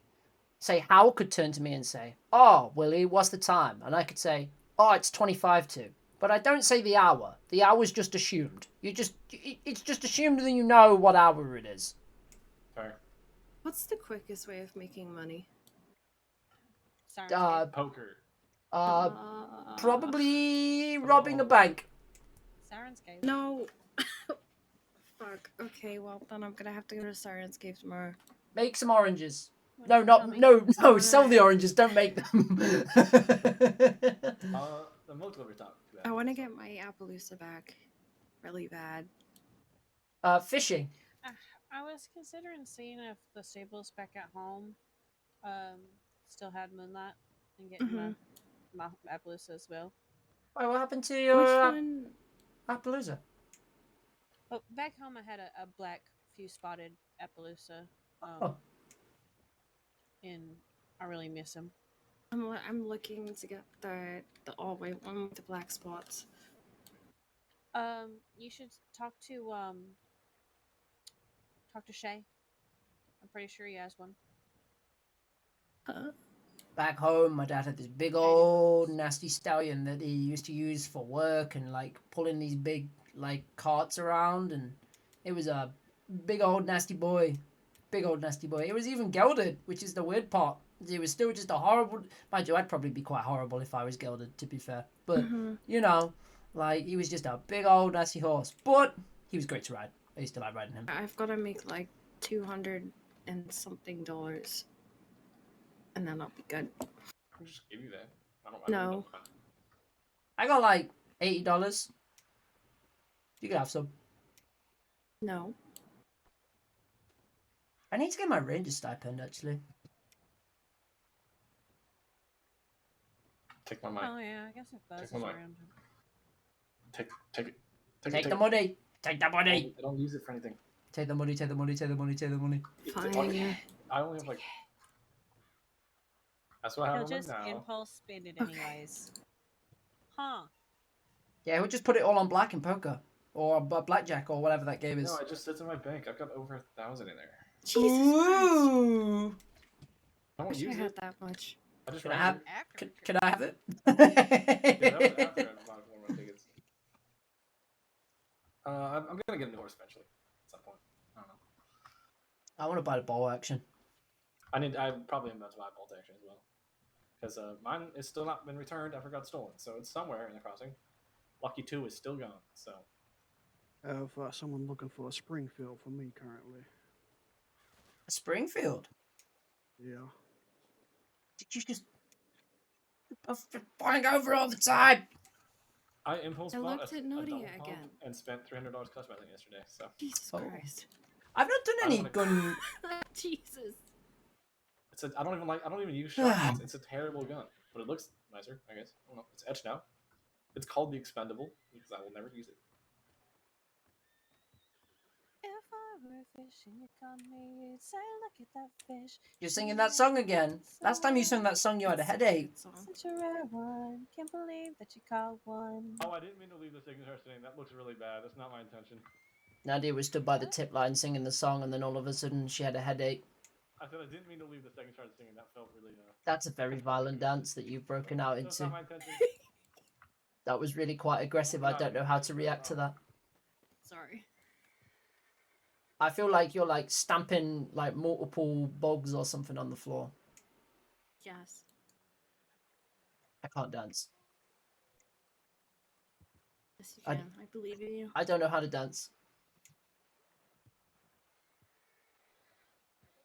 say, Hal could turn to me and say, "Oh, Willie, what's the time?" And I could say, "Oh, it's 25 to." But I don't say the hour. The hour's just assumed. It's just assumed that you know what hour it is. Fair. What's the quickest way of making money? Poker. Probably robbing a bank. Sirenscape. No. Fuck. Okay, well then I'm gonna have to go to Sirenscape tomorrow. Make some oranges. No, sell the oranges, don't make them. The multiple every time. I want to get my Appaloosa back, really bad. Fishing. I was considering seeing if the stables back at home still had Moonlight and getting my Appaloosa as well. Wait, what happened to Which your one? Appaloosa? Oh, back home I had a black few spotted Appaloosa. And I really miss him. I'm looking to get the all white one with the black spots. You should talk to Shay. I'm pretty sure he has one. Back home, my dad had this big old nasty stallion that he used to use for work and like pulling these big like carts around, and it was a big old nasty boy. Big old nasty boy. It was even gelded, which is the weird part. It was still just a horrible. Mind you, I'd probably be quite horrible if I was gelded, to be fair. But you know, like he was just a big old nasty horse. But he was great to ride. I used to like riding him. I've got to make like $200 and something, and then I'll be good. I'll just give you that. No. I got like $80. You could have some. No. I need to get my ranger stipend actually. Take my money. Oh yeah, I guess if Buzz is my money. around. Take it. Take the money. Take the money. I don't use it for anything. Take the money. Take the money. Take the money. Take the money. Fine. I only have like. That's what I have He'll on just now. impulse spend it anyways. Huh. Yeah, we'll just put it all on black in poker or blackjack or whatever that game is. No, it just sits in my bank. I've got over 1,000 in there. Jesus Ooh. I don't Christ. use I had it. that much. I just Can I ran have? it. Can I have it? Yeah, that was after I bought one of my tickets. I'm gonna get a new horse eventually. At some point. I don't know. I want to buy the ball action. I probably am about to buy a bolt action as well. Because mine is still not been returned after it got stolen. So it's somewhere in the crossing. Lucky 2 is still gone. So. I have someone looking for a Springfield for me currently. A Springfield? Yeah. Did you just buying over all the time? I impulse I bought looked a at double Nodia pump again. and spent $300 customizing yesterday. So. Jesus Christ. I've not done any gun. Jesus. I don't even use shotguns. It's a terrible gun, but it looks nicer, I guess. I don't know. It's etched now. It's called the Expendable because I will never use it. If I were a fish and you caught me, you'd say, look at that fish. You're singing that song again. Last time you sang that song, you had a headache. Such a rare one. Can't believe that you caught one. Oh, I didn't mean to leave the signature singing. That looks really bad. That's not my intention. Nadia was stood by the tip line singing the song, and then all of a sudden she had a headache. I said I didn't mean to leave the second chart singing. That felt really. That's a very violent dance that you've broken out That's into. not my intention. That was really quite aggressive. I don't know how to react to that. Sorry. I feel like you're like stamping like multiple bugs or something on the floor. Yes. I can't dance. Yes, you can. I believe in you. I don't know how to dance.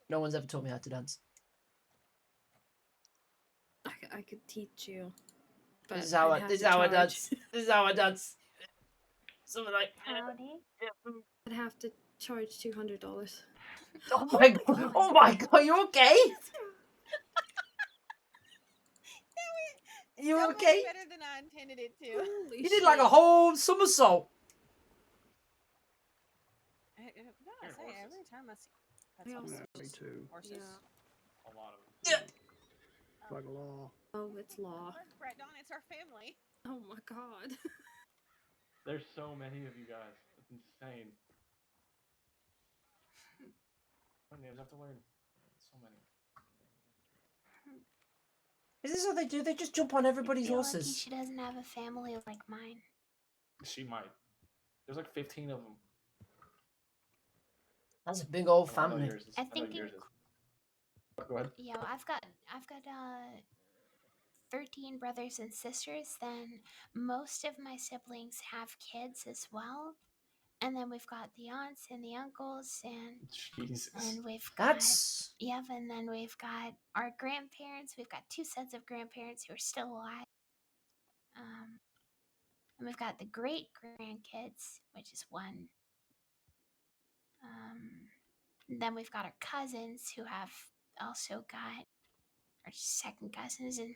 No one's ever taught me how to dance. I could teach you. This is how I dance. This is how I dance. Something like. I'd have to charge $200. Oh my god! Oh my god! You okay? You That okay? was better than I intended it to. You did like a whole somersault. I gotta say, every time I see Me too. horses. Yeah. A lot of them. Like law. Oh, it's law. Look, Brett Dawn, it's our family. Oh my god. There's so many of you guys. It's insane. What names I have to learn? So many. Is this what they do? They just jump on everybody's I feel lucky horses. she doesn't have a family like mine. She might. There's like 15 of them. That's a big old I know family. yours is. I I know think yours is. Go ahead. Yeah, I've got 13 brothers and sisters. Then most of my siblings have kids as well. And then we've got the aunts and the uncles Jesus. and we've got That's and then we've got our grandparents. We've got 2 sets of grandparents who are still alive. And we've got the great grandkids, which is 1. Then we've got our cousins who have also got our second cousins, and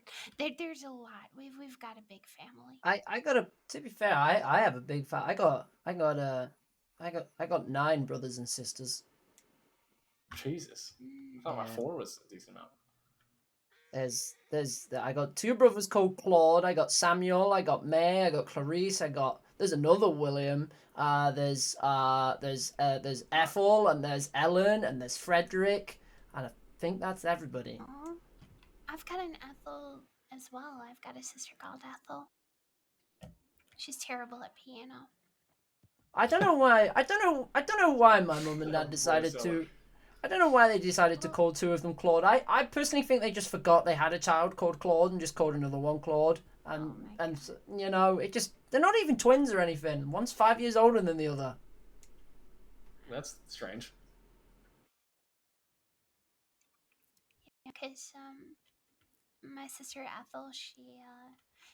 there's a lot. We've got a big family. I got a. To be fair, I have a big I got 9 brothers and sisters. Jesus. I thought my 4 was a decent amount. I got 2 brothers called Claude. I got Samuel. I got May. I got Clarice. There's another William. There's Ethel, and there's Ellen, and there's Frederick, and I think that's everybody. Aww. I've got an Ethel as well. I've got a sister called Ethel. She's terrible at piano. I don't know why. I don't know why my mum and dad decided to. I don't know why they decided to call 2 of them Claude. I personally think they just forgot they had a child called Claude and just called another one Claude. And you know, they're not even twins or anything. One's 5 years older than the other. That's strange. Yeah, because my sister Ethel,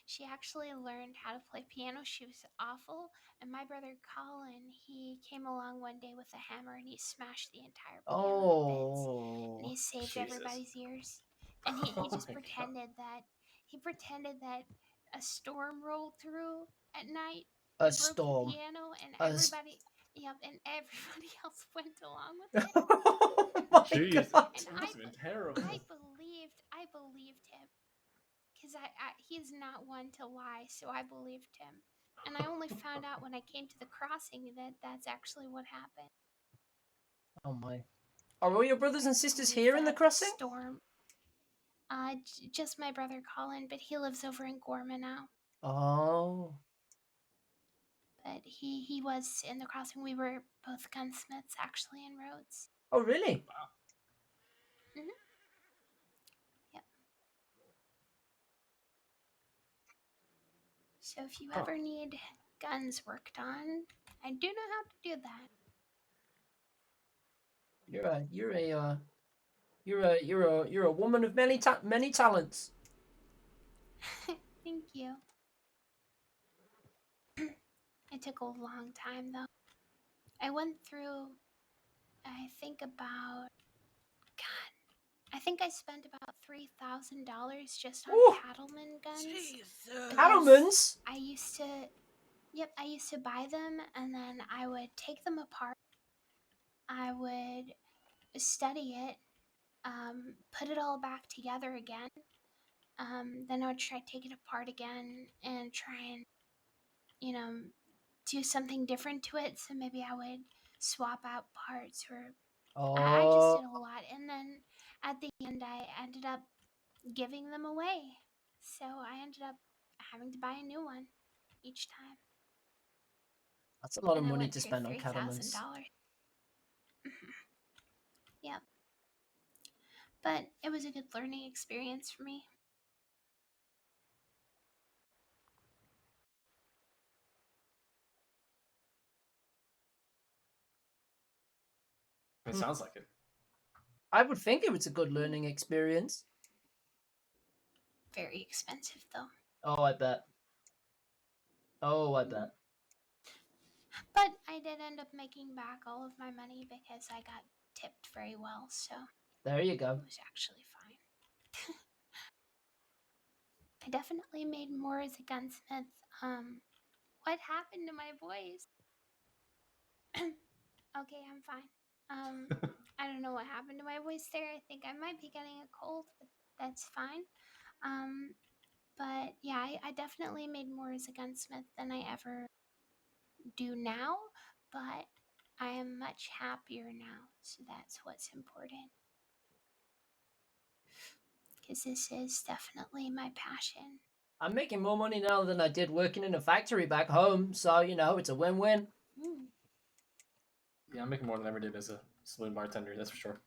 she actually learned how to play piano. She was awful, and my brother Colin, he came along one day with a hammer and he smashed the entire piano to bits, and he saved everybody's ears. And he just pretended that a storm rolled through at night, and broke the piano, and everybody else went along with it. Jeez, And that's been terrible. I believed him. Because he's not one to lie, so I believed him. And I only found out when I came to the crossing that that's actually what happened. Oh my. Are all your brothers and sisters here in the crossing? Storm. Just my brother Colin, but he lives over in Gorman now. Oh. But he was in the crossing. We were both gunsmiths, actually, in Rhodes. Oh, really? Wow. Mm-hmm. Yep. So if you ever need guns worked on, I do know how to do that. You're a woman of many talents. Thank you. It took a long time though. I went through, I think I spent about $3,000 just on cattleman guns. Jesus. Cattlemans? I used to buy them, and then I would take them apart. I would study it, put it all back together again. Then I would try to take it apart again and try and, do something different to it. So maybe I would swap out parts, or I just did a lot. And then at the end, I ended up giving them away. So I ended up having to buy a new one each time. That's a lot of money to spend on cattlemans. Yep. But it was a good learning experience for me. It sounds like it. I would think it was a good learning experience. Very expensive, though. Oh, I bet. But I did end up making back all of my money because I got tipped very well, so... There you go. It was actually fine. I definitely made more as a gunsmith. What happened to my voice? Okay, I'm fine. I don't know what happened to my voice there. I think I might be getting a cold, but that's fine. But yeah, I definitely made more as a gunsmith than I ever do now, but I am much happier now, so that's what's important. because this is definitely my passion. I'm making more money now than I did working in a factory back home, so you know it's a win-win. Mm. Yeah, I'm making more than I ever did as a saloon bartender. That's for sure.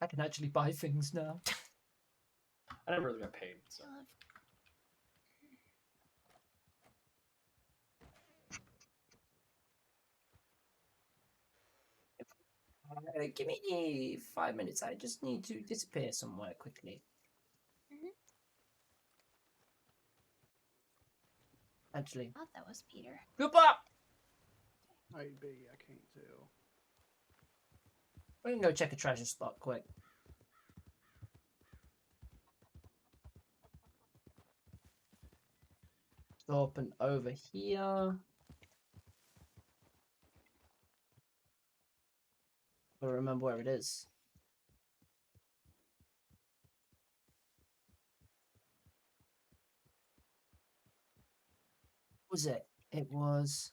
I can actually buy things now. I never really got paid. So. Give me 5 minutes. I just need to disappear somewhere quickly. Actually, I thought that was Peter. goodbye. Maybe, I can't tell. We can go check a treasure spot quick. Open over here. I don't remember where it is. What was it? It was.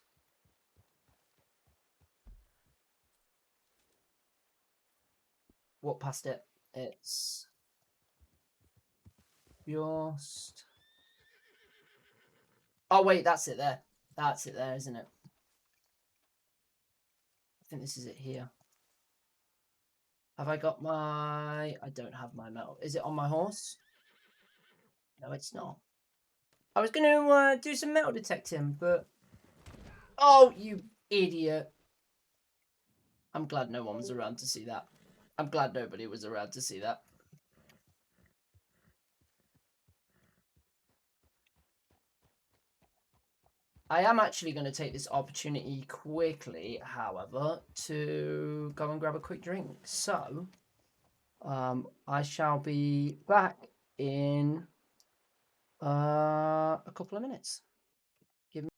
What past it? It's just. Oh wait, that's it there. That's it there, isn't it? I think this is it here. Have I got my... I don't have my metal. Is it on my horse? No, it's not. I was going to do some metal detecting, but... Oh, you idiot. I'm glad no one was around to see that. I'm glad nobody was around to see that. I am actually going to take this opportunity quickly, however, to go and grab a quick drink. So, I shall be back in a couple of minutes. Give me...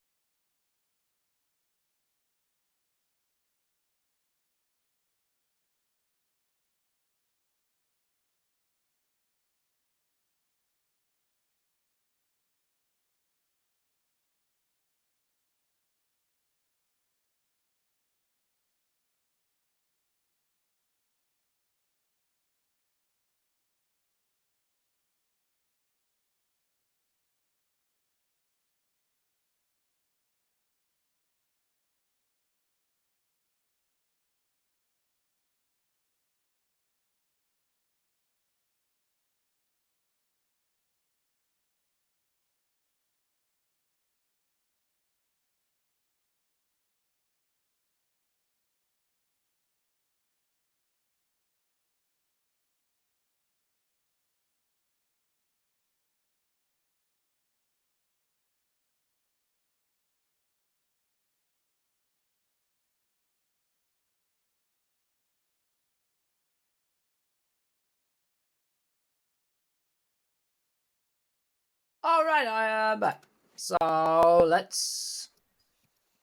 Alright, I am back. So, let's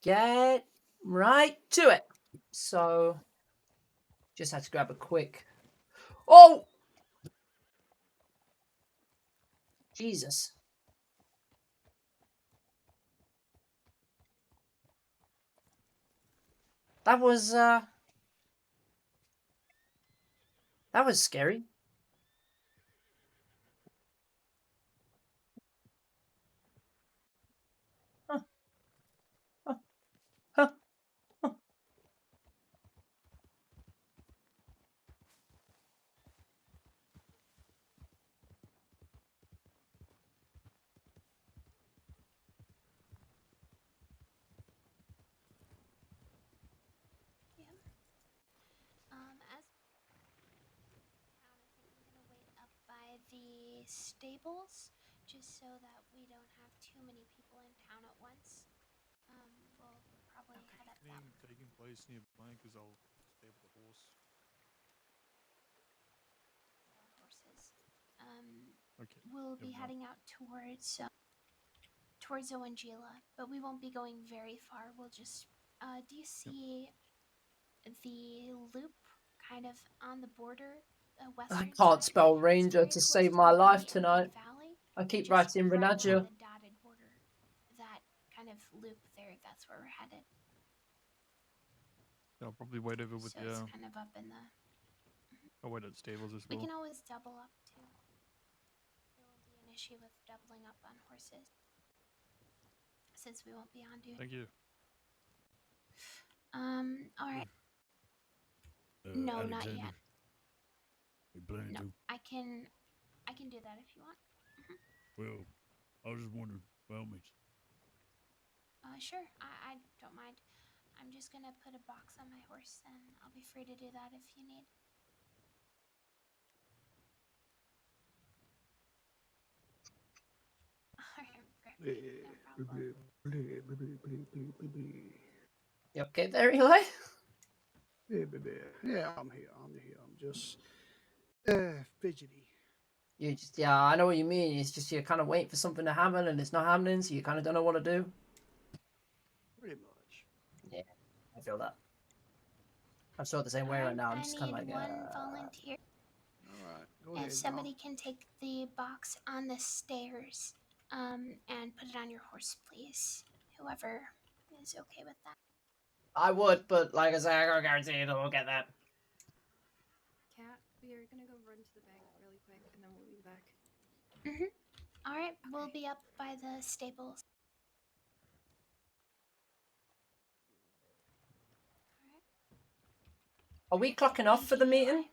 get right to it. So, just had to grab a quick... Oh! Jesus. That was scary. Huh. Huh. Huh. Huh. As I think I'm gonna wait up by the stables, just so that we don't have too many people in town at once. We'll probably head up that way. Taking place nearby because I'll stable the horse. Horses. Okay. We'll be heading out towards Owangila, but we won't be going very far. We'll just do you see the loop kind of on the border, western I can't side? spell It's ranger very to close save to my the life Indian tonight. Valley. I keep Just writing right along Renagio. the dotted border, that kind of loop there. That's where we're headed. I'll probably wait over with So it's kind of up in the Oh, wait, at stables as We well. can always double up too. There won't be an issue with doubling up on horses, since we won't be on duty. Thank you. All right. Hmm. No, not Alexander, yet. you planning No, to? I can do that if you want. Well, I was just wondering, by all means. Sure. I don't mind. I'm just gonna put a box on my horse, and I'll be free to do that if you need. Alright, You okay there, Eli? Yeah, baby. Yeah, I'm here. I'm just fidgety. You just, yeah, I know what you mean. It's just you're kind of waiting for something to happen and it's not happening, so you kind of don't know what to do. Pretty much. Yeah, I feel that. I'm sort of the same way right now. I'm just kind of like, one volunteer. All right, go If ahead. somebody can take the box on the stairs, and put it on your horse, please. Whoever is okay with that. I would, but like I say, I can't guarantee you we'll get that. Cat, we are gonna go run to the bank really quick, and then we'll be back. All right, we'll be up by the stables. Are we clocking off for the meeting?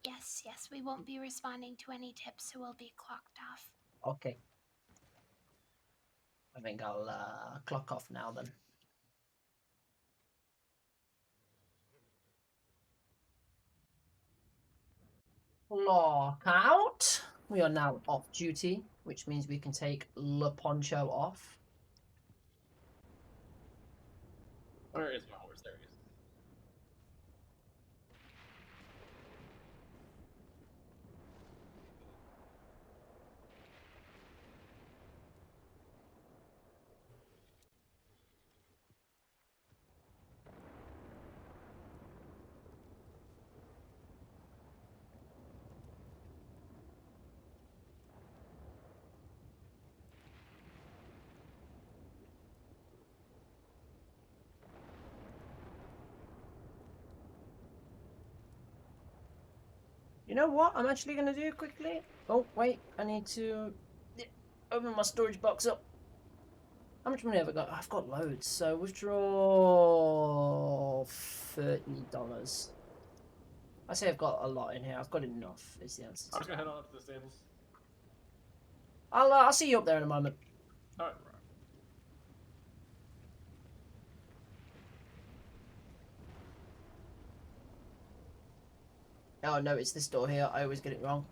Yes, we won't be responding to any tips, so we'll be clocked off. Okay. I think I'll clock off now then. Clock out. We are now off duty, which means we can take Le Poncho off. Where is my horse? There he is. You know what I'm actually going to do quickly? Oh, wait. I need to open my storage box up. How much money have I got? I've got loads. So withdraw $30. I say I've got a lot in here. I've got enough is the answer. I'm just gonna head on up to the stables. I'll see you up there in a moment. Alright. Oh no, it's this door here. I always get it wrong.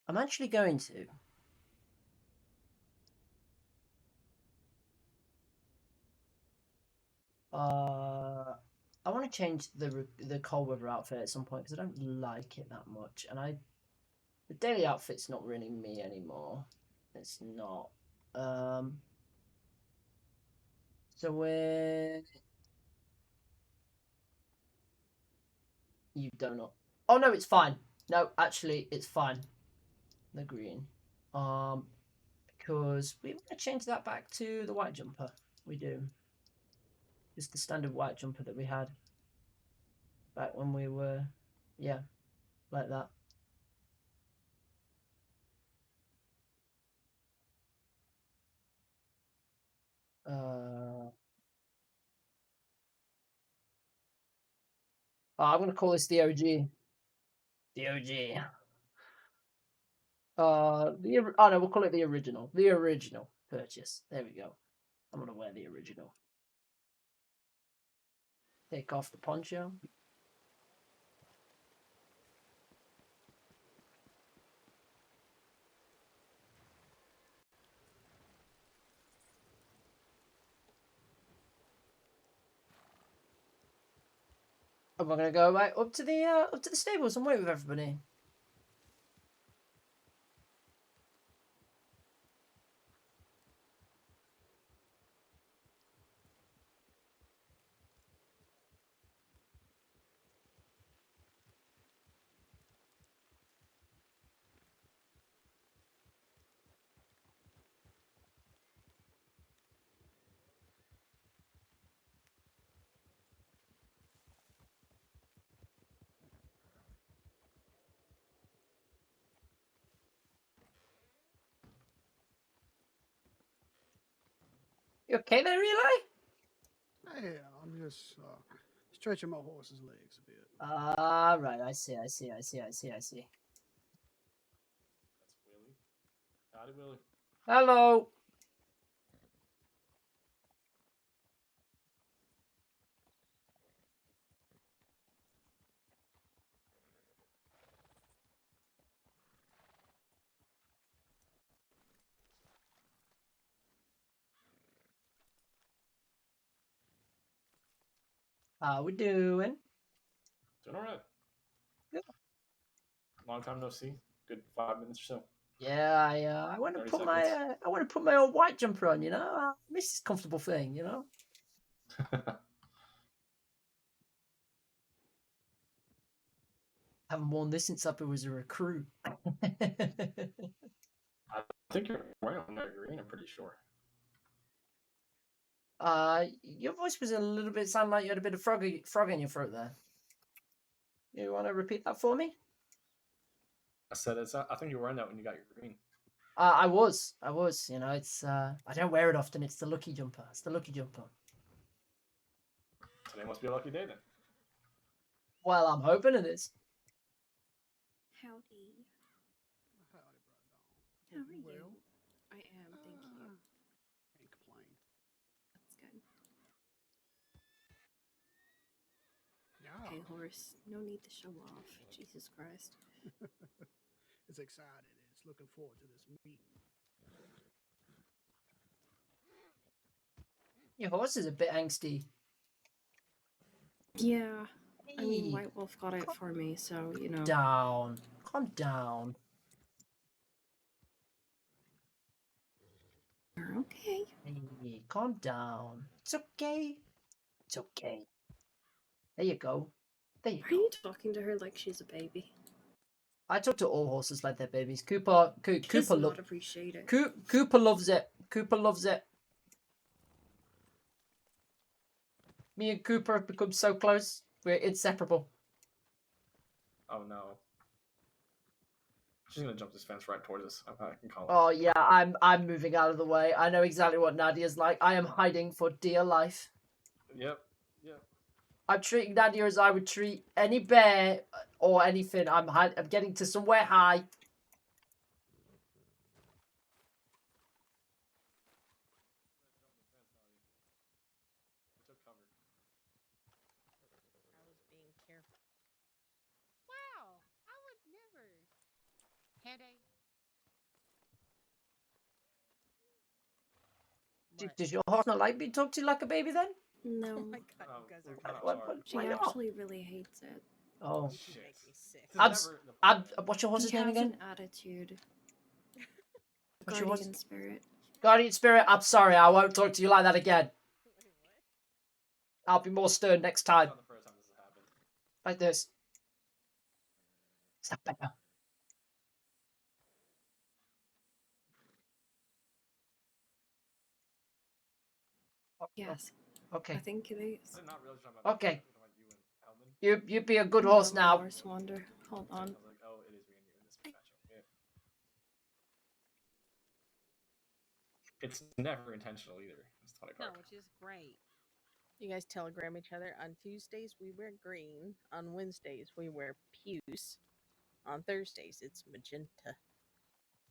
I'm actually going to. I want to change the cold weather outfit at some point because I don't like it that much, and the daily outfit's not really me anymore. It's not. So we're you donut. Oh no, it's fine. No, actually, it's fine. The green. Because we want to change that back to the white jumper. We do. Just the standard white jumper that we had back when we were, yeah, like that. I'm gonna call this the OG. The OG. Oh no, we'll call it the original. The original purchase. There we go. I'm gonna wear the original. Take off the poncho. And we're gonna go right up to the stables and wait with everybody. You okay there, Eli? Yeah, I'm just stretching my horse's legs a bit. Ah, right. I see. That's Willie. Howdy, Willie. Hello. How we doing? Doing all right. Yeah. Long time no see. Good 5 minutes or so. Yeah, I want to 30 put seconds. I want to put my old white jumper on. I miss this comfortable thing. Haven't worn this since I was a recruit. I think you're wearing that green, I'm pretty sure. Your voice was a little bit sound like you had a bit of frog in your throat there. You want to repeat that for me? I said I think you were wearing that when you got your green. I was. It's I don't wear it often. It's the lucky jumper. Today must be a lucky day then. Well, I'm hoping it is. Howdy. Howdy, brother. How are you? Well, I am, thank you. can't complain. That's good. Yeah. Hey, horse. No need to show off. Jesus Christ. It's excited. It's looking forward to this meeting. Your horse is a bit angsty. Yeah. I mean, Hey, White Wolf got it for me, so, Calm down. You're okay. Hey, calm down. It's okay. There you go. Are you talking to her like she's a baby? I talk to all horses like they're babies. Cooper Does not appreciate it. Cooper loves it. Me and Cooper have become so close. We're inseparable. Oh no. She's gonna jump this fence right towards us. I can call it. Oh yeah, I'm moving out of the way. I know exactly what Nadia's like. I am hiding for dear life. Yep. I'm treating Nadia as I would treat any bear or anything. I'm getting to somewhere high. I was being careful. Wow, I would never. Headache. Does your horse not like being talked to like a baby then? No. Oh my god, you guys are What? She Why not? actually really hates it. Oh. You make me sick. What's your horse's He name has again? an attitude. What's your Guardian horse? spirit. Guardian Spirit, I'm sorry, I won't talk to you like that again. I'll be more stern next time. Not the first time this has happened. Like this. Is that better? Yes. Okay. I think it is. I did not realize you're talking about Okay. you and Elman. You be a good horse Hold on, now. Horse Wander. Hold I on. was like, oh, it is me and you in this matchup. Yeah. It's never intentional either. It's 20 No, card. which is great. You guys telegram each other. On Tuesdays, we wear green. On Wednesdays, we wear puce. On Thursdays, it's magenta.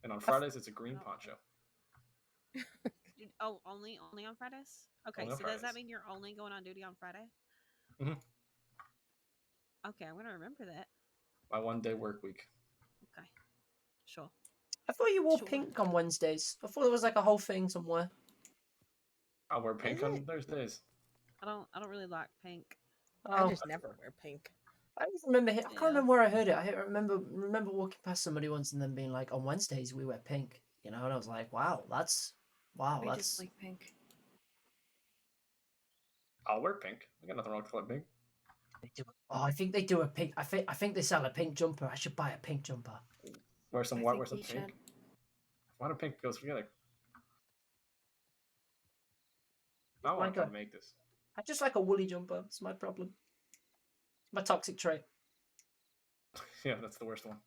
And on Fridays, it's a green poncho. Oh, only on Fridays? Okay, Only on so does that Fridays. mean you're only going on duty on Friday? Mhm. Okay, I'm gonna remember that. My 1 day work week. Okay, sure. I thought you wore Sure. pink on Wednesdays. I thought there was like a whole thing somewhere. I'll wear pink Is on it? Thursdays. I don't really like pink. Oh. I just never wear pink. I just remember. I can't Yeah. remember where I heard it. I remember walking past somebody once and then being like, "On Wednesdays we wear pink," and I was like, "Wow, I that's." just like pink. I'll wear pink. I got nothing wrong with color pink. Oh, I think they do a pink. I think they sell a pink jumper. I should buy a pink jumper. Wear some I white, think wear some we pink. should. White and pink goes together. I want Like to a- come make this. I just like a woolly jumper. It's my problem. My toxic trait. Yeah, that's the worst one.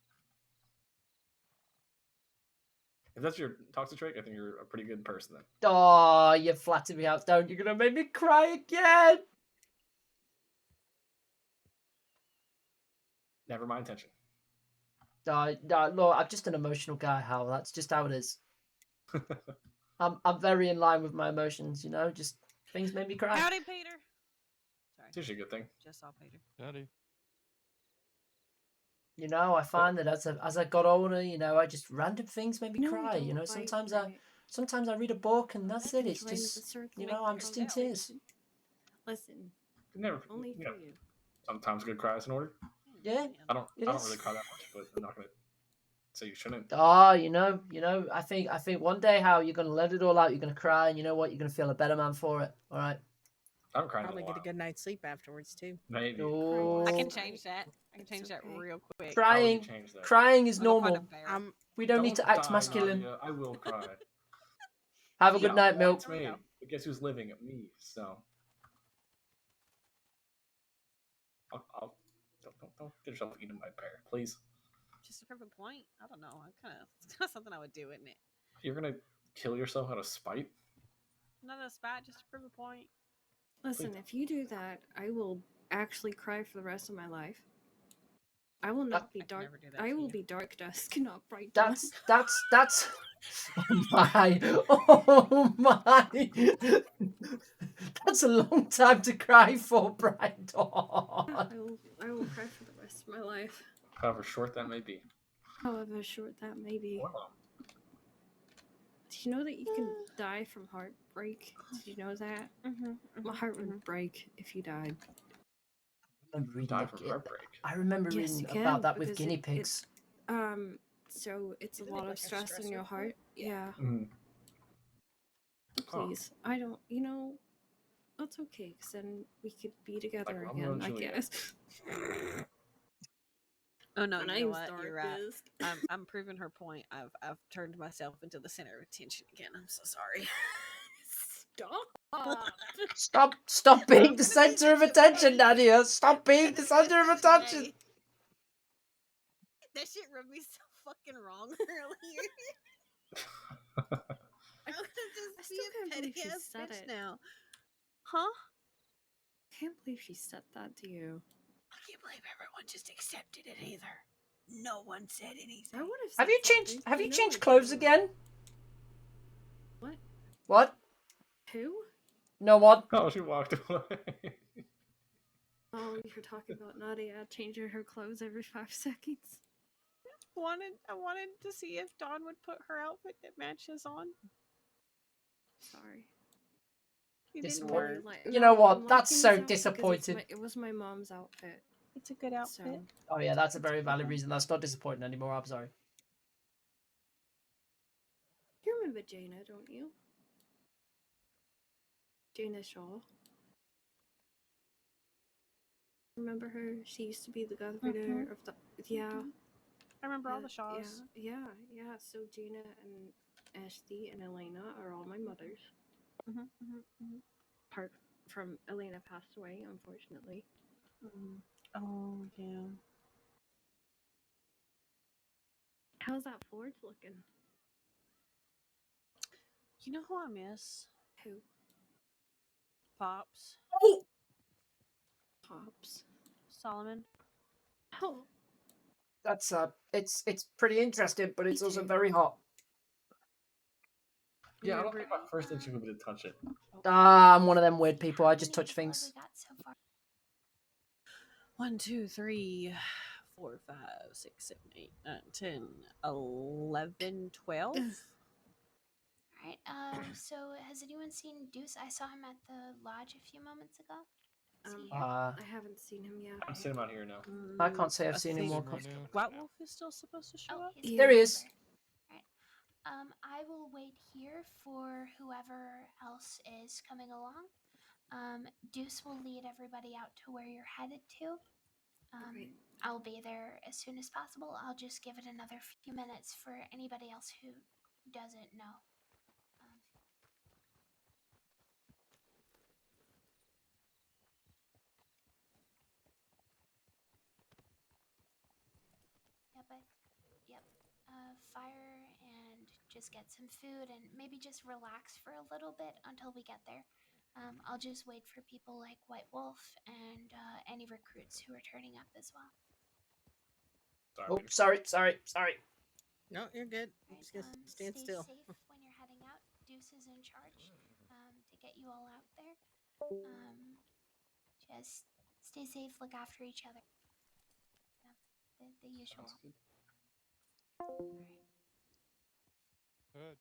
If that's your toxic trait, I think you're a pretty good person then. Oh, you flatter me out, don't you? You're gonna make me cry again. Never mind tension. No, look, I'm just an emotional guy, Hal. That's just how it is. I'm very in line with my emotions, you know. Just things make me cry. Howdy, Peter. Sorry. It's usually a good thing. Just saw Peter. Howdy. You know, I find that as I got older, you know, I just random things make me No, cry. You know, don't sometimes fight, I read a book and that's I it. can It's join the just circle. you know, I'm just in tears. Listen, Never. only for You know, you. sometimes good cries in order. Yeah, I don't it really is. cry that much, but I'm not gonna say you shouldn't. Oh, you know, I think one day, how you're gonna let it all out. You're gonna cry, and you know what? You're gonna feel a better man for it. All right. I haven't cried in a Probably get while. a good night's sleep afterwards too. Maybe. I can No, change that. I can change that real quick. How would you crying, change that? crying is I'm gonna find a normal. bear. We don't need to act die, masculine. Nadia. I will cry. Have a Yeah, good night, Milk. It's me. But guess who's living? Me. So. I'll don't get yourself eaten by a bear, please. Just to prove a point. I don't know. It's kind of something I would do, isn't it? You're gonna kill yourself out of spite? Not a spot, just to prove a point. Listen, if you do that, I will actually cry for the rest of my life. I will not be dark. I will be dark dusk, not bright dawn. That's. Oh my! Oh my! That's a long time to cry for, Bright Dawn. I will cry for the rest of my life. However short that may be. However short that may be. Wow. Did you know that you can die from heartbreak? Did you know that? My heart would break if you died. I remember reading about that with guinea pigs. So it's a lot of stress on your heart. Yeah. Mm-hmm. Please, I don't. You know, that's okay. Cause then we could be together Like Romeo again. and I Juliet. guess. Oh no, My you know name's what? You're right. I'm proving her point. I've turned myself into the center of attention again. I'm so sorry. Stop being the center of attention, Nadia. Stop being the center of attention. That shit rubbed me so fucking wrong earlier. I want to just be a petty ass bitch now. Huh? I can't believe she said that to you. I can't believe everyone just accepted it either. No one said anything. I would Have you changed? Have you changed clothes again? What? What? Who? No one. Oh, she walked away. Oh, you're talking about Nadia changing her clothes every 5 seconds. I wanted to see if Dawn would put her outfit that matches on. Sorry. You didn't Disappointed. work. You know what? I'm That's liking so this outfit 'cause disappointing. It was my mom's outfit. It's a good outfit. Oh yeah, that's a very valid reason. That's not disappointing anymore. I'm sorry. You remember Jaina, don't you? Jaina Shaw. Remember her? She used to be the governor of the. Yeah. I remember all Yeah, the Shaws. Yeah. So Jaina and Esty and Elena are all my mothers. Apart from Elena passed away, unfortunately. Oh yeah. How's that forge looking? You know who I miss? Who? Pops. Oh. Pops. Solomon. Oh. That's it's pretty interesting, but it's also very hot. Yeah, I don't think my first instinct would be to touch it. I'm one of them weird people. I just touch things. 1, 2, 3, 4, 5, 6, 7, 8, 9, 10, 11, 12. Alright, so has anyone seen Deuce? I saw him at the lodge a few moments ago. I haven't seen him yet. I'm sitting out here now. I can't say I've seen him think walk off. White Wolf is still supposed to show up. There he is. I will wait here for whoever else is coming along. Deuce will lead everybody out to where you're headed to. I'll be there as soon as possible. I'll just give it another few minutes for anybody else who doesn't know. Fire and just get some food and maybe just relax for a little bit until we get there. I'll just wait for people like White Wolf and any recruits who are turning up as well. Oh, sorry. No, you're good. I'm just gonna stand Stay still. safe when you're heading out. Deuce is in charge to get you all out there. Just stay safe, look after each other. Yeah, the usual. Alright. Good.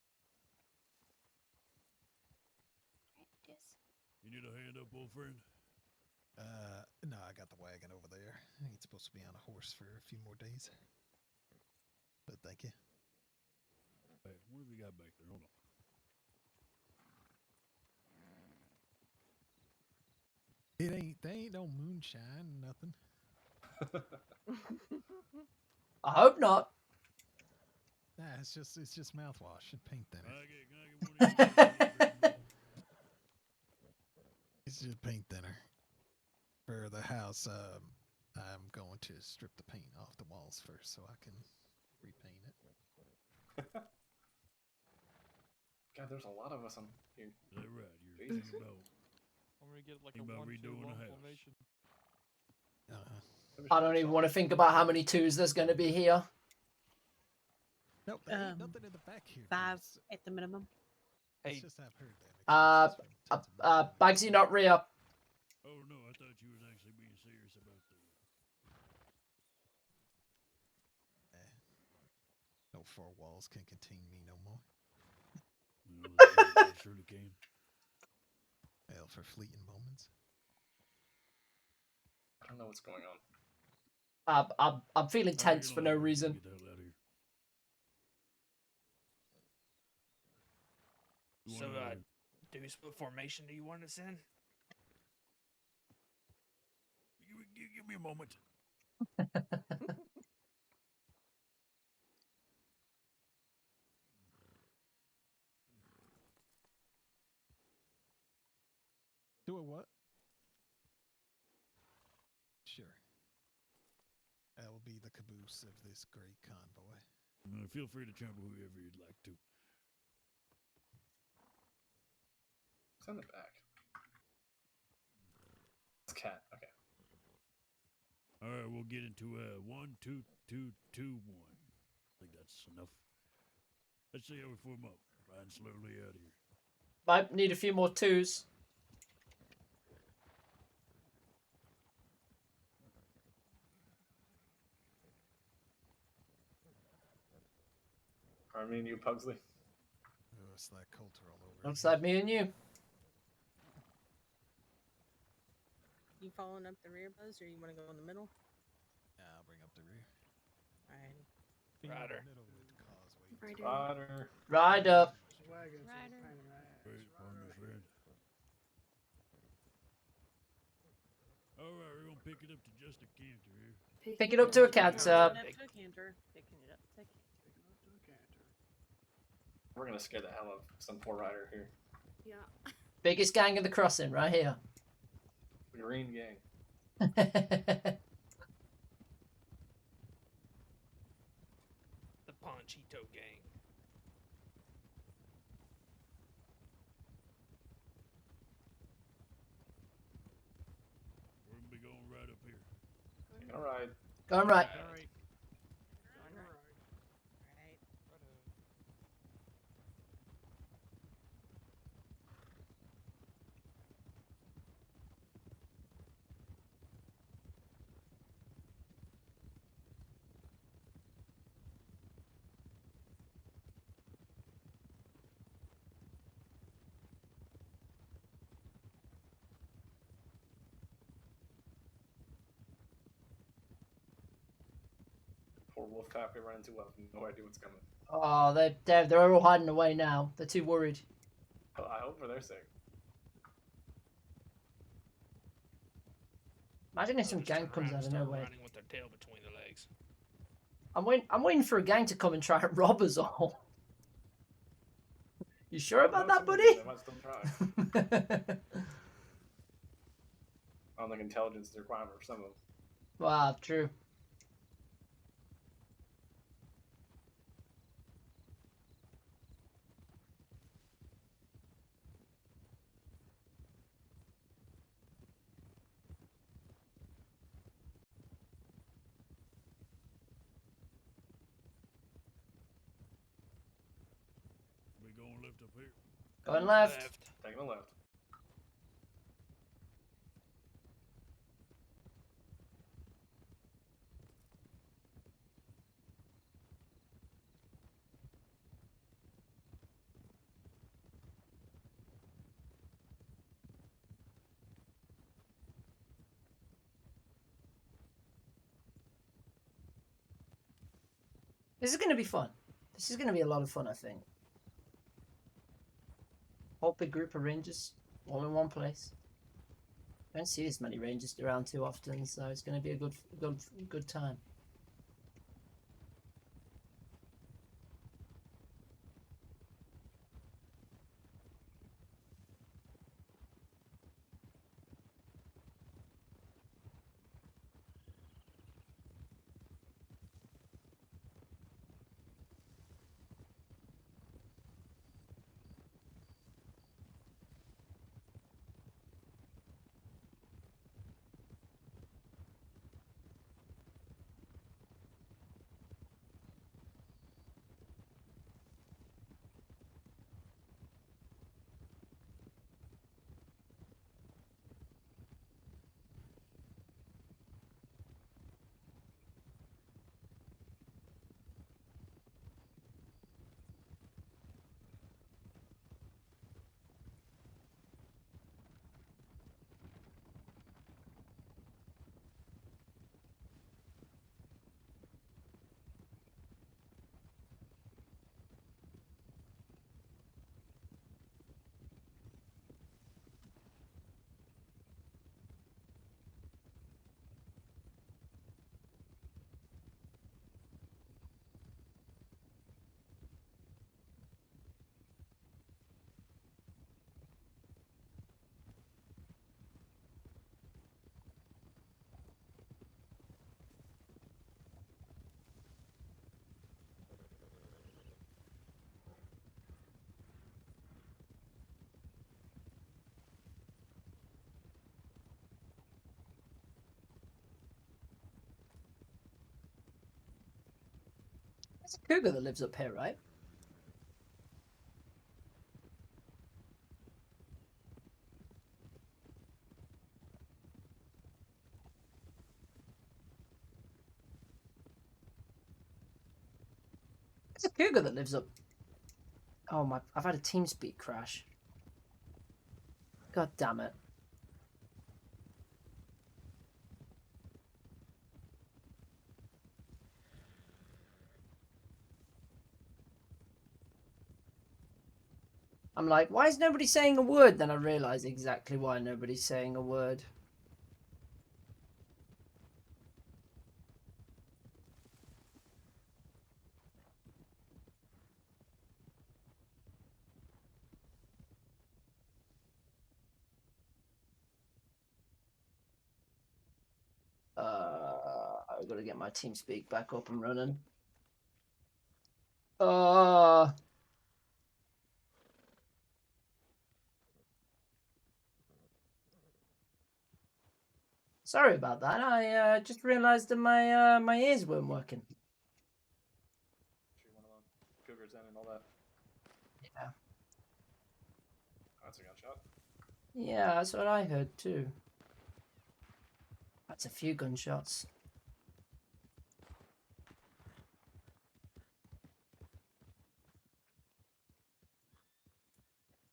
Alright, Deuce. You need a hand up, old friend? No, I got the wagon over there. I ain't supposed to be on a horse for a few more days. But thank you. Hey, what have you got back there? Hold on. There ain't no moonshine, nothing. I hope not. Nah, it's just mouthwash and paint thinner. Can I get one of It's just paint thinner. For the house, I'm going to strip the paint off the walls first so I can repaint it. God, there's a lot of us on here. Is that right? You're thinking about, I'm gonna get like thinking a about 1-2 redoing the house. formation. I don't even want to think about how many twos there's going to be here. Nope, there ain't nothing in the back here. 5 at the minimum. Let's just have her then. Bagsy, not Rhea. Oh no, I thought you was actually being serious about the. No 4 walls can contain me no more. Well, surely can. Well, for fleeting moments. I don't know what's going on. I'm feeling tense for no reason. Get the hell out of here. So, Deuce, what formation do you want us in? Give me a moment. Do it what? Sure. That will be the caboose of this great convoy. Feel free to trample whoever you'd like to. It's on the back. It's cat. Okay. All right, we'll get into 1, 2, 2, 2, 1. I think that's enough. Let's see how we form up. Riding slowly out of here. Might need a few more twos. Me and you, Pugsley. Oh, it's like cultural over. Looks like me and you. You following up the rear, Buzz, or you want to go in the middle? Yeah, I'll bring up the rear. Alrighty. Rider. Ride up. Wagon, so Rider. pain in the ass. Wait, pardon me, friend. All right, we're gonna pick it up to just a canter here. Pick it up to a canter. Picking it up to a canter. Picking it up to a canter. We're gonna scare the hell out of some poor rider here. Yeah. Biggest gang in the crossing, right here. The Green Gang. The Ponchito Gang. We're gonna be going right up here. All right. Going right. All right. Poor wolf pack we run into. I have no idea what's coming. Oh, they're all hiding away now. They're too worried. Well, I hope for their sake. Imagine if some gang comes out of nowhere. Running with their tail between their legs. I'm waiting for a gang to come and try and rob us all. You sure about that, buddy? They might still try. I don't think intelligence is a requirement for some of them. Wow, true. left up here. Going left. Taking a left. This is going to be fun. This is going to be a lot of fun, I think. Whole big group of rangers all in one place. I don't see this many rangers around too often, so it's going to be a good time. There's a cougar that lives up here, right? There's a cougar that lives up. Oh my! I've had a TeamSpeak crash. God damn it! I'm like, why is nobody saying a word? Then I realise exactly why nobody's saying a word. I've got to get my TeamSpeak back up and running. Sorry about that. I just realised that my ears weren't working. Sure, one of the cougars in and all that. Yeah. That's a gunshot. Yeah, that's what I heard too. That's a few gunshots.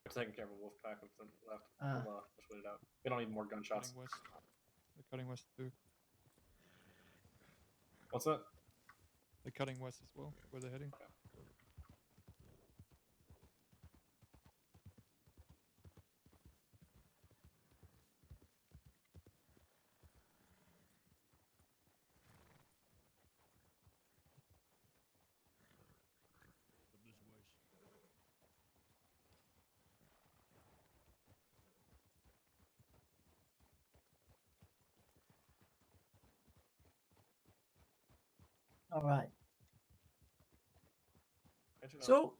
We're taking care of a wolf pack up to the left. Ah. We'll split it out. We don't need more gunshots. Cutting west. They're cutting west too. What's that? They're cutting west as well. Where they're heading. Okay. All right. Catch it up. So.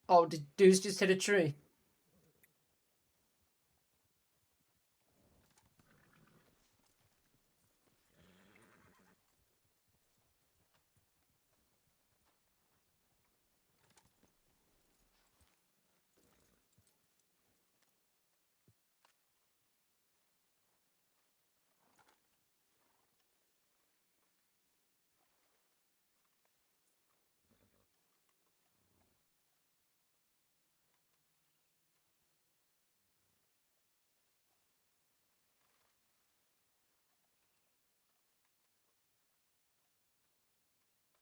Oh, did Deuce just hit a tree?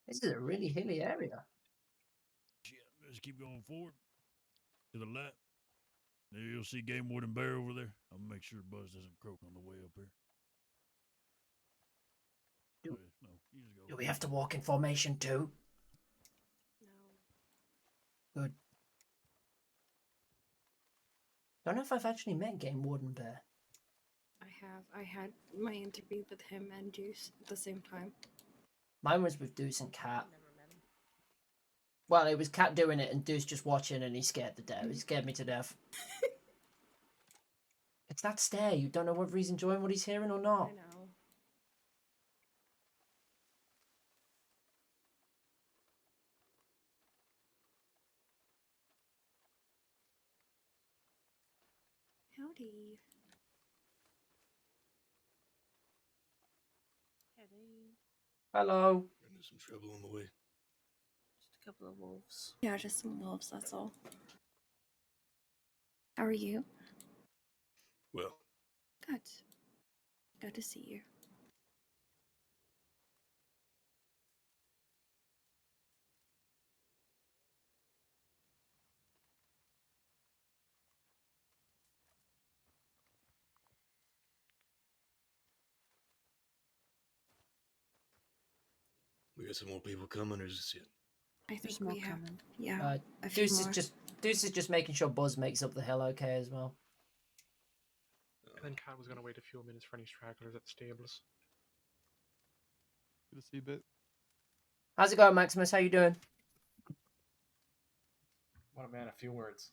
This is a really hilly area. Yeah, let's keep going forward. To the left. There you'll see game warden bear over there. I'll make sure Buzz doesn't croak on the way up here. Do- No, you just go. Do we have to walk in formation too? No. Good. Don't know if I've actually met Game Warden Bear. I have. I had my interview with him and Juice at the same time. Mine was with Deuce and Cat. Well, it was Cat doing it and Deuce just watching, and he scared to death. He scared me to death. It's that stare. You don't know whether he's enjoying what he's hearing or not. I know. Howdy. Howdy. Hello. Run into some trouble on the way. Just a couple of wolves. Yeah, just some wolves, that's all. How are you? Well, Good. Good to see you. we got some more people coming, or is this it? I think more we have. coming. Yeah. A few Deuce more. is just making sure Buzz makes up the hill okay as well. And then Cat was going to wait a few minutes for any stragglers at the stables. Good to see you, Bit. How's it going, Maximus? How you doing? What a man, a few words.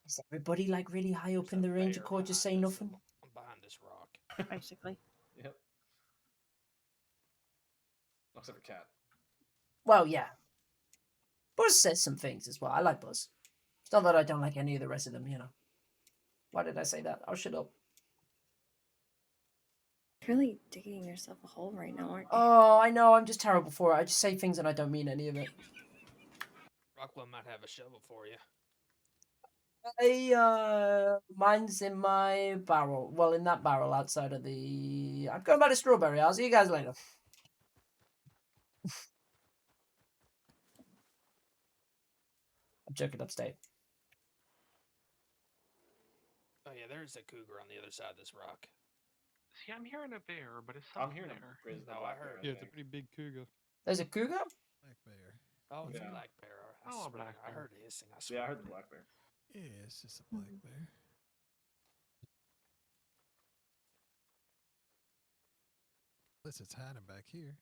Is everybody like really high up in the Ranger Corps just saying nothing? I'm behind this rock. Basically. Yep. Except for Cat. Well, yeah. Buzz says some things as well. I like Buzz. It's not that I don't like any of the rest of them, you know. Why did I say that? I'll shut up. You're really digging yourself a hole right now, aren't you? Oh, I know. I'm just terrible for it. I just say things and I don't mean any of it. Rockwell might have a shovel for you. Mine's in my barrel. Well, in that barrel outside of the... I'm going back to Strawberry. I'll see you guys later. I'm joking upstate. Oh yeah, there's a cougar on the other side of this rock. See, I'm hearing a bear, but it's I'm something hearing there. a grizzly. No, I heard. Yeah, it's a pretty big cougar. There's a cougar? Black bear. Oh, it's Yeah. a black bear. I Oh, a swear, black I bear. heard hissing. I swear. Yeah, I heard the black bear. Yeah, it's just a black bear. Unless it's hiding back here.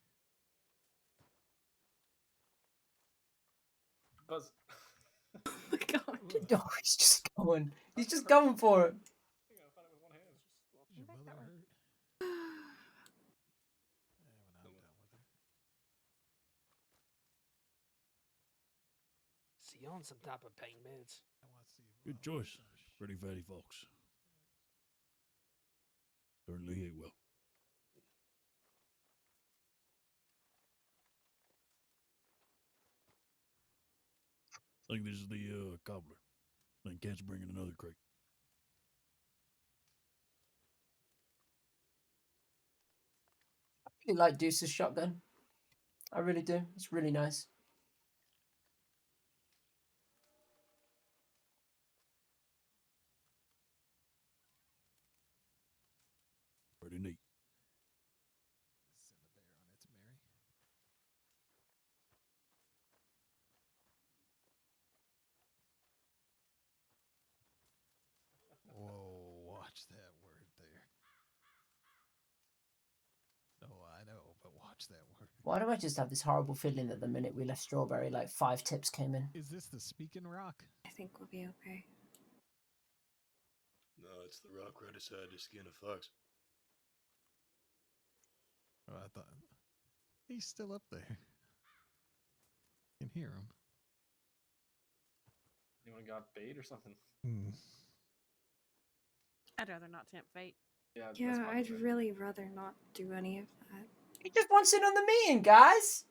Buzz. Oh my god. Oh, he's just going. He's just going for it. I gotta find it with one hand. Is your mother hurt? When I'm done with her. Is he on some type of pain meds? I want to see. Good choice. Pretty fatty fox. Certainly ate well. I think this is the cobbler. I think Cat's bringing another crate. I really like Deuce's shotgun. I really do. It's really nice. Pretty neat. Send the bear on its merry. Whoa, watch that word there. No, I know, but watch that word. Why do I just have this horrible feeling that the minute we left Strawberry, like 5 tips came in? Is this the speaking rock? I think we'll be okay. No, it's the rock right aside the skin of fox. Oh, I thought he's still up there. You can hear him. Anyone got bait or something? Hmm. I'd rather not tempt fate. Yeah, that's Yeah, fine, I'd but- really rather not do any of that. He just wants in on the meeting, guys.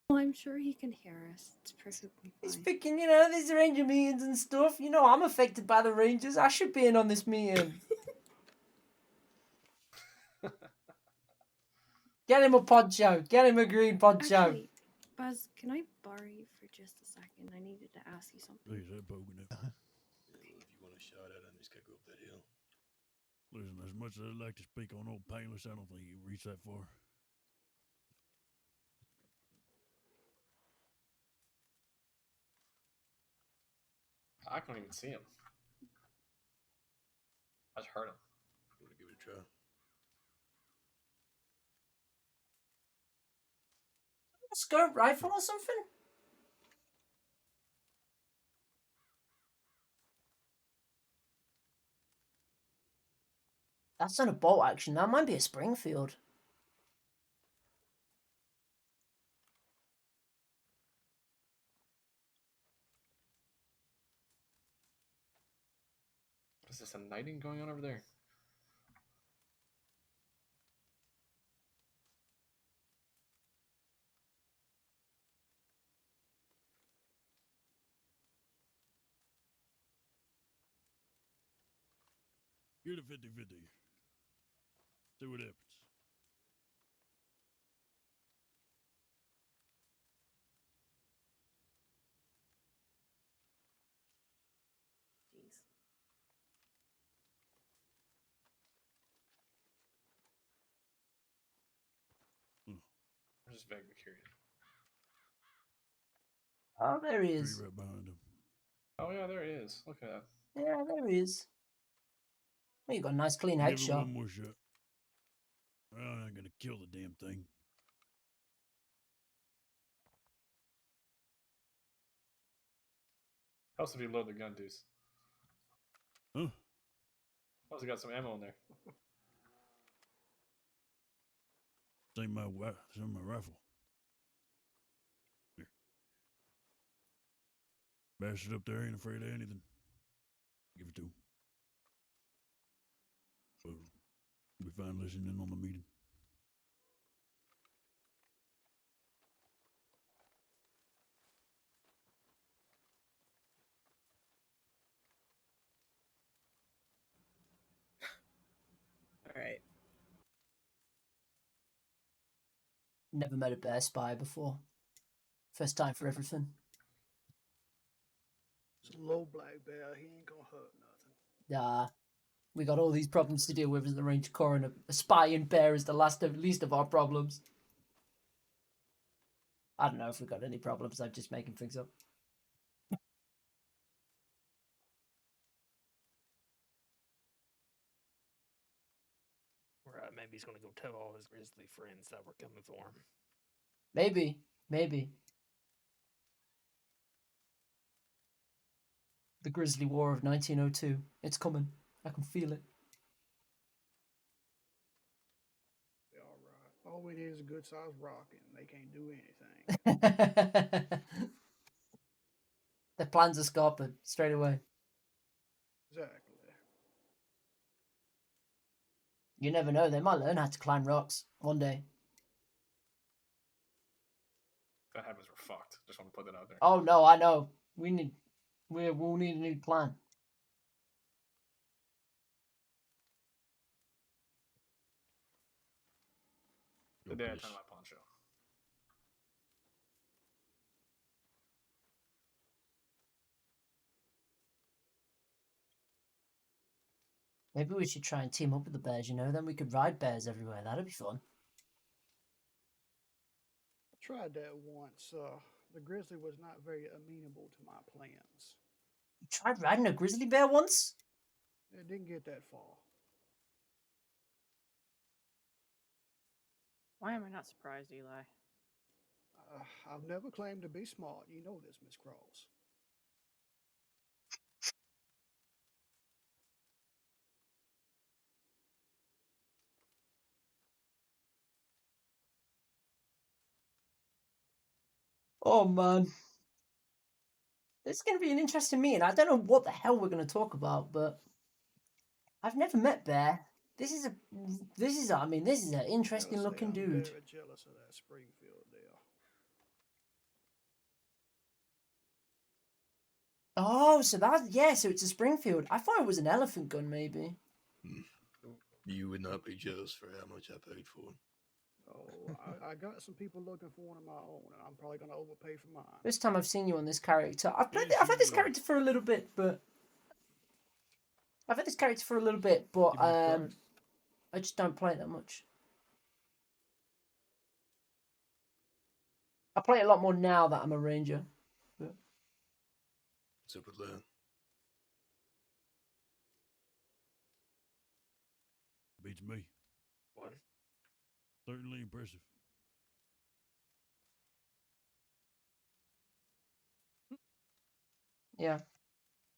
Well, I'm sure he can hear us. It's perfectly He's fine. picking, you know, these Ranger meetings and stuff. You know, I'm affected by the Rangers. I should be in on this meeting. Get him a poncho. Get him a green poncho. Actually, Buzz, can I borrow you for just a second? I needed to ask you something. Please, I'm poking it. If you want a shot at him, just gotta go up that hill. Listen, as much as I'd like to speak on old Painless, I don't think you can reach that far. I can't even see him. I just heard him. You wanna give it a try? A scope rifle or something? That's not a bolt action. That might be a Springfield. Is this a knighting going on over there? Get a 50-50. See what happens. Jeez. I'm just vaguely curious. Oh, there he is. Tree right behind him. Oh yeah, there he is. Look at that. Yeah, there he is. Well, you got a nice clean Give it headshot. one more shot. I'm not gonna kill the damn thing. Helps if you load the gun, Deuce. Huh? Also got some ammo in there. Same my rifle. Here. Bastard up there ain't afraid of anything. Give it to him. Well, we fine listening on the meeting. All right. Never met a bear spy before. First time for everything. It's a low black bear. He ain't gonna hurt nothing. Nah. We got all these problems to deal with as the Ranger Corps, and a spying bear is the least of our problems. I don't know if we've got any problems. I'm just making things up. Right, maybe he's gonna go tell all his grizzly friends that we're coming for him. Maybe. Maybe. The Grizzly War of 1902. It's coming. I can feel it. Be all right. All we need is a good sized rocket, and they can't do anything. Their plans are scarpered straight away. Exactly. You never know. They might learn how to climb rocks one day. If that happens, we're fucked. Just want to put that out there. Oh no, I know. We'll need a new plan. The day I turn my poncho. Maybe we should try and team up with the bears, then we could ride bears everywhere. That'd be fun. I tried that once. The grizzly was not very amenable to my plans. You tried riding a grizzly bear once? It didn't get that far. Why am I not surprised, Eli? I've never claimed to be smart. You know this, Miss Cross. Oh man. It's going to be an interesting meeting. I don't know what the hell we're going to talk about, but I've never met Bear. This is an interesting looking dude. I'm very jealous of that Springfield deal. Oh, so it's a Springfield. I thought it was an elephant gun, maybe. You would not be jealous for how much I paid for it. Oh, I got some people looking for one of my own, and I'm probably gonna overpay for mine. First time I've seen you on this character. I've Yes, had this you are. character for a little bit, but Give me a price. I just don't play it that much. I play it a lot more now that I'm a ranger. But... What's up with that? Beats me. What? Certainly impressive. Yeah,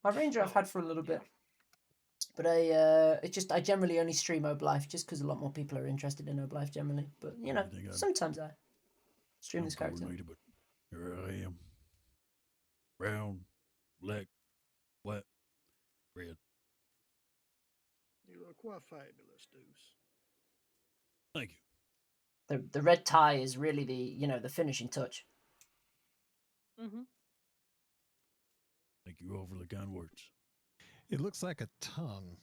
my ranger I've had for a little bit, but I generally only stream Oblife just because a lot more people are interested in Oblife generally. But you know, sometimes I stream this character. Coordinated, but here I am. Brown, black, white, red. You look quite fabulous, Deuce. Thank you. The red tie is really the finishing touch. Mm-hmm. Thank you all for the kind words. It looks like a tongue.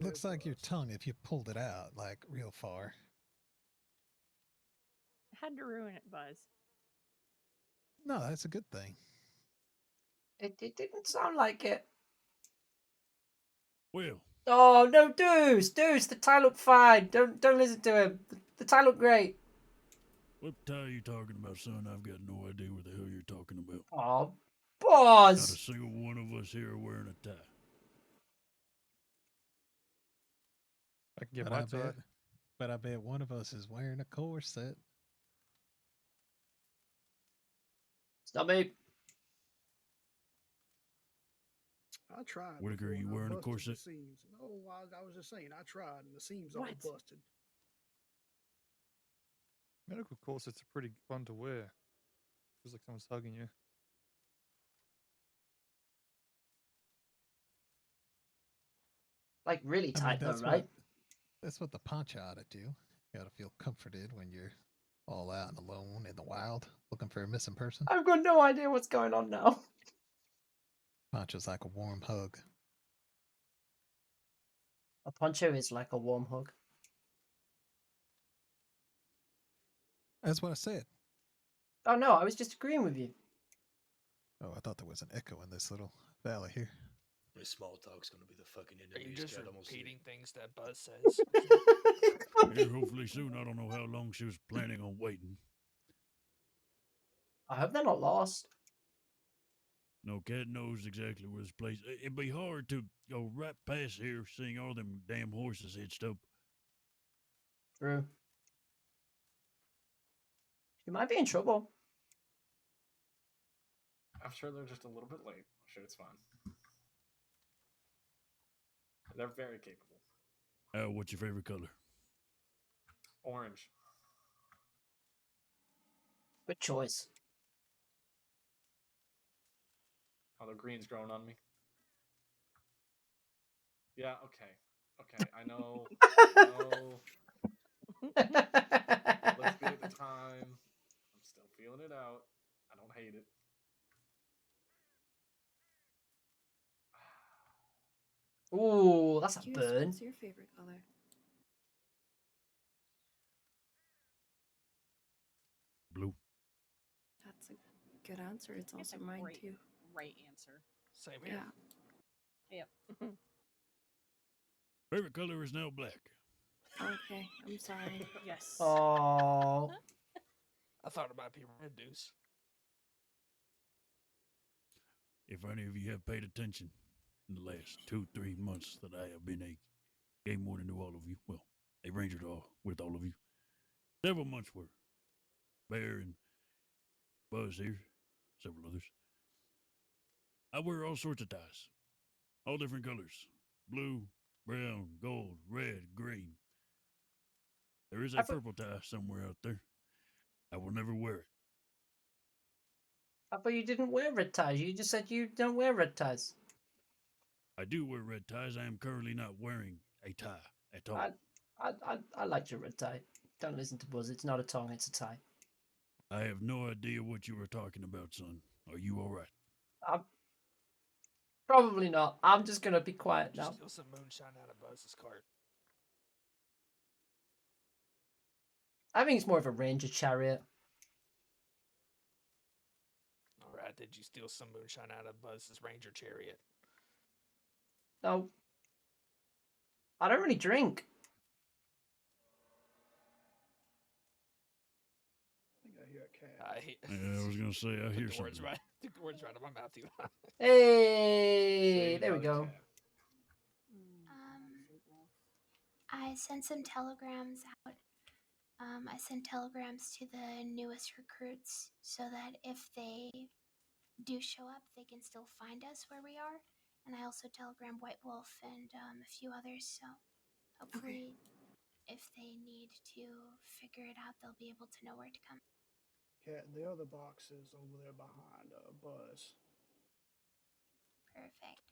Looks like your tongue if you pulled it out, like real far. Had to ruin it, Buzz. No, that's a good thing. It didn't sound like it. Well. Oh no, Deuce, the tie looked fine. Don't listen to him. The tie looked great. What tie are you talking about, son? I've got no idea what the hell you're talking about. Oh, Buzz! Not a single one of us here are wearing a tie. I can get But my I tie. bet, but I bet one of us is wearing a corset. It's not me. I tried. Whitaker, before, you and I wearing a busted corset? The seams. No, I was just saying. I tried, and the seams all What? busted. Medical corsets are pretty fun to wear. Feels like someone's hugging you. Like really tight though, right? That's what the poncho ought to do. You gotta feel comforted when you're all out and alone in the wild, looking for a missing person. I've got no idea what's going on now. Poncho's like a warm hug. A poncho is like a warm hug. That's what I said. Oh no, I was just agreeing with you. Oh, I thought there was an echo in this little valley here. My small talk's gonna be the fucking Are interview. you just repeating things that Buzz says? Here, hopefully soon. I don't know how long she was planning on waiting. I hope they're not lost. No cat knows exactly where this place. It'd be hard to go right past here, seeing all them damn horses hitched up. True. You might be in trouble. I'm sure they're just a little bit late. I'm sure it's fine. They're very capable. What's your favorite color? Orange. Good choice. Oh, the green's growing on me. Yeah, okay. I know. Looks good at the time. I'm still feeling it out. I don't hate it. Ooh, that's a Curious, burn. what's your favorite color? Blue. That's a good answer. It's also mine too. Right answer. Same here. Yeah. Yep. Favorite color is now black. Okay, I'm sorry. Yes. Oh. I thought it might be red, Deuce. If any of you have paid attention in the last 2-3 months that I have been a game warden to all of you, well, a ranger with all of you, several months were Bear and Buzz here, several others. I wear all sorts of ties, all different colors: blue, brown, gold, red, green. There is a purple tie somewhere out there. I will never wear it. I thought you didn't wear red ties. You just said you don't wear red ties. I do wear red ties. I am currently not wearing a tie at all. I like your red tie. Don't listen to Buzz. It's not a tongue. It's a tie. I have no idea what you were talking about, son. Are you all right? Probably not. I'm just gonna be quiet now. Steal some moonshine out of Buzz's cart. I think it's more of a ranger chariot. All right, did you steal some moonshine out of Buzz's ranger chariot? No. I don't really drink. I think I hear a cat. Yeah, I was gonna say I hear the words something. right. Took the words right out of my mouth, Eli. Hey, there we go. I sent some telegrams out. I sent telegrams to the newest recruits so that if they do show up, they can still find us where we are. And I also telegrammed White Wolf and a few others, so hopefully if they need to figure it out, they'll be able to know where to come. Cat, the other box is over there behind Buzz. Perfect.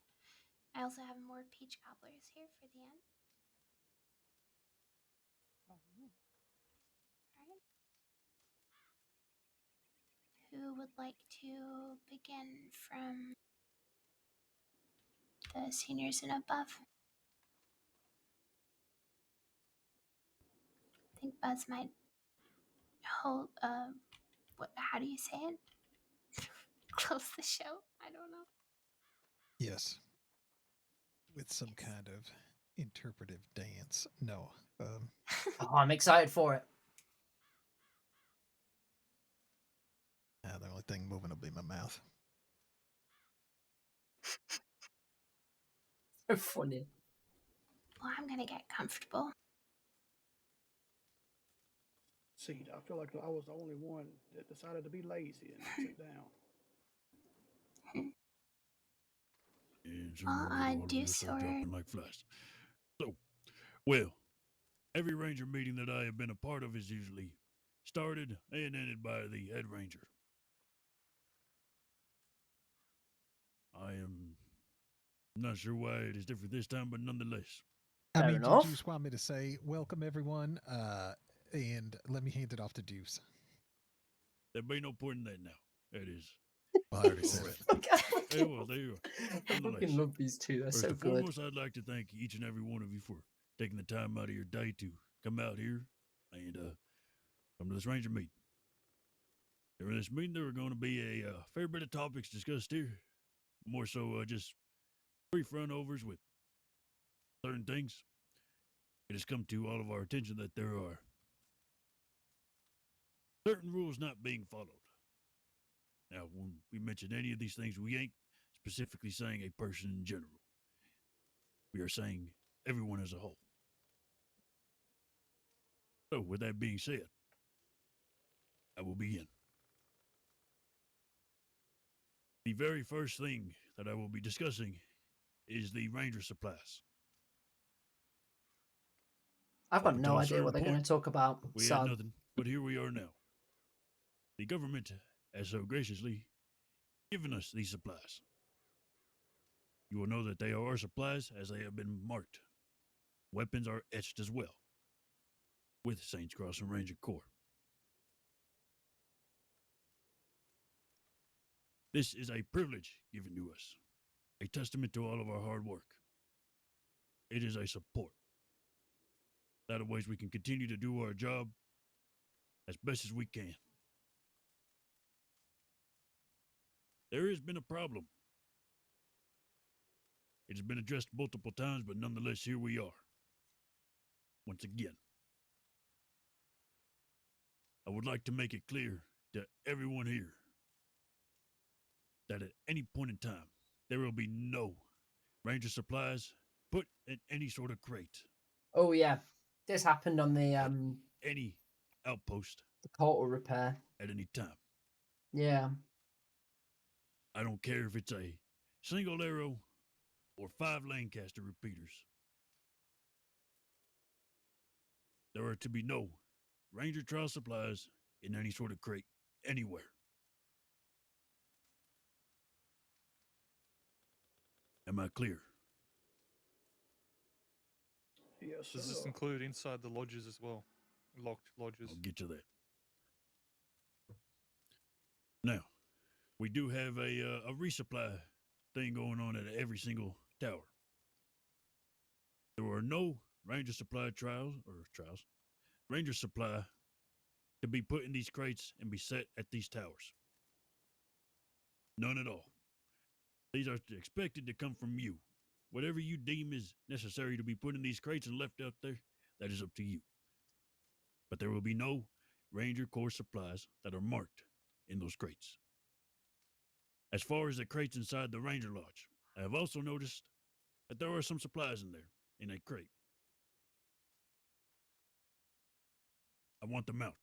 I also have more peach cobblers here for the end. Alright. Who would like to begin from the seniors and above? I think Buzz might hold, how do you say it? Close the show? I don't know. Yes. With some kind of interpretive dance. No. Oh, I'm excited for it. The only thing moving will be my mouth. So funny. Well, I'm gonna get comfortable. See, I feel like I was the only one that decided to be lazy and sit down. And Well, I do start sort. dropping like flies. So, well, every ranger meeting that I have been a part of is usually started and ended by the head ranger. I am not sure why it is different this time, but nonetheless. I mean, do you just want me to say, welcome everyone, and let me hand it off to Deuce? There be no point in that now. That is. Well, I already said it. Hey, well, there you are. I fucking love these two. They're First so and good. foremost, I'd like to thank each and every one of you for taking the time out of your day to come out here and come to this ranger meeting. During this meeting, there are going to be a fair bit of topics discussed here. More so just brief run-overs with certain things. It has come to all of our attention that there are certain rules not being followed. Now, when we mention any of these things, we ain't specifically saying a person in general. We are saying everyone as a whole. So, with that being said, I will begin. The very first thing that I will be discussing is the ranger supplies. I've got Up no until a idea what they're certain going to talk about. We had nothing, but here we are now. The government has so graciously given us these supplies. You will know that they are our supplies as they have been marked. Weapons are etched as well, with Saints Cross and Ranger Corps. This is a privilege given to us, a testament to all of our hard work. It is a support. That ways we can continue to do our job as best as we can. There has been a problem. It has been addressed multiple times, but nonetheless, here we are. Once again, I would like to make it clear to everyone here that at any point in time, there will be no Ranger supplies put in any sort of crate. Oh yeah, this happened on the any outpost. The portal repair. At any time. Yeah. I don't care if it's a single arrow or 5 Lancaster repeaters. There are to be no Ranger trial supplies in any sort of crate anywhere. Am I clear? Yes, Does this include inside the lodges as well? Locked lodges? I'll get to that. Now, we do have a resupply thing going on at every single tower. There are no Ranger supply trials, Ranger supply to be put in these crates and be set at these towers. None at all. These are expected to come from you. Whatever you deem is necessary to be put in these crates and left out there, that is up to you. But there will be no Ranger Corps supplies that are marked in those crates. As far as the crates inside the Ranger Lodge, I have also noticed that there are some supplies in there, in a crate. I want them out.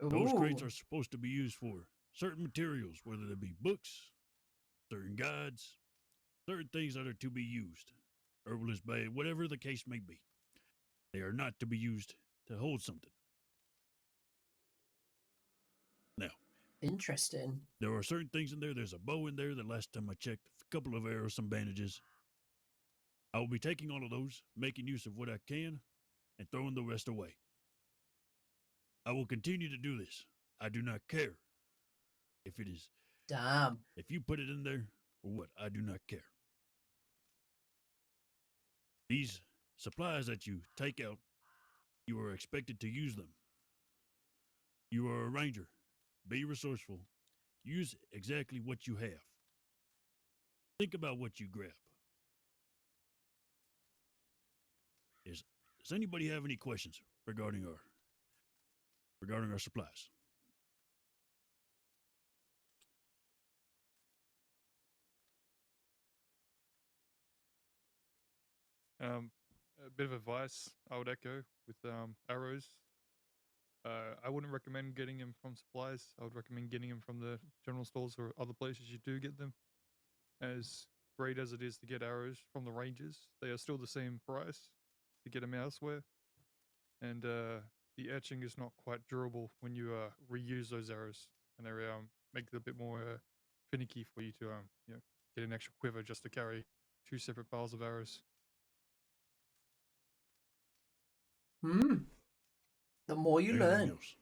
Those crates Ooh. are supposed to be used for certain materials, whether they be books, certain guides, certain things that are to be used. Herbalist bag, whatever the case may be. They are not to be used to hold something. Now, Interesting. there are certain things in there. There's a bow in there. The last time I checked, a couple of arrows, some bandages. I will be taking all of those, making use of what I can, and throwing the rest away. I will continue to do this. I do not care if it is. Damn. If you put it in there or what, I do not care. These supplies that you take out, you are expected to use them. You are a ranger. Be resourceful. Use exactly what you have. Think about what you grab. Does anybody have any questions regarding our supplies? A bit of advice I would echo with arrows. I wouldn't recommend getting them from supplies. I would recommend getting them from the general stores or other places you do get them. As great as it is to get arrows from the rangers, they are still the same price to get them elsewhere. And the etching is not quite durable when you reuse those arrows, and they make it a bit more finicky for you to get an extra quiver just to carry 2 separate piles of arrows. The more you Anything learn. else?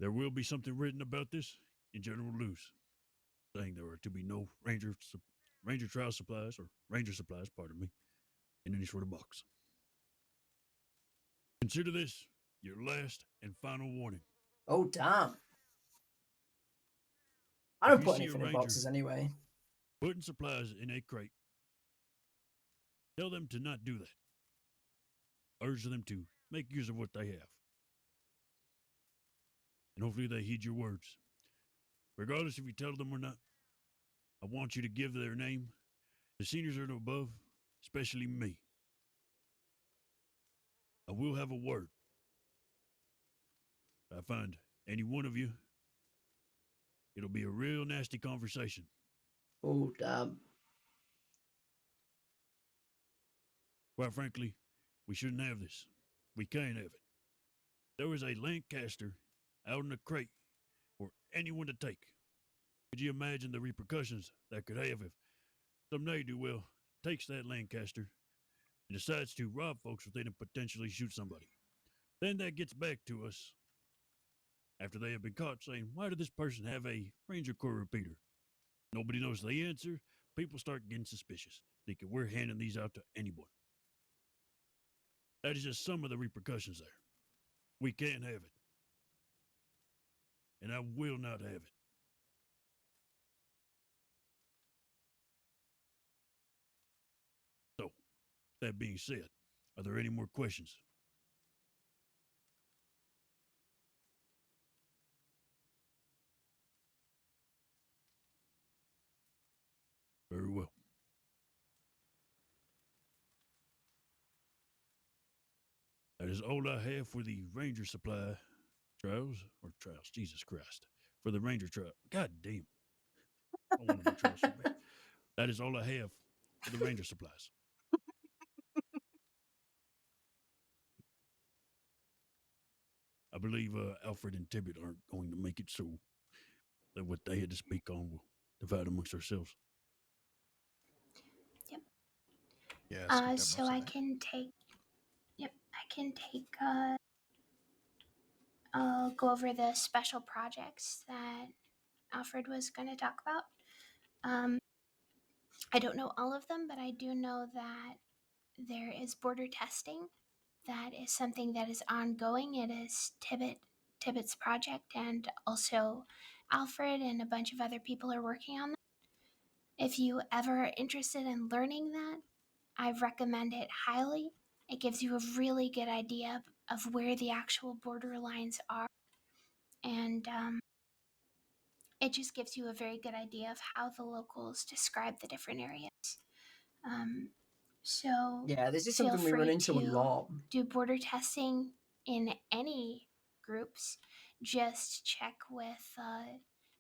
There will be something written about this in General News, saying there are to be no Ranger trial supplies or Ranger supplies, pardon me, in any sort of box. Consider this your last and final warning. Oh, damn. I If don't you put see a anything in ranger boxes anyway. putting supplies in a crate, tell them to not do that. Urge them to make use of what they have. And hopefully they heed your words. Regardless if you tell them or not, I want you to give their name. The seniors are above, especially me. I will have a word. If I find any one of you, it'll be a real nasty conversation. Oh, damn. Quite frankly, we shouldn't have this. We can't have it. There was a Lancaster out in a crate for anyone to take. Could you imagine the repercussions that could have if some ne'er-do-well takes that Lancaster and decides to rob folks with it and potentially shoot somebody? Then that gets back to us after they have been caught saying, why did this person have a Ranger Corps repeater? Nobody knows the answer. People start getting suspicious, thinking we're handing these out to anyone. That is just some of the repercussions there. We can't have it. And I will not have it. So, that being said, are there any more questions? Very well. That is all I have for the Ranger Supply trials. Jesus Christ. For the Ranger trial. God damn. I want to be trials so bad. That is all I have for the Ranger supplies. I believe Alfred and Tibbet aren't going to make it, so that what they had to speak on will divide amongst ourselves. Yep. Yeah. So I can take. Yep, I can take. I'll go over the special projects that Alfred was going to talk about. I don't know all of them, but I do know that there is border testing. That is something that is ongoing. It is Tibbet's project, and also Alfred and a bunch of other people are working on that. If you ever are interested in learning that, I recommend it highly. It gives you a really good idea of where the actual border lines are, and it just gives you a very good idea of how the locals describe the different areas. So Yeah, this is feel something we run free into a to lot. do border testing in any groups. Just check with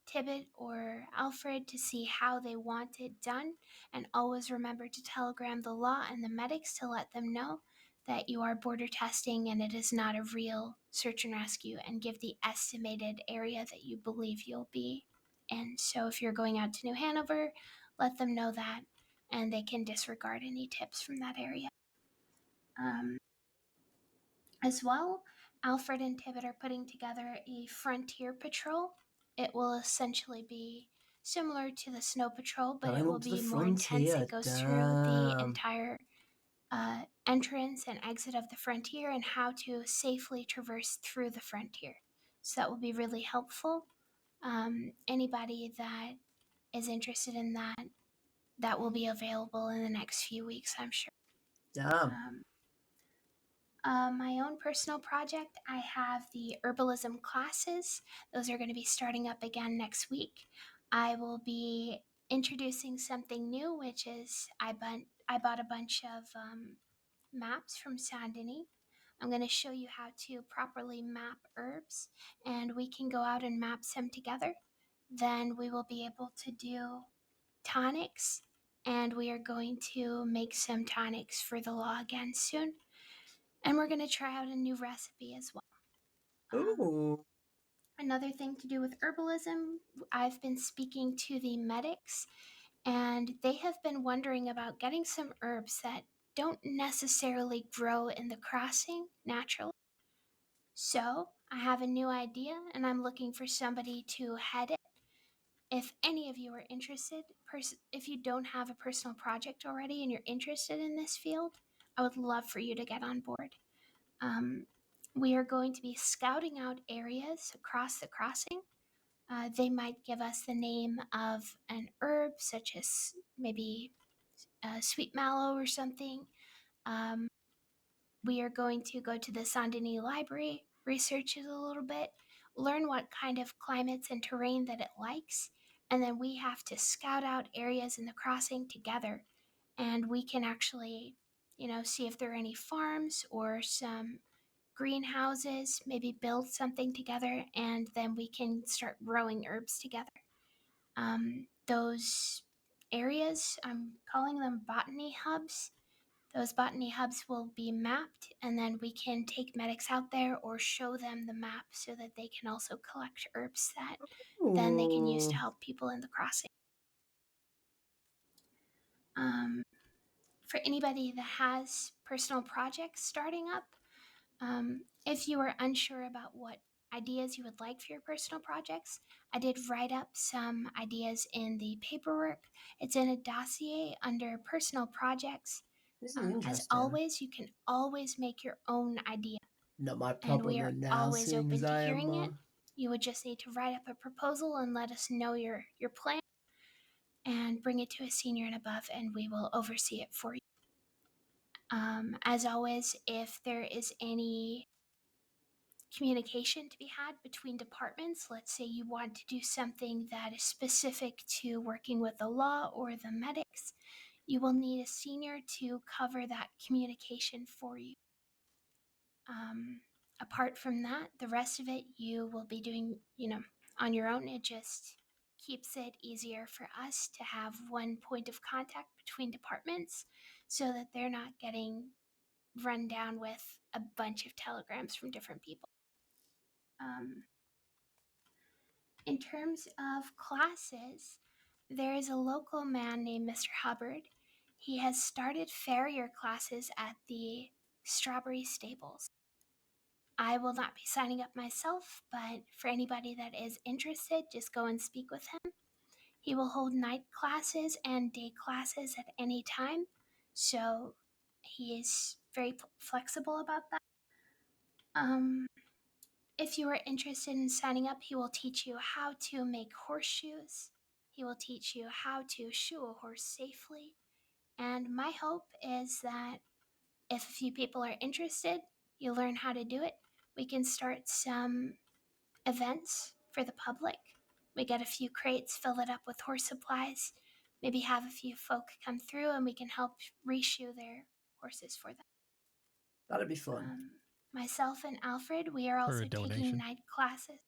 Tibbet or Alfred to see how they want it done, and always remember to telegram the law and the medics to let them know that you are border testing and it is not a real search and rescue, and give the estimated area that you believe you'll be in. So if you're going out to New Hanover, let them know that, and they can disregard any tips from that area. As well, Alfred and Tibbet are putting together a frontier patrol. It will essentially be similar to the snow patrol, but it Going will up to the be more intense. frontier. It goes through the Damn. entire entrance and exit of the frontier and how to safely traverse through the frontier. So that will be really helpful. Anybody that is interested in that, that will be available in the next few weeks, I'm sure. Damn. My own personal project, I have the herbalism classes. Those are going to be starting up again next week. I will be introducing something new, which is I bought a bunch of maps from Saint Denis. I'm going to show you how to properly map herbs, and we can go out and map some together. Then we will be able to do tonics, and we are going to make some tonics for the law again soon. And we're going to try out a new recipe as well. Ooh. Another thing to do with herbalism, I've been speaking to the medics, and they have been wondering about getting some herbs that don't necessarily grow in the crossing naturally. So I have a new idea, and I'm looking for somebody to head it. If any of you are interested, if you don't have a personal project already and you're interested in this field, I would love for you to get on board. We are going to be scouting out areas across the crossing. They might give us the name of an herb, such as maybe sweet mallow or something. We are going to go to the Saint Denis Library, research it a little bit, learn what kind of climates and terrain that it likes, and then we have to scout out areas in the crossing together. And we can actually, see if there are any farms or some greenhouses, maybe build something together, and then we can start growing herbs together. Those areas, I'm calling them botany hubs. Those botany hubs will be mapped, and then we can take medics out there or show them the map so that they can also collect herbs that then they can use to help people in the crossing. For anybody that has personal projects starting up, if you are unsure about what ideas you would like for your personal projects, I did write up some ideas in the paperwork. It's in a dossier under personal projects. This is As interesting. always, you can always make your own idea. Not my And problem we are now, always seeing open as to I hearing am. it. You would just need to write up a proposal and let us know your plan and bring it to a senior and above, and we will oversee it for you. As always, if there is any communication to be had between departments, let's say you want to do something that is specific to working with the law or the medics, you will need a senior to cover that communication for you. Apart from that, the rest of it you will be doing, on your own. It just keeps it easier for us to have one point of contact between departments so that they're not getting run down with a bunch of telegrams from different people. In terms of classes, there is a local man named Mr. Hubbard. He has started farrier classes at the Strawberry Stables. I will not be signing up myself, but for anybody that is interested, just go and speak with him. He will hold night classes and day classes at any time, so he is very flexible about that. If you are interested in signing up, he will teach you how to make horseshoes. He will teach you how to shoe a horse safely. And my hope is that if a few people are interested, you learn how to do it. We can start some events for the public. We get a few crates, fill it up with horse supplies, maybe have a few folk come through, and we can help reshoe their horses for them. That'd be fun. Myself and Alfred, we are For a also taking donation. night classes.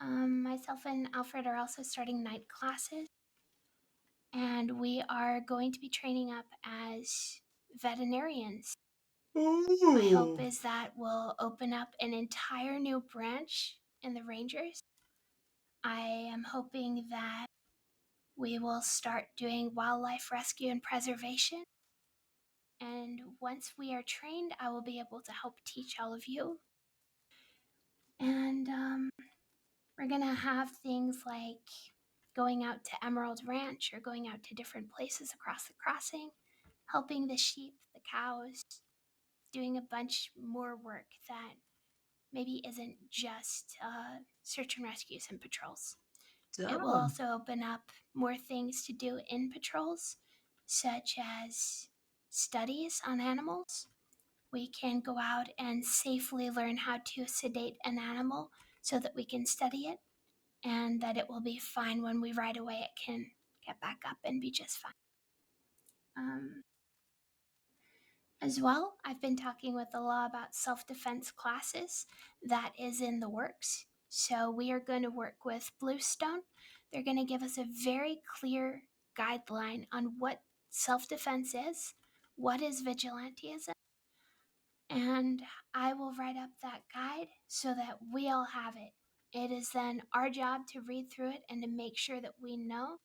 Myself and Alfred are also starting night classes, and we are going to be training up as veterinarians. My hope is that we'll open up an entire new branch in the Rangers. I am hoping that we will start doing wildlife rescue and preservation. And once we are trained, I will be able to help teach all of you. And we're gonna have things like going out to Emerald Ranch or going out to different places across the crossing, helping the sheep, the cows, doing a bunch more work that maybe isn't just search and rescues and patrols. It will Damn. also open up more things to do in patrols, such as studies on animals. We can go out and safely learn how to sedate an animal so that we can study it, and that it will be fine when we ride away. It can get back up and be just fine. As well, I've been talking with the law about self-defense classes. That is in the works. So we are going to work with Bluestone. They're going to give us a very clear guideline on what self-defense is, what is vigilantism, and I will write up that guide so that we all have it. It is then our job to read through it and to make sure that we know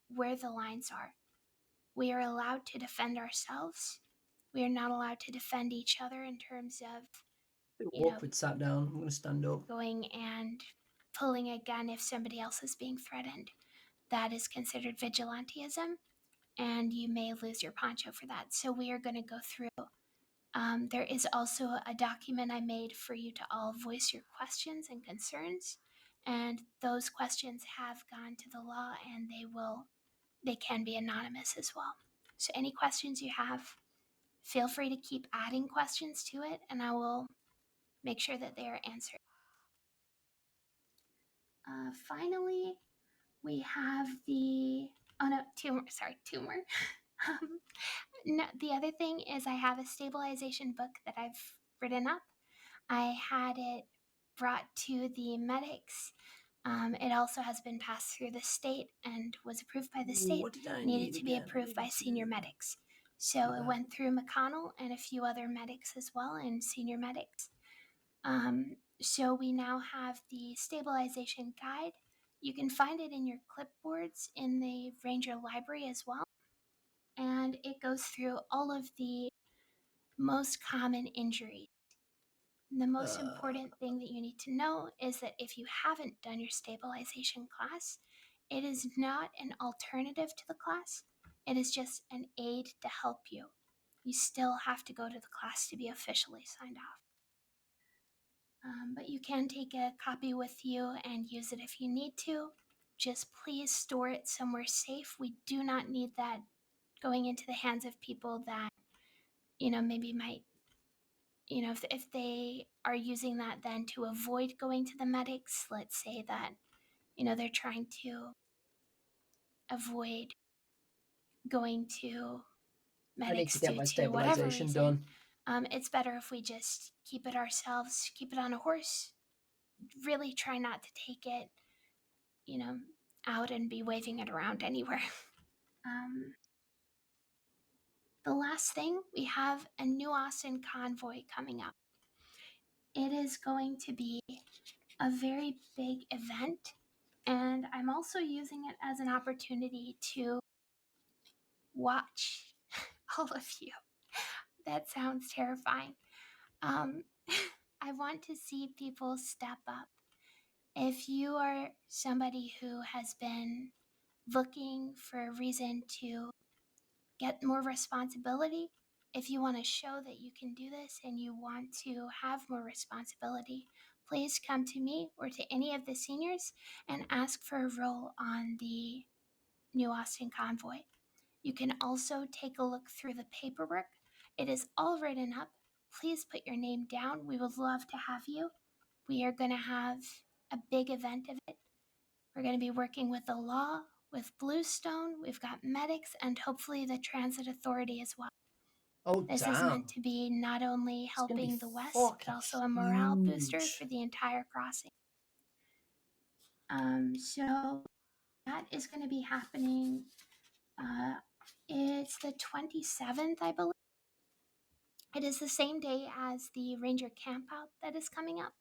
where the lines are. We are allowed to defend ourselves. We are not allowed to defend each other in terms of, Awkward sat down. I'm going to stand up. going and pulling a gun if somebody else is being threatened. That is considered vigilantism, and you may lose your poncho for that. So we are going to go through. There is also a document I made for you to all voice your questions and concerns, and those questions have gone to the law, and they can be anonymous as well. So any questions you have, feel free to keep adding questions to it, and I will make sure that they are answered. Finally, we have two more. No, the other thing is I have a stabilization book that I've written up. I had it brought to the medics. It also has been passed through the state and was approved by the state. Needed to be approved by senior medics. So it went through McConnell and a few other medics as well, and senior medics. So we now have the stabilization guide. You can find it in your clipboards in the Ranger Library as well. And it goes through all of the most common injuries. The most important thing that you need to know is that if you haven't done your stabilization class, it is not an alternative to the class. It is just an aid to help you. You still have to go to the class to be officially signed off. But you can take a copy with you and use it if you need to. Just please store it somewhere safe. We do not need that going into the hands of people that, maybe might, if they are using that then to avoid going to the medics, let's say that, they're trying to avoid going to I need medics to get my due to whatever stabilization reason. done. It's better if we just keep it ourselves, keep it on a horse. Really try not to take it, out and be waving it around anywhere. The last thing, we have a New Austin convoy coming up. It is going to be a very big event, and I'm also using it as an opportunity to watch all of you. That sounds terrifying. I want to see people step up If you are somebody who has been looking for a reason to get more responsibility, if you want to show that you can do this and you want to have more responsibility, please come to me or to any of the seniors and ask for a role on the New Austin Convoy. You can also take a look through the paperwork. It is all written up. Please put your name down. We would love to have you. We are going to have a big event of it. We're going to be working with the law, with Bluestone, we've got medics, and hopefully the transit authority as well. Oh, This is meant to be not only It's gonna be helping the West, fucking but also a morale booster huge. for the entire crossing. So that is going to be happening. It's the 27th, I believe. It is the same day as the Ranger Campout that is coming up.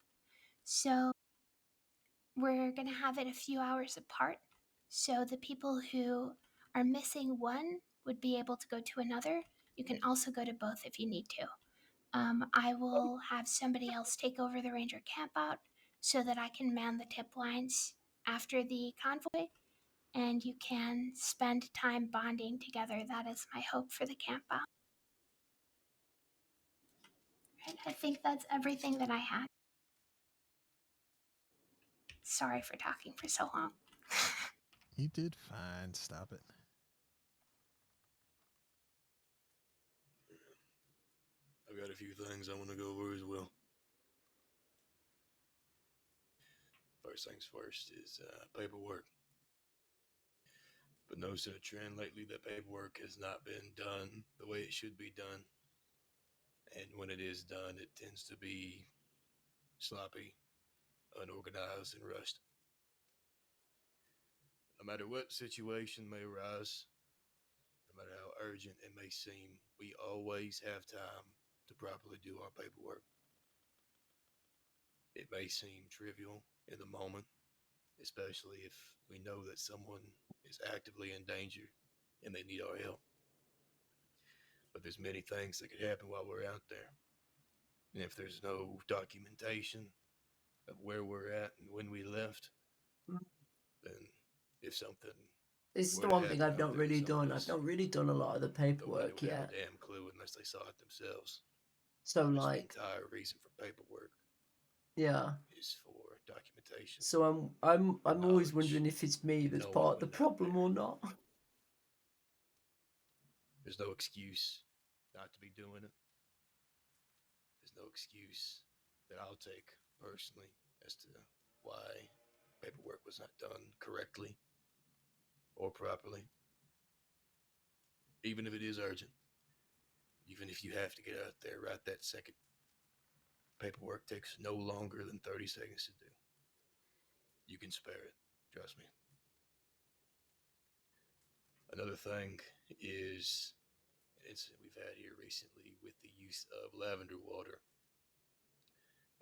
So we're going to have it a few hours apart. So the people who are missing one would be able to go to another. You can also go to both if you need to. I will have somebody else take over the Ranger Campout so that I can man the tip lines after the convoy, and you can spend time bonding together. That is my hope for the campout. Right, I think that's everything that I had. Sorry for talking for so long. You did fine. Stop it. I've got a few things I want to go over as well. First things first is paperwork. But noticing a trend lately that paperwork has not been done the way it should be done. And when it is done, it tends to be sloppy, unorganized, and rushed. No matter what situation may arise, no matter how urgent it may seem, we always have time to properly do our paperwork. It may seem trivial in the moment, especially if we know that someone is actively in danger and they need our help. But there's many things that could happen while we're out there. And if there's no documentation of where we're at and when we left, then if something This is were the to one thing happen I've out not there to really some of done. I've us, not really done a lot of the nobody paperwork would have yet. a damn clue unless they saw it themselves. So Which the like, entire reason for paperwork yeah. is for documentation. So I'm always wondering if it's me that's knowing part of the when not problem or not. There's no excuse not to be doing it. There's no excuse that I'll take personally as to why paperwork was not done correctly or properly. Even if it is urgent, even if you have to get out there right that second, paperwork takes no longer than 30 seconds to do. You can spare it, trust me. Another thing is an incident we've had here recently with the use of lavender water.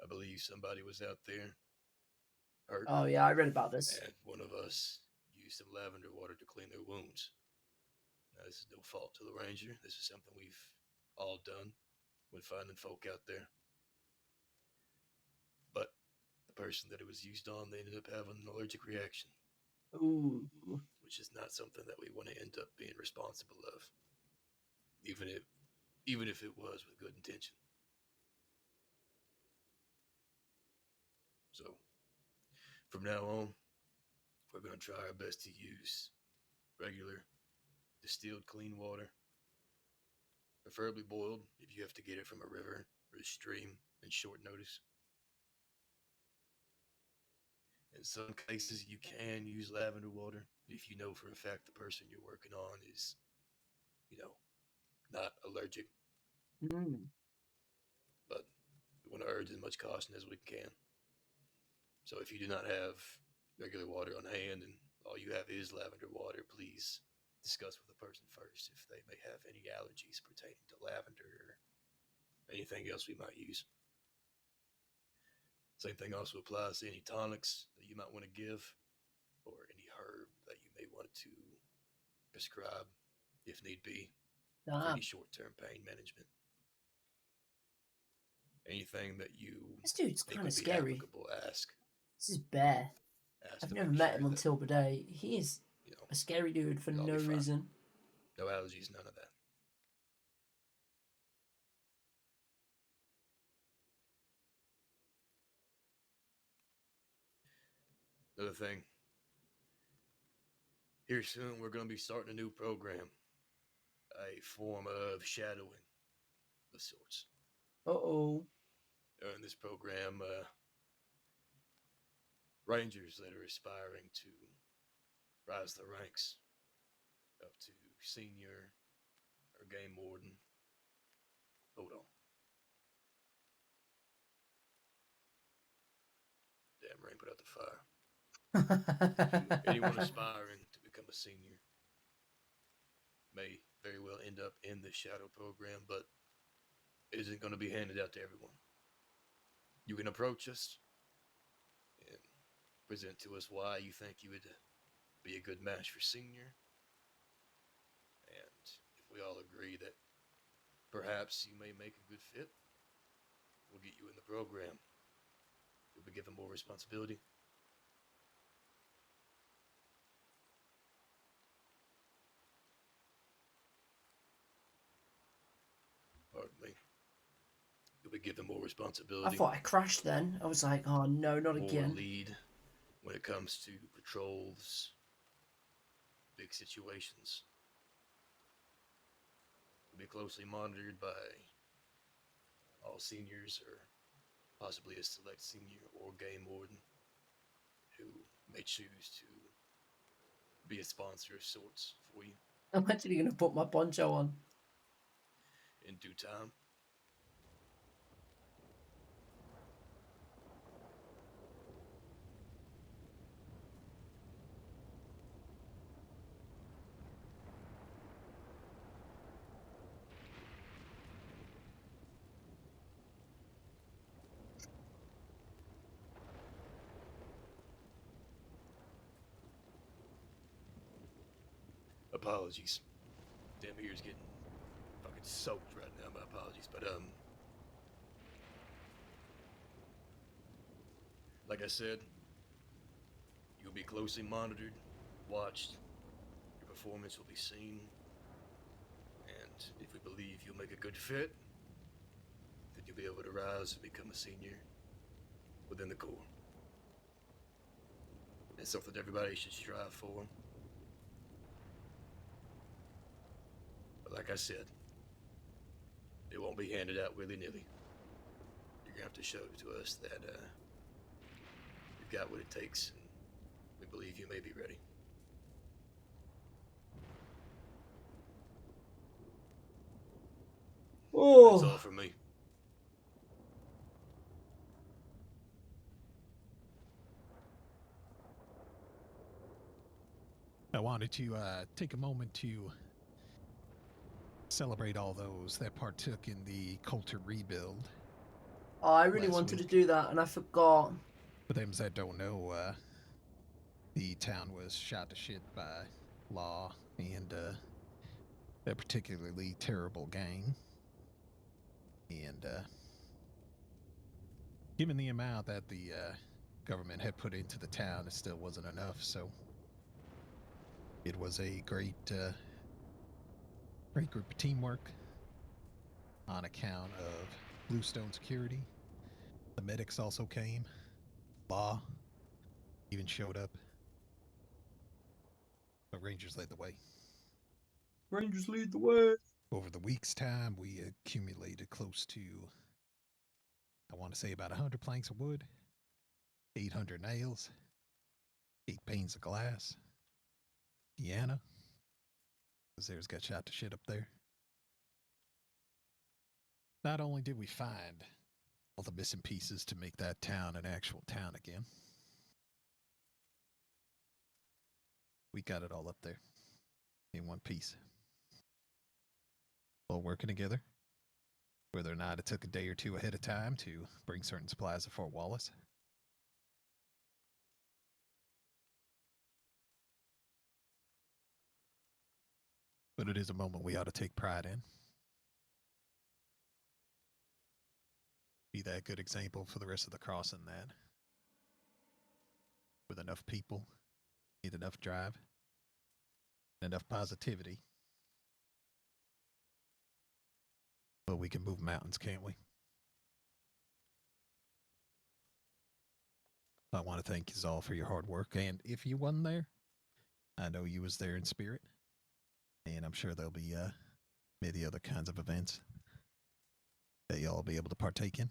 I believe somebody was out there hurt. Oh yeah, I read about this. And one of us used some lavender water to clean their wounds. Now, this is no fault to the ranger. This is something we've all done when finding folk out there. But the person that it was used on, they ended up having an allergic reaction. Ooh. Which is not something that we want to end up being responsible of. Even if it was with good intention. So, from now on, we're going to try our best to use regular, distilled clean water. Preferably boiled if you have to get it from a river or a stream in short notice. In some cases, you can use lavender water if you know for a fact the person you're working on is, not allergic. But we want to urge as much caution as we can. So if you do not have regular water on hand and all you have is lavender water, please discuss with the person first if they may have any allergies pertaining to lavender or anything else we might use. Same thing also applies to any tonics that you might want to give or any herb that you may want to prescribe if need be for any short-term pain management. Anything that you This dude's think kind would of be scary. applicable, ask. This is Bear. Asked I've to never make met sure him that, until today. He is you know, a scary dude for you'll all no be fine. reason. No allergies, none of that. Another thing. Here soon, we're going to be starting a new program. A form of shadowing of sorts. Uh-oh. In this program, rangers that are aspiring to rise the ranks up to senior or game warden. Hold on. Damn rain put out the fire. Anyone aspiring to become a senior may very well end up in the shadow program, but it isn't going to be handed out to everyone. You can approach us and present to us why you think you would be a good match for senior. And if we all agree that perhaps you may make a good fit, we'll get you in the program. You'll be given more responsibility. Pardon me. You'll be given more I responsibility. thought I crashed then. I was like, oh no, not More again. lead when it comes to patrols, big situations. You'll be closely monitored by all seniors or possibly a select senior or game warden who may choose to be a sponsor of sorts for you I'm actually going to put my poncho on. in due time. Apologies. Damn ear's getting fucking soaked right now. My apologies, but like I said, you'll be closely monitored, watched. Your performance will be seen, and if we believe you'll make a good fit, then you'll be able to rise and become a senior within the Corps. It's something everybody should strive for. But like I said, it won't be handed out willy-nilly. You're gonna have to show to us that you've got what it takes, and we believe you may be ready. Oh. That's all from me. I wanted to take a moment to celebrate all those that partook in the Coulter rebuild. Oh, I really wanted to do that, and I forgot. For them that don't know, the town was shot to shit by Law and a particularly terrible gang. And given the amount that the government had put into the town, it still wasn't enough. So it was a great group of teamwork on account of Bluestone Security. The medics also came. Law even showed up. But Rangers led the way. Rangers lead the way. Over the week's time, we accumulated close to, I want to say, about 100 planks of wood, 800 nails, 8 panes of glass. Deanna, because there's got shot to shit up there. Not only did we find all the missing pieces to make that town an actual town again, we got it all up there in one piece. All working together. Whether or not it took a day or two ahead of time to bring certain supplies to Fort Wallace. But it is a moment we ought to take pride in. Be that good example for the rest of the crossing that with enough people, with enough drive, enough positivity. Well, we can move mountains, can't we? I want to thank you all for your hard work, and if you wasn't there, I know you was there in spirit, and I'm sure there'll be many other kinds of events that y'all be able to partake in.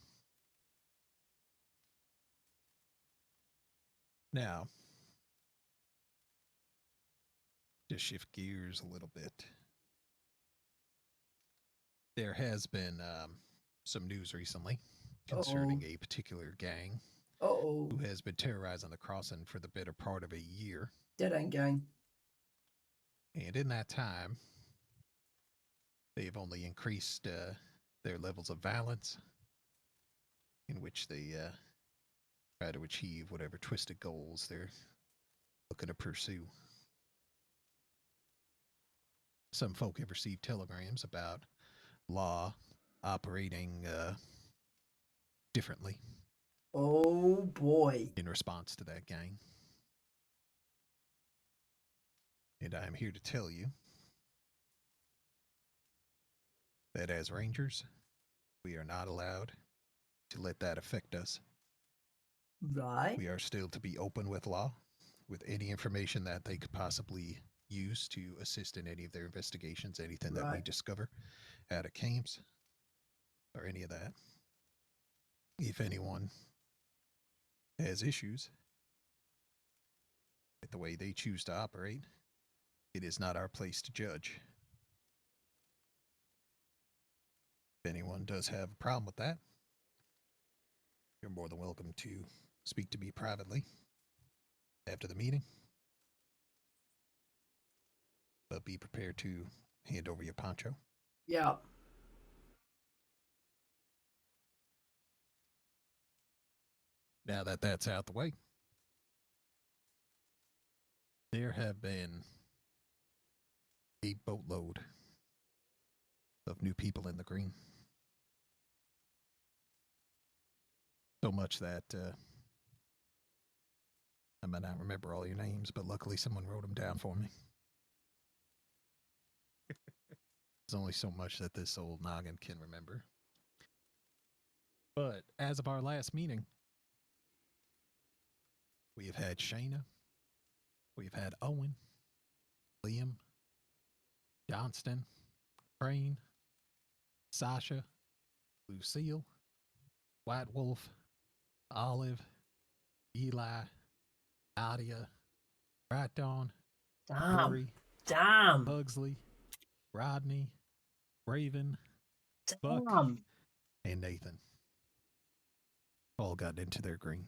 Now, to shift gears a little bit, there has been some news recently concerning a particular gang who has been terrorizing the crossing for the better part of a year. Dead End Gang. And in that time, they've only increased their levels of violence, in which they try to achieve whatever twisted goals they're looking to pursue. Some folk have received telegrams about law operating differently. Oh boy. In response to that gang. And I'm here to tell you that as Rangers, we are not allowed to let that affect us. Right. We are still to be open with law, with any information that they could possibly use to assist in any of their investigations, anything that we discover out of camps, or any of that. If anyone has issues with the way they choose to operate, it is not our place to judge. If anyone does have a problem with that, you're more than welcome to speak to me privately after the meeting. But be prepared to hand over your poncho. Yeah. Now that that's out the way, there have been a boatload of new people in the green. So much that I might not remember all your names, but luckily someone wrote them down for me. There's only so much that this old noggin can remember. But as of our last meeting, we have had Shayna, we've had Owen, Liam, Johnston, Crane, Sasha, Lucille, White Wolf, Olive, Eli, Nadia, Right Dawn, Dory, Pugsley, Rodney, Raven, Buck, and Nathan. All got into their green.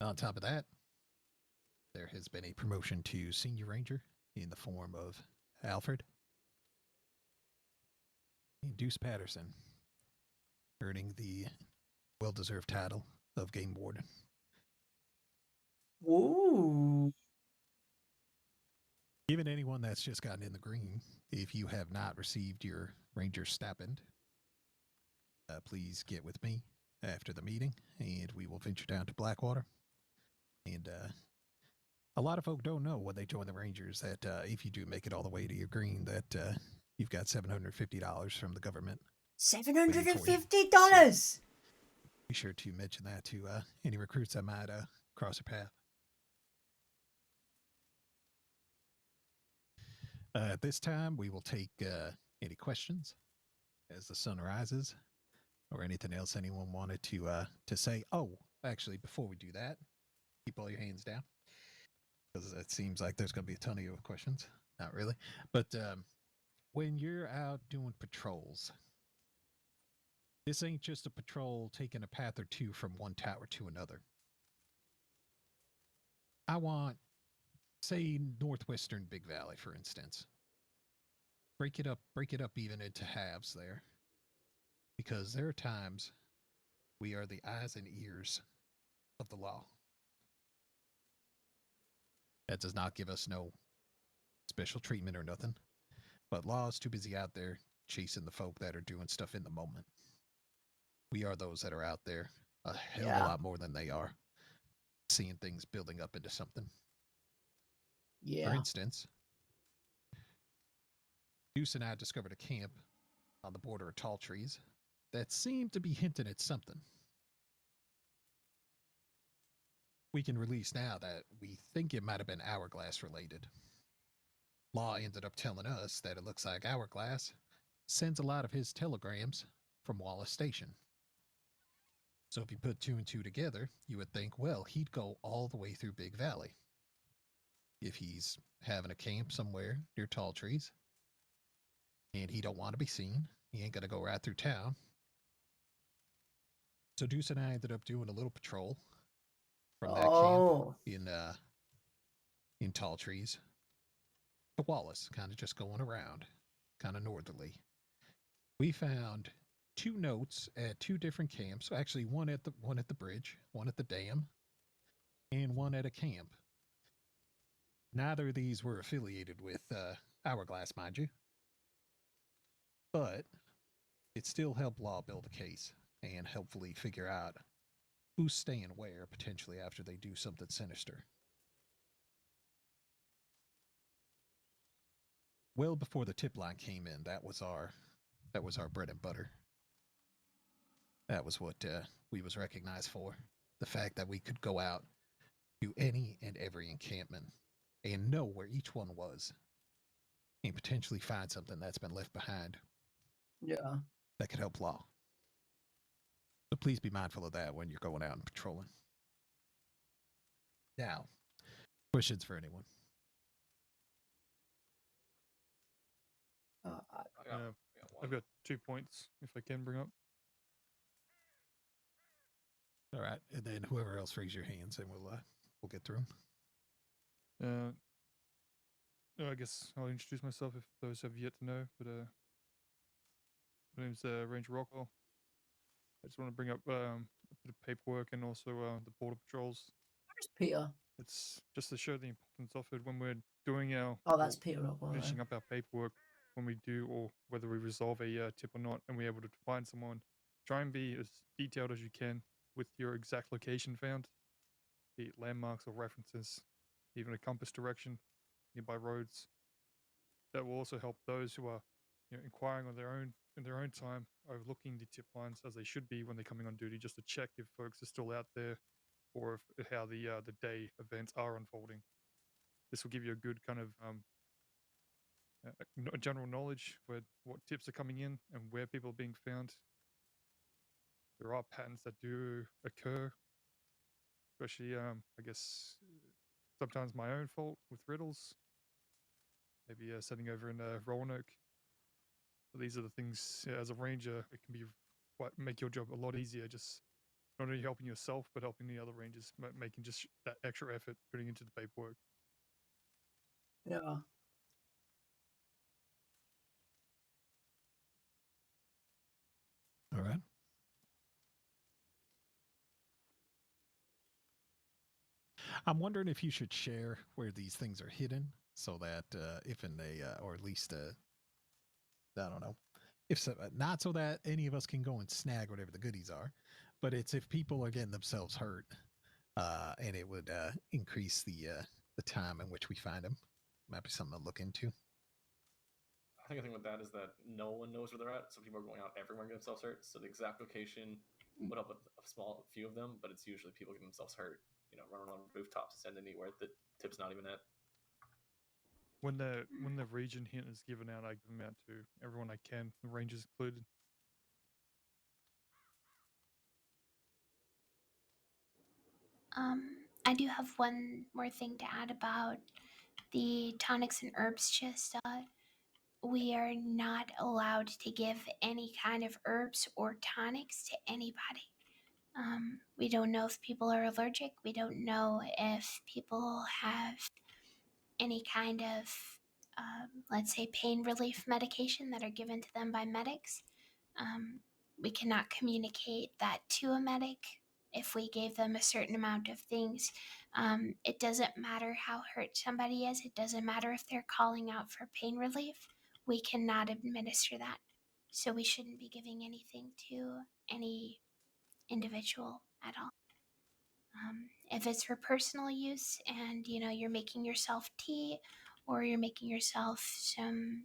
On top of that, there has been a promotion to Senior Ranger in the form of Alfred and Deuce Patterson, earning the well-deserved title of Game Warden. Ooh. Given anyone that's just gotten in the green, if you have not received your Ranger stipend, please get with me after the meeting, and we will venture down to Blackwater. And a lot of folk don't know when they join the Rangers that if you do make it all the way to your green, that you've got $750 from the government. $750? So be sure to mention that to any recruits that might cross your path. At this time, we will take any questions as the sun rises, or anything else anyone wanted to say. Oh, actually, before we do that, keep all your hands down, because it seems like there's going to be a ton of your questions. Not really, but when you're out doing patrols, this ain't just a patrol taking a path or two from one tower to another. I want, say, northwestern Big Valley, for instance. Break it up even into halves there. Because there are times we are the eyes and ears of the law. That does not give us no special treatment or nothing. But law is too busy out there chasing the folk that are doing stuff in the moment. We are those that are out there a hell of a lot more than they are. seeing things building up into something. For Yeah. instance, Deuce and I discovered a camp on the border of tall trees that seemed to be hinting at something. We can release now that we think it might have been Hourglass related. Law ended up telling us that it looks like Hourglass sends a lot of his telegrams from Wallace Station. So if you put two and two together, you would think, well, he'd go all the way through Big Valley. If he's having a camp somewhere near tall trees, and he don't want to be seen, he ain't gonna go right through town. So Deuce and I ended up doing a little patrol from that camp in tall trees to Wallace, kind of just going around, kind of northerly. We found 2 notes at 2 different camps. Actually, one at the bridge, one at the dam, and one at a camp. Neither of these were affiliated with Hourglass, mind you, but it still helped Law build a case and hopefully figure out who's staying where potentially after they do something sinister. Well before the tip line came in, that was our bread and butter. That was what we was recognized for. The fact that we could go out to any and every encampment and know where each one was and potentially find something that's been left behind. Yeah. That could help Law. So please be mindful of that when you're going out and patrolling. Now, questions for anyone? I've got 2 points if I can bring up. All right, and then whoever else raise your hands, and we'll get through them. I guess I'll introduce myself if those have yet to know. But my name's Ranger Rockwell. I just want to bring up a bit of paperwork and also the border patrols. Where's Peter? It's just to show the importance of it when we're doing our that's Peter Rockwell. finishing up our paperwork when we do, or whether we resolve a tip or not, and we're able to find someone. Try and be as detailed as you can with your exact location found, be it landmarks or references, even a compass direction, nearby roads. That will also help those who are inquiring on in their own time, overlooking the tip lines as they should be when they're coming on duty, just to check if folks are still out there or if how the day events are unfolding. This will give you a good kind of general knowledge for what tips are coming in and where people are being found. There are patterns that do occur, especially I guess sometimes my own fault with riddles. Maybe sitting over in Roanoke. But these are the things, as a ranger, it can be make your job a lot easier. Just not only helping yourself, but helping the other rangers, making just that extra effort putting into the paperwork. Yeah. All right. I'm wondering if you should share where these things are hidden so that if in a, or at least, I don't know, if so, not so that any of us can go and snag whatever the goodies are, but it's if people are getting themselves hurt, and it would increase the time in which we find them. Might be something to look into. I think the thing with that is that no one knows where they're at, so people are going out everywhere and getting themselves hurt. So the exact location put up with a few of them, but it's usually people getting themselves hurt. Running on rooftops and anywhere the tip's not even at. When the region hint is given out, I give them out to everyone I can, the rangers included. I do have one more thing to add about the tonics and herbs. Just we are not allowed to give any kind of herbs or tonics to anybody. We don't know if people are allergic. We don't know if people have any kind of, let's say, pain relief medication that are given to them by medics. We cannot communicate that to a medic if we gave them a certain amount of things. It doesn't matter how hurt somebody is. It doesn't matter if they're calling out for pain relief. We cannot administer that. So we shouldn't be giving anything to any individual at all. If it's for personal use and, you're making yourself tea or you're making yourself some,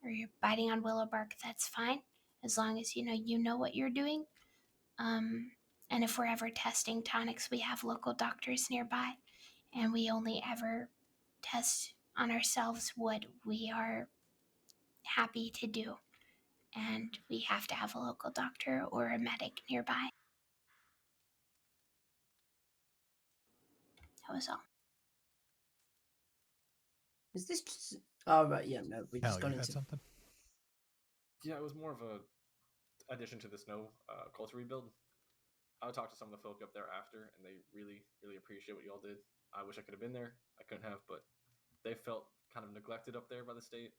or you're biting on willow bark, that's fine. As long as, you know what you're doing. And if we're ever testing tonics, we have local doctors nearby, and we only ever test on ourselves what we are happy to do. And we have to have a local doctor or a medic nearby. That was all. Is this just... Oh, right, yeah, no, we Hal, just gone you had into... something? Yeah, it was more of a addition to the snow culture rebuild. I talked to some of the folk up there after, and they really, really appreciate what you all did. I wish I could have been there. I couldn't have, but they felt kind of neglected up there by the state,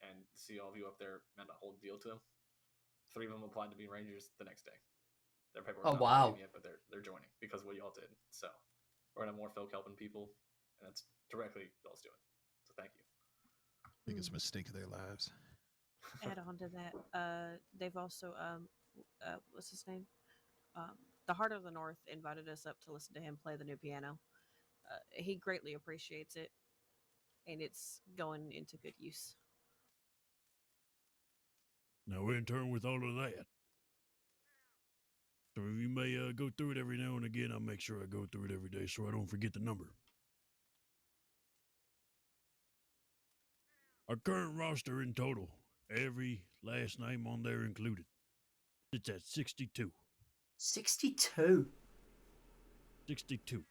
and to see all of you up there meant a whole deal to them. 3 of them applied to be Rangers the next day. Their paperwork's Oh, not wow. in yet, but they're joining because of what you all did. So we're gonna have more folk helping people, and that's directly y'all's doing. So thank you. Biggest mistake of their lives. Add on to that, they've also what's his name? The Heart of the North invited us up to listen to him play the new piano. He greatly appreciates it, and it's going into good use. Now, in turn with all of that, so if you may go through it every now and again, I'll make sure I go through it every day so I don't forget the number. Our current roster in total, every last name on there included, it's at 62. 62? 62.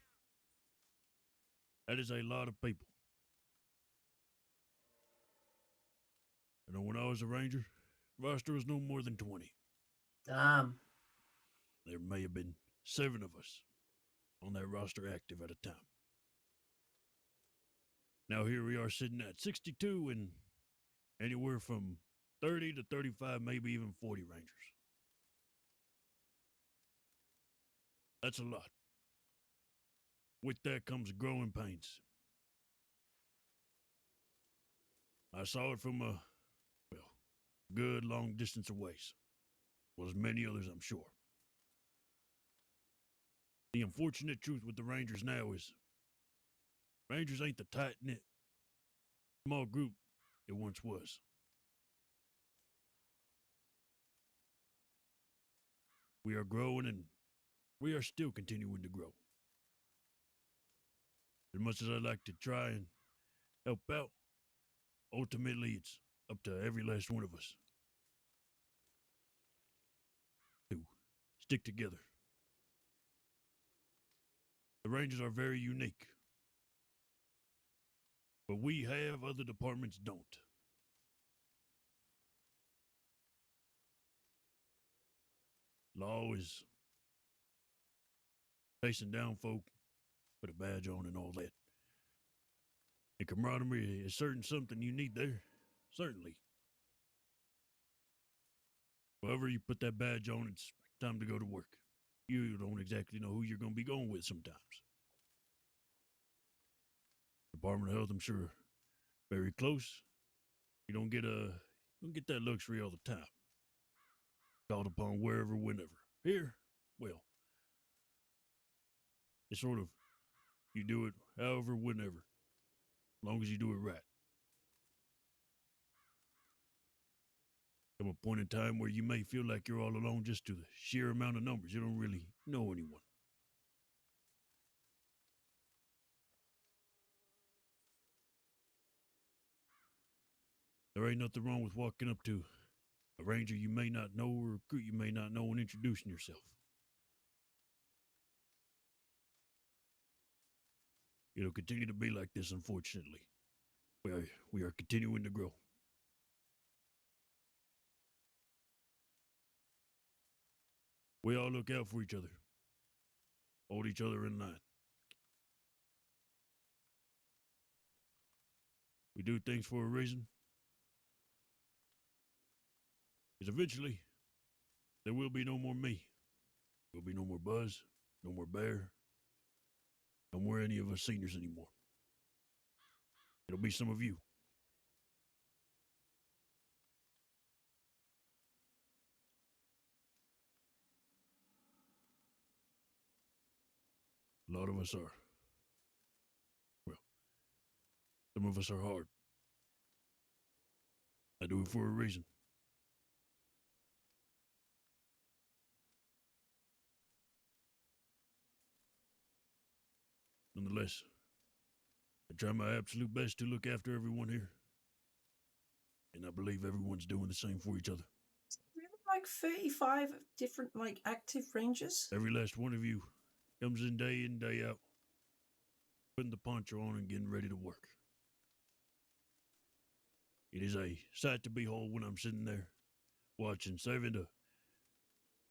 That is a lot of people. When I was a ranger, roster was no more than 20. Damn. There may have been 7 of us on that roster active at a time. Now here we are sitting at 62 and anywhere from 30 to 35, maybe even 40 rangers. That's a lot. With that comes growing pains. I saw it from a, good long distance away. Well, as many others, I'm sure. The unfortunate truth with the Rangers now is Rangers ain't the tight-knit, small group it once was. We are growing and we are still continuing to grow. As much as I'd like to try and help out, ultimately it's up to every last one of us to stick together. The Rangers are very unique, but we have other departments don't. Law is chasing down folk, put a badge on and all that. And camaraderie is certain something you need there, certainly. However you put that badge on, it's time to go to work. You don't exactly know who you're going to be going with sometimes. Department of Health, I'm sure, very close. You don't get that luxury all the time. Called upon wherever, whenever. Here, well, it's sort of, you do it however, whenever, as long as you do it right. Come a point in time where you may feel like you're all alone just to the sheer amount of numbers. You don't really know anyone. There ain't nothing wrong with walking up to a ranger you may not know or a recruit you may not know and introducing yourself. It'll continue to be like this, unfortunately. We are continuing to grow. We all look out for each other. Hold each other in line. We do things for a reason. Because eventually, there will be no more me. There'll be no more Buzz, no more Bear, no more any of us seniors anymore. It'll be some of you. lot of us are. Well, some of us are hard. I do it for a reason. Nonetheless, I try my absolute best to look after everyone here. And I believe everyone's doing the same for each other. We have like 35 different like active rangers. Every last one of you comes in day out, putting the poncho on and getting ready to work. It is a sight to behold when I'm sitting there watching 7 to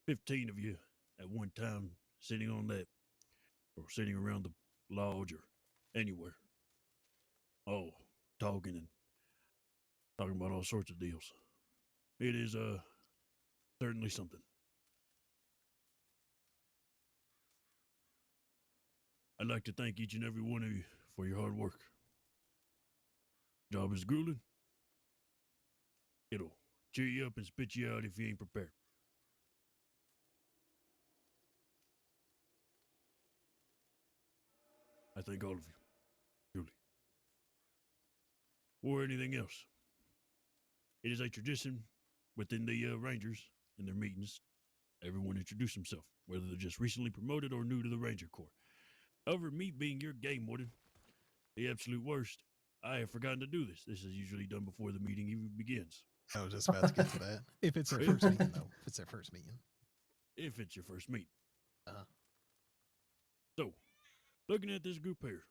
15 of you at one time sitting on that or sitting around the lodge or anywhere. All talking about all sorts of deals. It is certainly something. I'd like to thank each and every one of you for your hard work. Job is grueling. It'll cheer you up and spit you out if you ain't prepared. I thank all of you, truly. Or anything else. It is a tradition within the Rangers in their meetings. Everyone introduce himself, whether they're just recently promoted or new to the Ranger Corps. However, me being your game warden, the absolute worst, I have forgotten to do this. This is usually done before the meeting even begins. I was just about to get to that. If it's their first meeting, though. If it's their first meeting. If it's your first meeting. Uh-huh. So, looking at this group here,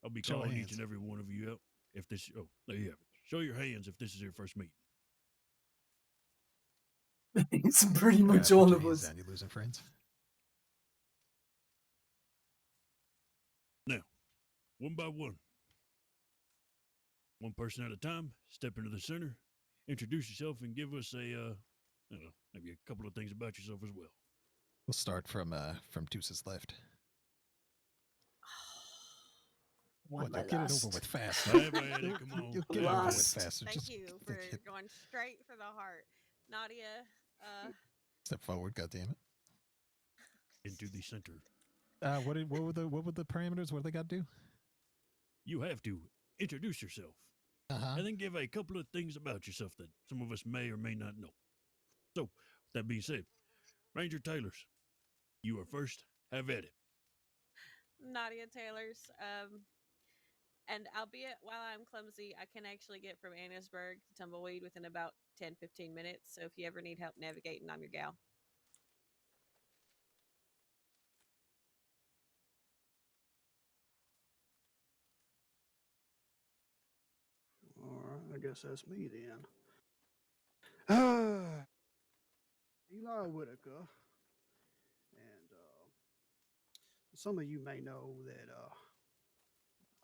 I'll be Show calling hands. each and every one of you out. If this, oh, there you have it. Show your hands if this is your first meeting. It's pretty much Put all your of hands us. down, you're losing friends. Now, one by one, one person at a time, step into the center, introduce yourself, and give us a, I don't know, maybe a couple of things about yourself as well. We'll start from Deuce's left. One What, by get it last. over with fast. Have at it, come on. You'll get it over with Last. faster. Thank Just you for hit, going straight for the heart. Nadia, step forward, goddammit. Into the center. What were the parameters? What do they got to do? You have to introduce yourself. Uh-huh. And then give a couple of things about yourself that some of us may or may not know. So, with that being said, Ranger Taylors, you are first. Have at it. Nadia Taylor's, and albeit while I'm clumsy, I can actually get from Annisburg to Tumbleweed within about 10-15 minutes. So if you ever need help navigating, I'm your gal. All right, I guess that's me then. Eli Whitaker, and some of you may know that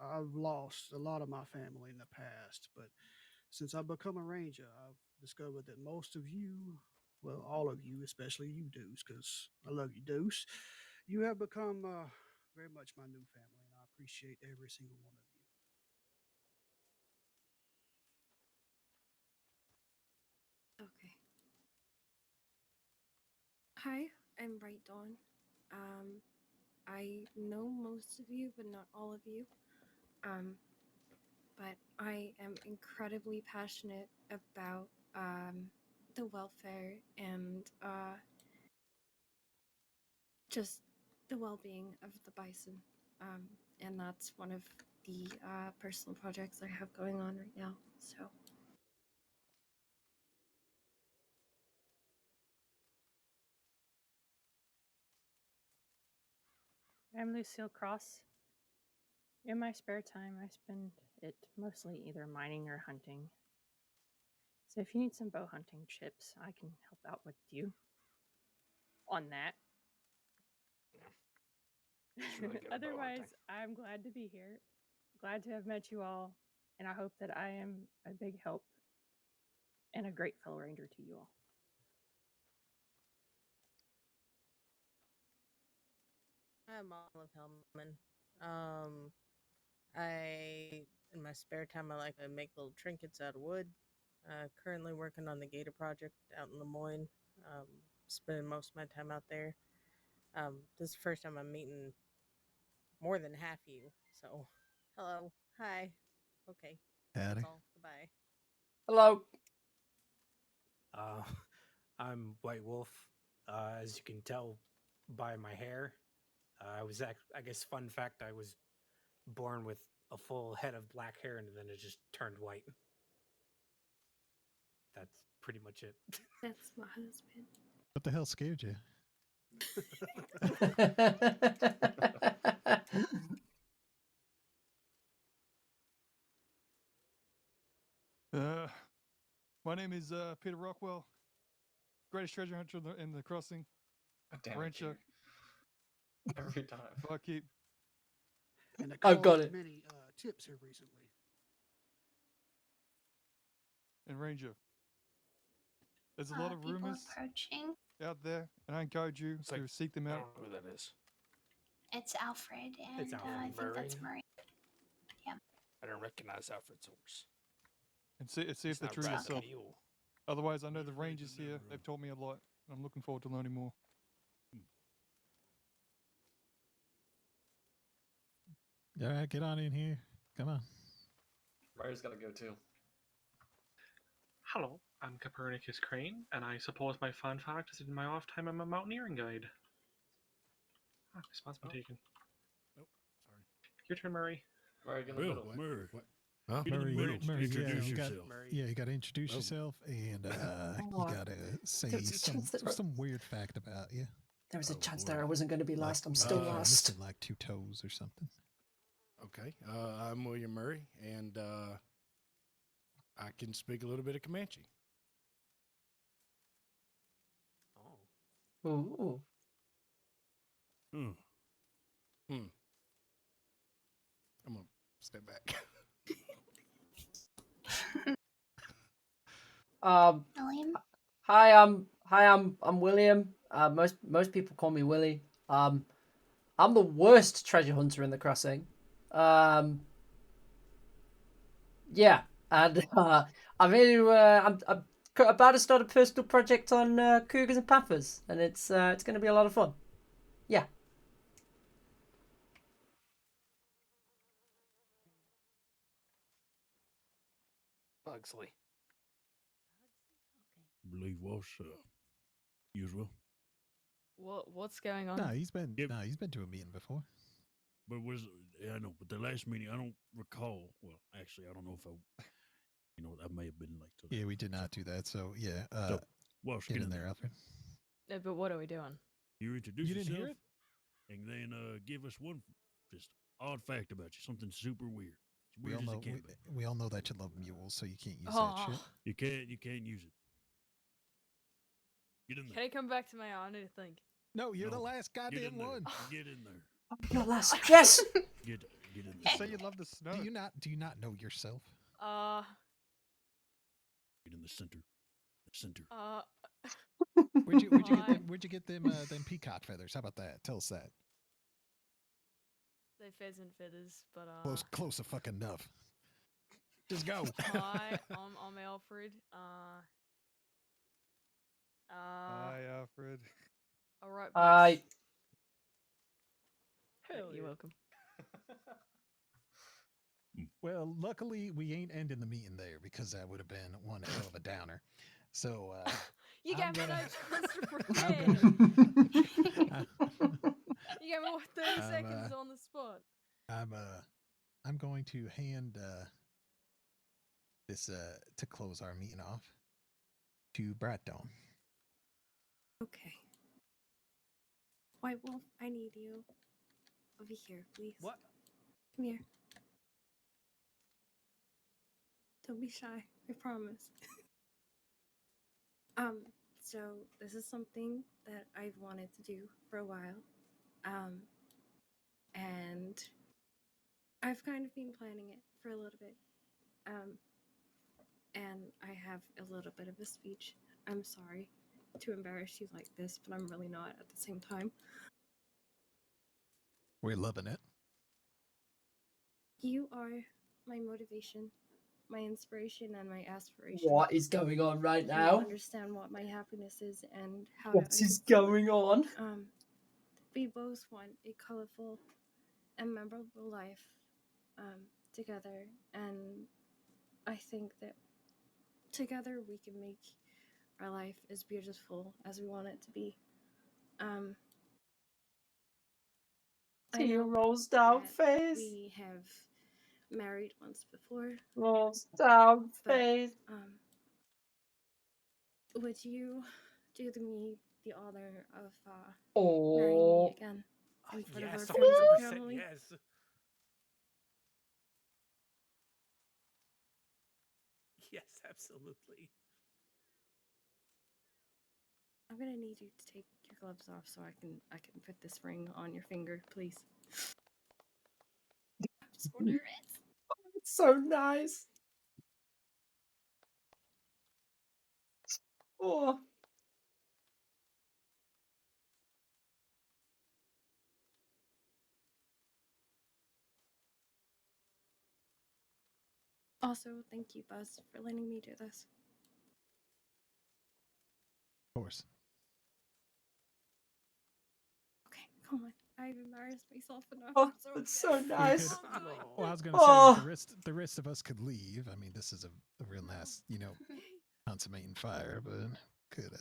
I've lost a lot of my family in the past, but since I've become a ranger, I've discovered that most of you, well, all of you, especially you, Deuce, because I love you, Deuce, you have become very much my new family, and I appreciate every single one of you. Okay. Hi, I'm Bright Dawn. I know most of you, but not all of you. But I am incredibly passionate about the welfare and just the well-being of the bison. And that's one of the personal projects I have going on right now. So. I'm Lucille Cross. In my spare time, I spend it mostly either mining or hunting. So if you need some bow hunting tips, I can help out with you on that. Really good at bow Otherwise, hunting. I'm glad to be here. Glad to have met you all, and I hope that I am a big help and a great fellow ranger to you all. I'm Olive Hellman. In my spare time, I like to make little trinkets out of wood. Currently working on the Gator project out in Lemoyne. Spending most of my time out there. This is the first time I'm meeting more than half you. So, hello, hi, okay, Howdy. that's all. Goodbye. Hello. I'm White Wolf. As you can tell by my hair, I guess, fun fact, I was born with a full head of black hair and then it just turned white. That's pretty much it. That's my husband. What the hell scared you? My name is Peter Rockwell, greatest treasure hunter in the crossing. Damn it, Rancher. Every time. Barkeep. And I I've got caused it. many tips here recently. And Ranger. There's a lot of People rumors approaching. out there, and I encourage you to seek them I out. don't know who that is. It's Alfred, and I think that's Marie. Yeah. I don't recognize Alfred's horse. And see He's if they're not true riding a yourself. mule. Otherwise, I know the Rangers here. They've taught me a lot, and I'm looking forward to learning more. All right, get on in here. Come on. Murray's got to go too. Hello, I'm Copernicus Crane, and I suppose my fun fact is in my off time I'm a mountaineering guide. Ah, this spot's been taken. Nope, sorry. Your turn, Murray. Murray, get in the Well, middle. Murray. Huh? Get in the middle. Murray, Introduce you yourself. you got to introduce Oh. yourself, and Oh, you got to say there was a chance that- some weird fact about you. There was a Oh, chance boy. there I wasn't going to be last. I'm still last. Missing like 2 toes or something. Okay, I'm William Murray, and I can speak a little bit of Comanche. Ooh. Hmm. I'm gonna step back. William? Hi, I'm William. Most people call me Willie. I'm the worst treasure hunter in the crossing. Yeah, and I'm here to I'm about to start a personal project on cougars and panthers, and it's going to be a lot of fun. Yeah. Pugsley. I believe was usual. What's going on? No, he's been to a meeting before. But I know, but the last meeting I don't recall. Well, actually, I don't know if I may have been late to that. Yeah, we did not do that. So yeah, So, Walsh, get in there, Alfred. But what are we doing? You introduce You didn't yourself, hear and then give us one just odd fact about you, something super weird. As We weird all as know it can be. we all know that you love mules, so you can't use Oh. that shit. You can't use it. Get in there. Can I come back to my own? I need to think. No, you're the No, last Get goddamn in there. one. Get in there. You're last. Yes. Get in there. Just say you love the snow. Do you not know yourself? Get in the center. The center. Where'd you get them peacock feathers? How about that? Tell us that. They pheasant feathers, but Close fucking enough. Just go. Hi, I'm Alfred. Hi, Alfred. All right. Hi. You're welcome. Well, luckily we ain't ending the meeting there because that would have been one hell of a downer. So You I'm gave me no gonna- chance to I'm prepare. You gave me what, 30 I'm, seconds on the spot. I'm going to hand this to close our meeting off to Brat Dawn. Okay. White Wolf, I need you. Over here, please. What? Come here. Don't be shy. I promise. So this is something that I've wanted to do for a while. And I've kind of been planning it for a little bit. And I have a little bit of a speech. I'm sorry to embarrass you like this, but I'm really not at the same time. We're loving it. You are my motivation, my inspiration, and my aspiration. What is going on right You now? understand what my happiness is and how What to is going on? we both want a colorful and memorable life together, and I think that together we can make our life as beautiful as we want it to be. Um, I Tear know rolls down that face. we have married once before, Rolls down but face. would you do me the honor of marrying me Oh. again in front Yes, of our friends and 100% family? yes. Yes, absolutely. I'm gonna need you to take your gloves off so I can put this ring on your finger, please. I'm so nervous. It's so nice. Oh. Also, thank you, Buzz, for letting me do this. Of course. Okay, come on. I've embarrassed myself enough. Oh, I'm so that's so embarrassed. nice. Well, I was gonna Oh. say the rest of us could leave. I mean, this is a real nice, consummating fire, but could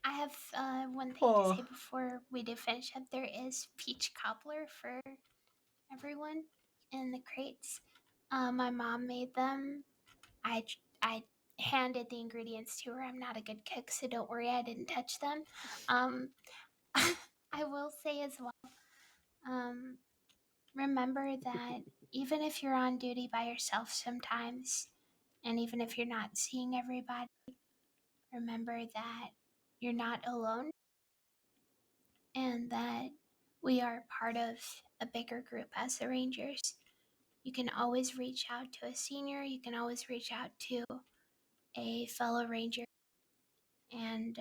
I have one thing Oh. to say before we do finish up. There is peach cobbler for everyone in the crates. My mom made them. I handed the ingredients to her. I'm not a good cook, so don't worry, I didn't touch them. I will say as well, remember that even if you're on duty by yourself sometimes, and even if you're not seeing everybody, remember that you're not alone and that we are part of a bigger group as the Rangers. You can always reach out to a senior, you can always reach out to a fellow Ranger, and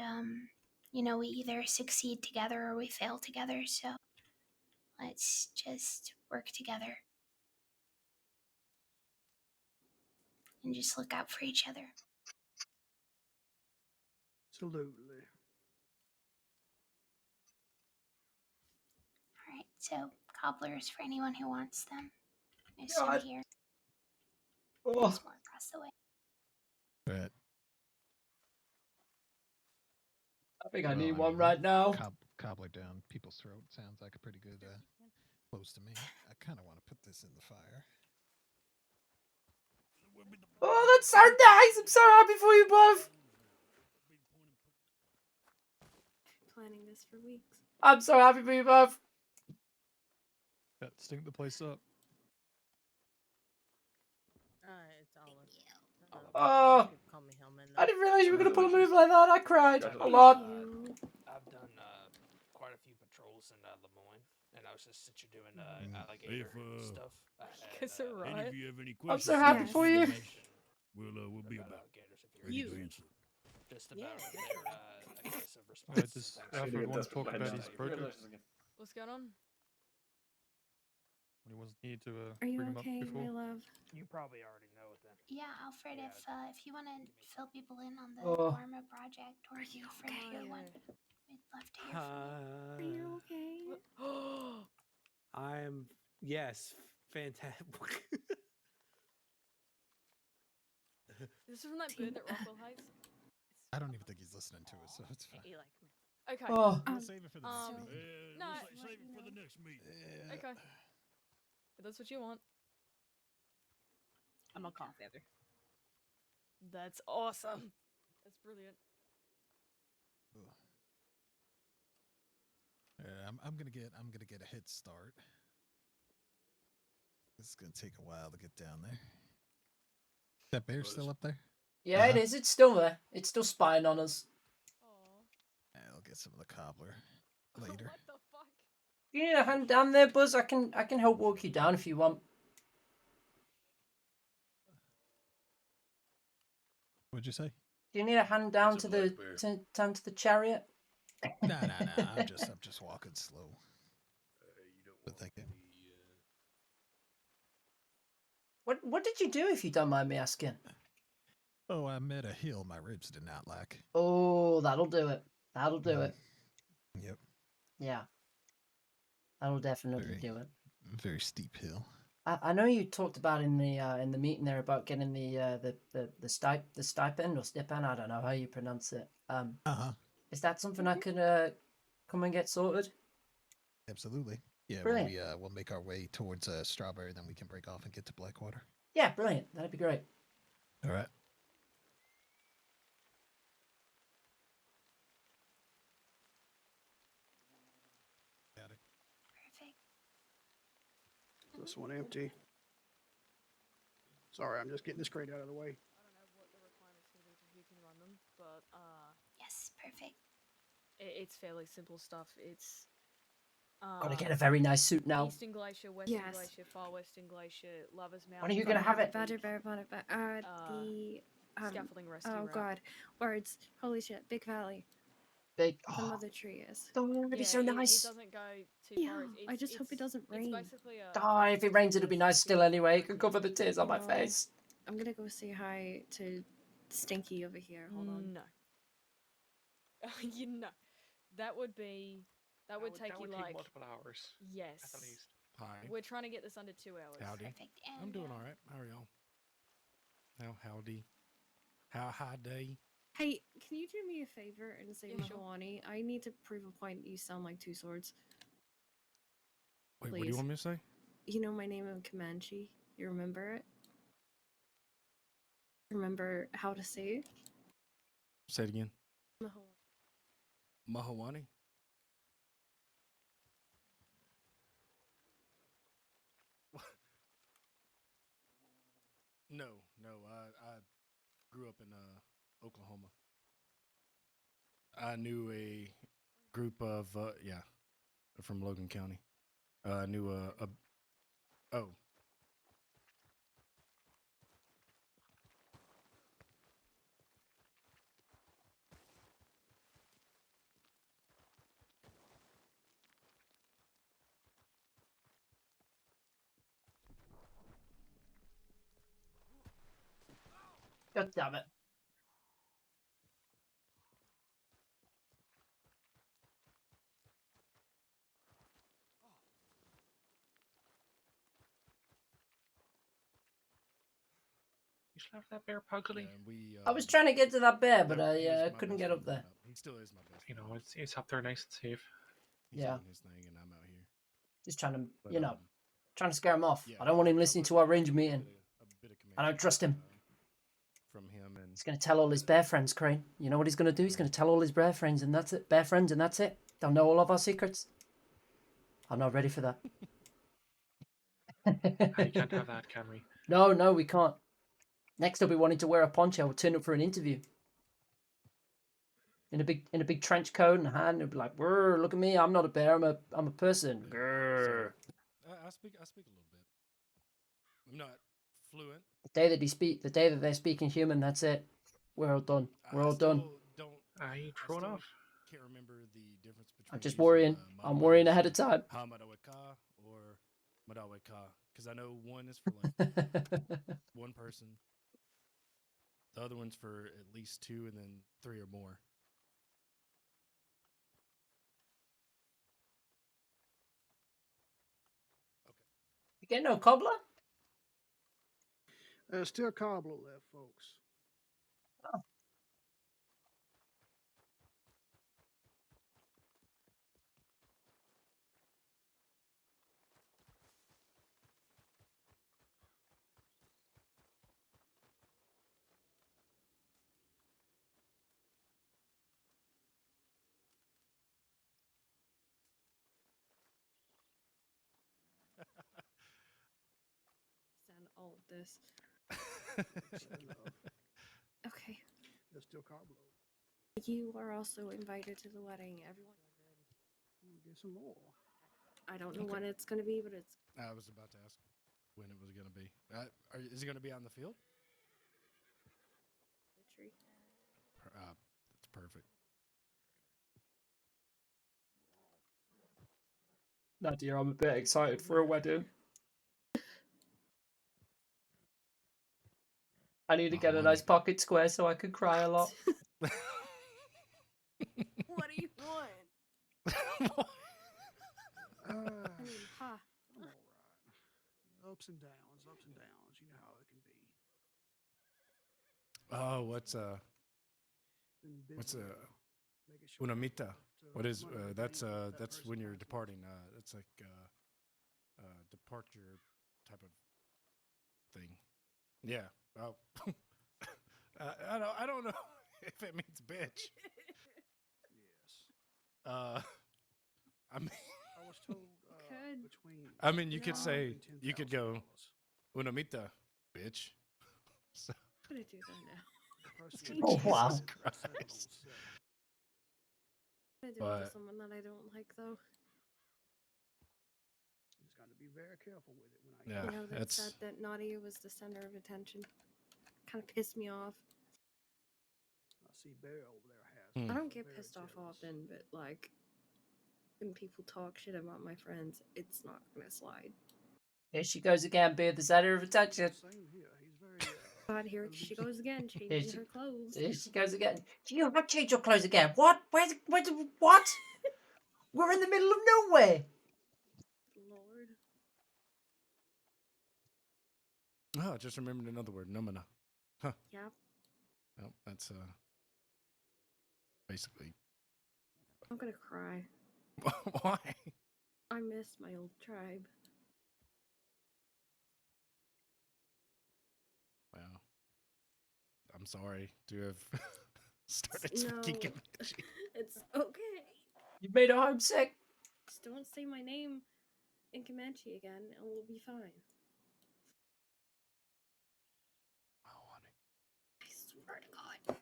we either succeed together or we fail together, so let's just work together and just look out for each other. Absolutely. Alright, so cobblers for anyone who wants them. There's God. some here. Oh. There's more across the way. But I think I need one right now. Cobbler down people's throat sounds like a pretty good close to me. I kind of want to put this in the fire. Oh, that's so nice. I'm so happy for you both. Planning this for weeks. I'm so happy for you both. Yeah, stink the place up. It's all Oh. call me Hellman. I didn't realize you were going to pull a move like that. I cried a lot. I've done quite a few patrols in Lemoyne, and I was just since you're doing alligator stuff. Guess they're Any right. of you have any I'm questions? so happy for you. We'll be about ready to answer. Just about their aggressive Yeah, response. does Alfred want to talk about his project? What's going on? When he wasn't here to Are you bring him okay, up before. my love? You probably already know it then. Yeah, Alfred, if you want to fill people in on the Oh. Dharma project or if you're afraid to hear one, we'd love to hear from you. Are you okay? I'm yes, fantastic. This is from that bird that Rockwell hates. I don't even think he's listening to us, so it's fine. Okay. Oh. We'll save it for the next meeting. No. Save it for the next meeting. Okay. If that's what you want. I'm gonna call Feather. That's awesome. That's brilliant. I'm gonna get a head start. This is gonna take a while to get down there. Is that bear still up there? Yeah, it is. It's still there. It's still spying on us. I'll get some of the cobbler later. What the fuck? You need a hand down there, Buzz. I can help walk you down if you want. What'd you say? Do you need a hand down to the down to the chariot? No. I'm just walking slow. But thank you. What did you do, if you don't mind me asking? Oh, I met a hill my ribs did not like. Oh, that'll do it. That'll do it. Yep. Yeah. That'll definitely Very, do it. very steep hill. I know you talked about in the meeting there about getting the stipend or stipend. I don't know how you pronounce it. Is that something I could come and get sorted? Absolutely. Yeah, Brilliant. we'll make our way towards Strawberry, then we can break off and get to Blackwater. Yeah, brilliant. That'd be great. All right. Got it. Perfect. This one empty. Sorry, I'm just getting this crate out of the way. I don't know what the requirements gonna be for who can run them, but Yes, perfect. it's fairly simple stuff. It's Gotta get a very nice suit now. Eastern Glacier, Western Yes. Glacier, Far Western Glacier, Lovers Mountain. When are you gonna have it? Better. The Scaffolding rescue Oh route. god, words! Holy shit! Big Valley. Big. The mother tree is. Oh, it'd be so nice. It doesn't go too Yeah, far. I just hope it doesn't rain. It's basically a. Oh, if it rains, it'll be nice still anyway. It can cover the tears on my No. face. I'm gonna go say hi to Stinky over here. Hold on. No. That would be. That would take you like multiple hours. Yes. At the least. Hi. We're trying to get this under 2 hours. Howdy. Perfect. I'm And, doing all right. How are y'all? Howdy. High day. Hey, can you do me a favor and say Yeah, sure. Mahawani? I need to prove a point. You sound like two swords. Wait, what do you Please. want me to say? You know my name in Comanche. You remember it? Remember how to say it? Say it again. Mahawani. Mahawani? No. I grew up in Oklahoma. I knew a group of from Logan County. I knew oh. God damn it. You still have that bear, Pugsley? Yeah, we, I was trying to get to that bear, but no, he I was my couldn't best get friend up there. growing He still is my best You friend. know, it's up there nice and safe. He's Yeah. doing his thing, and I'm out here. Just trying to, But, you know, trying to scare him off. yeah, I don't want him I listening would to our ranger a meeting. bit of I don't trust him. From him, and He's going to tell all his bear friends, Crane. You know what he's going to do? He's going to tell all his bear friends, and that's it. Bear friends, and that's it. They'll know all of our secrets. I'm not ready for that. You can't have that, can we? No, we can't. Next, he'll be wanting to wear a poncho. We'll turn up for an interview. In a big trench coat and a hand, he'll be like, "Brr, look at me! I'm not a bear. I'm a person." Grr. I speak a little bit. I'm not fluent. The day that they're speaking human, that's it. We're all done. We're all done. True enough. Can't remember the difference between. I'm just using, worrying. I'm worrying ahead of time. Hamadaweka or Madaweka, because I know one is for like one person. The other one's for at least two, and then three or more. You get no cobbler? There's still cobbler left, folks. Send all of this. Okay. There's still cobbler. You are also invited to the wedding. Everyone. Get some more. I don't know when it's gonna be, but it's. I was about to ask when it was going to be. Is it going to be on the field? The tree. That's perfect. Nadia, I'm a bit excited for a wedding. I need to get a nice pocket square so I can cry a lot. What are do you want? I mean, ha. I'm all right. Ups and downs, ups and downs. You know how it can be. Oh, Been what's busy, making sure unamita? What is money remains that's with that that's person when you're wants departing. It's like departure type of thing. Yeah. Oh. I don't know if it means bitch. Yes. I mean, I was told between. I mean, you could $5,000 say and you could go unamita, bitch. So, I'm gonna do that now. Oh, wow. Jesus Christ. I'm gonna do it But to someone that I don't like, though. Just got to be very careful with it when I. Yeah, You know, that that's said that Nadia was the center of attention. Kind of pissed me off. I see Bear over there has. Hmm. I don't get very pissed off jealous. often, but like, when people talk shit about my friends, it's not gonna slide. Here she goes again, being the center of attention. Same here. He's very. God, here she goes again, changing her clothes. Here she goes again. You have changed your clothes again. What? Where? What? We're in the middle of nowhere. Lord. oh, I just remembered another word, nomina. Huh. Yep. Well, that's basically. I'm gonna cry. Why? I miss my old tribe. Well, I'm sorry to have started No, speaking. it's okay. You made her homesick. Just don't say my name in Comanche again, and we'll be fine. I swear to God.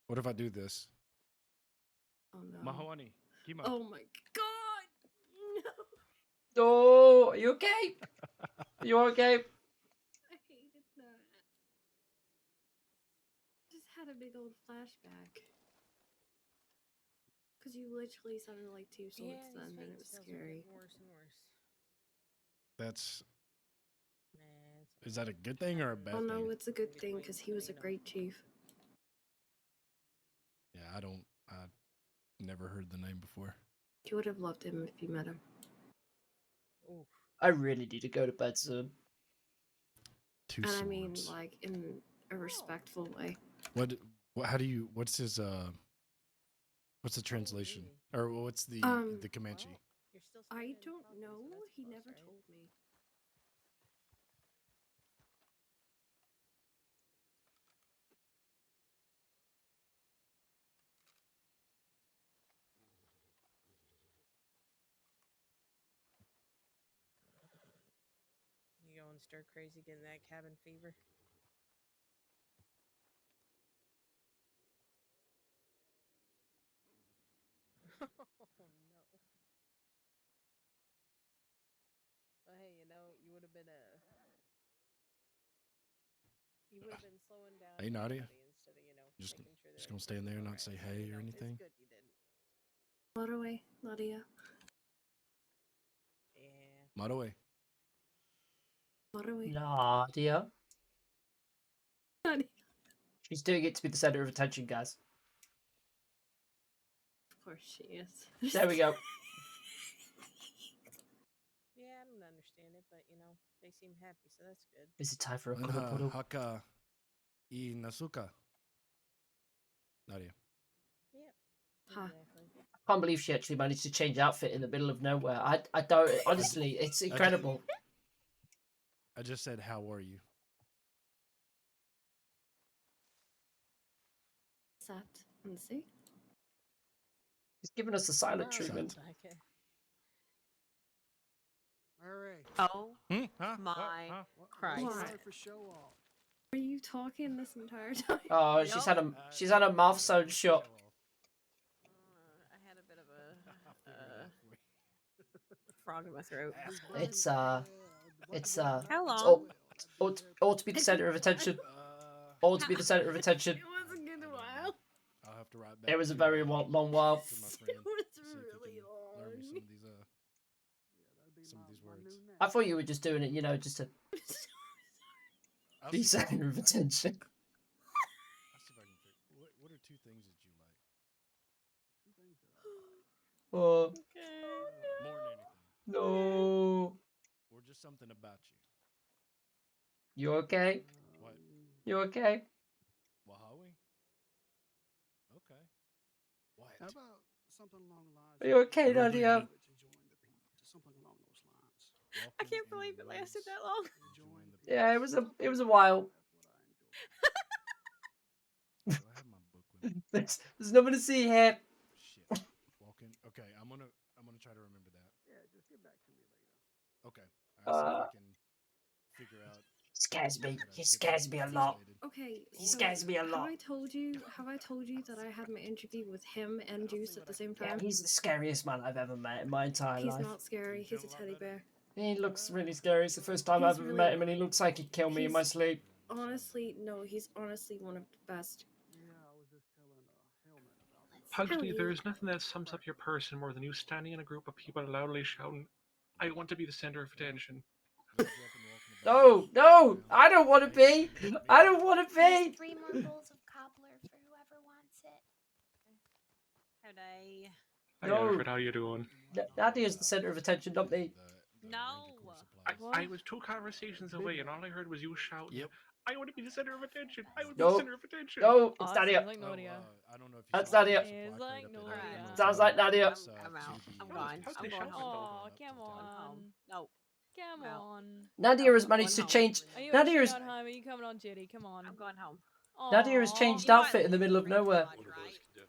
What if I do this? Oh no. Mahawani, Kima. Oh my God. No. Oh, are you okay? Are you okay? I hated that. Just had a big old flashback. Because you literally sounded like two swords Yeah, then, these and fake it was tales are scary. getting worse and worse. That's. Man, Is that a good thing or a bad Oh thing? no, it's a good thing because he was a great chief. Yeah, I never heard the name before. You would have loved him if you met him. Oof. I really need to go to bed soon. Two And swords. I mean, like, in a respectful way. What? How do you? What's his? What's the translation? Or what's the Comanche? You're still I don't know. He never told me. You going stir crazy, getting that cabin fever? Oh no. Well, hey, you know, you would have been you would have been slowing down. Hey, Nadia. everybody instead of, you know, Just making sure just they're gonna stand there and not say alright. So, hey you or know, anything. It's good you didn't. Float away, Nadia. Yeah. Not away. Float away. Nadia. Nadia. She's doing it to be the center of attention, guys. Of course she is. There we go. Yeah, I don't understand it, but you know, they seem happy, so that's good. Is it time for a cuddle puddle? Haka I Nasuka. Nadia. Yep. Huh. Exactly. I can't believe she actually managed to change outfit in the middle of nowhere. I don't, honestly, it's incredible. I just said, how are you? Sat and see. He's giving us the silent Oh, treatment. sounds like it. Mary. Oh Huh? my What? Christ. What? Sorry for show off. Were you talking this entire time? Oh, she's had a mouth sewn shut. I had a bit of a frog in my throat. It's How all, long? all to be the center of attention. All to be the center of attention. It was a good while. I'll have to write back. It was a very long while. To my friend. It was See if he really can learn me long. some of these words. I thought you were just doing it, you know, just to I'll The see if I center of attention. I'll see if I can figure. What are two things that you like Oh more than anything, no! or just something about you? You okay? What? You okay? Wahawi? Okay. What? How about something along the lines? Are you okay, Nadia? Something along those lines. I can't believe it lasted that long. Yeah, it was a while. Do I have my book with me? There's nothing to see here. Shit. Walking. Okay, I'm gonna try to remember that. Yeah, just get back to me later. Okay. I'll see if I can figure out. Scares me. He scares me a lot. Okay, He scares me a lot. Have I told you that I had my interview with him and Juice at the same Yeah, time? he's the scariest man I've ever met in my entire He's life. not scary. He's a teddy bear. He looks really scary. It's the first time I've ever met him, and he looks like he'd kill me in my sleep. Honestly, no, he's honestly one of the best. Pugsley, there is nothing that sums up your person more than you standing in a group of people loudly shouting, "I want to be the center of attention." No, I don't want to be. I don't want to be. 3 more bowls of cobbler for whoever wants it. Today. Hey, No. Alfred, how you doing? Nadia's the center of attention, not me. No. I was 2 conversations away, and all I heard was you shouting, "I want to be the center of attention. I want to be No. the center of attention." No, it's Nadia. Like Nadia. I don't know if you That's saw Nadia. It's like Nadia. Sounds like Nadia. I'm out. I'm gone. I'm going home. Oh, come I'm home. on. No. Come I'm out. on. Nadia has managed to change. Are you Nadia actually has. not home? Are you coming on, Jetty? Come on. I'm going home. Nadia has changed outfit in the middle of nowhere.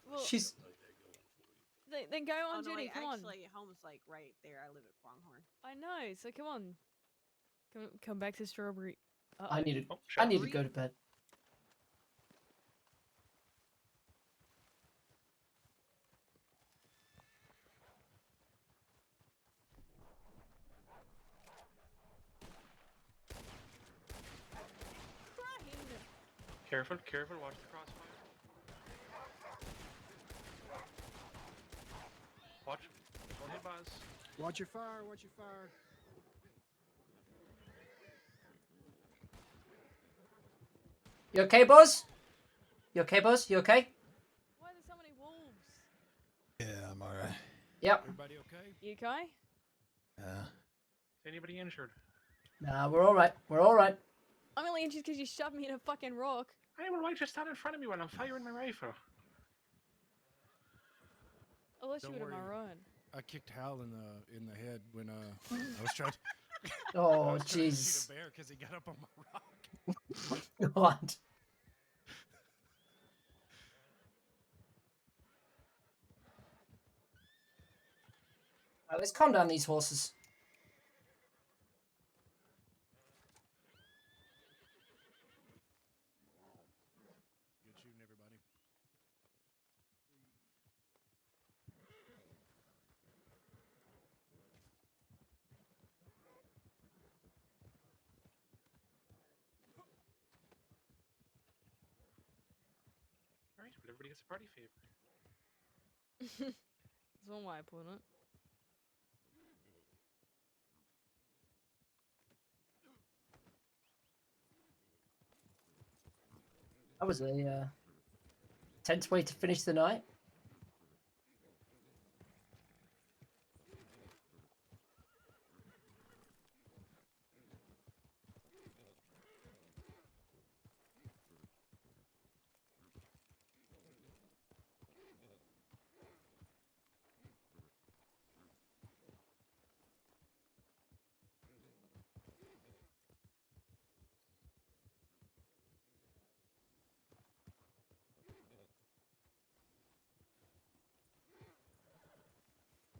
Well, She's. Then go on, Oh, no, Jetty. wait, Come on. actually, home's like right there. I live at Pronghorn. I know. So come on. Come back to Strawberry. I need to go to bed. Careful, careful, watch the crossfire. Watch. Don't hit Buzz. Watch your fire, watch your fire. You okay, Buzz? You okay, Buzz? You okay? Why are there so many wolves? Yeah, I'm alright. Yep. Everybody okay? You okay? Anybody injured? Nah, we're all right. We're all right. I'm only injured because you shoved me in a fucking rock. Hey, well, why just stand in front of me while I'm firing my rifle? Unless Don't you would have worry. run. I kicked Hal in the head when I was trying. Oh, I was trying to jeez. shoot a bear because he got up on my rock. God. Right, let's calm down these horses. Good shooting, everybody. All right, well, everybody gets a party favor. That's one way of putting it. That was a tense way to finish the night.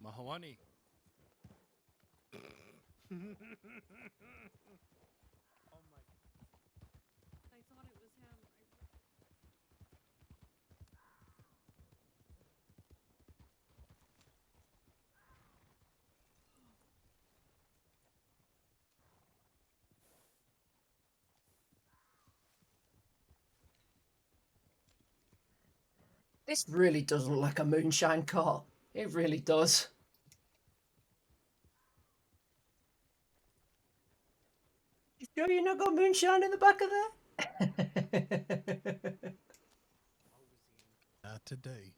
Mahawani. I thought it was him. This really does look like a moonshine cart. It really does. Sure you not got moonshine in the back of there? Not today.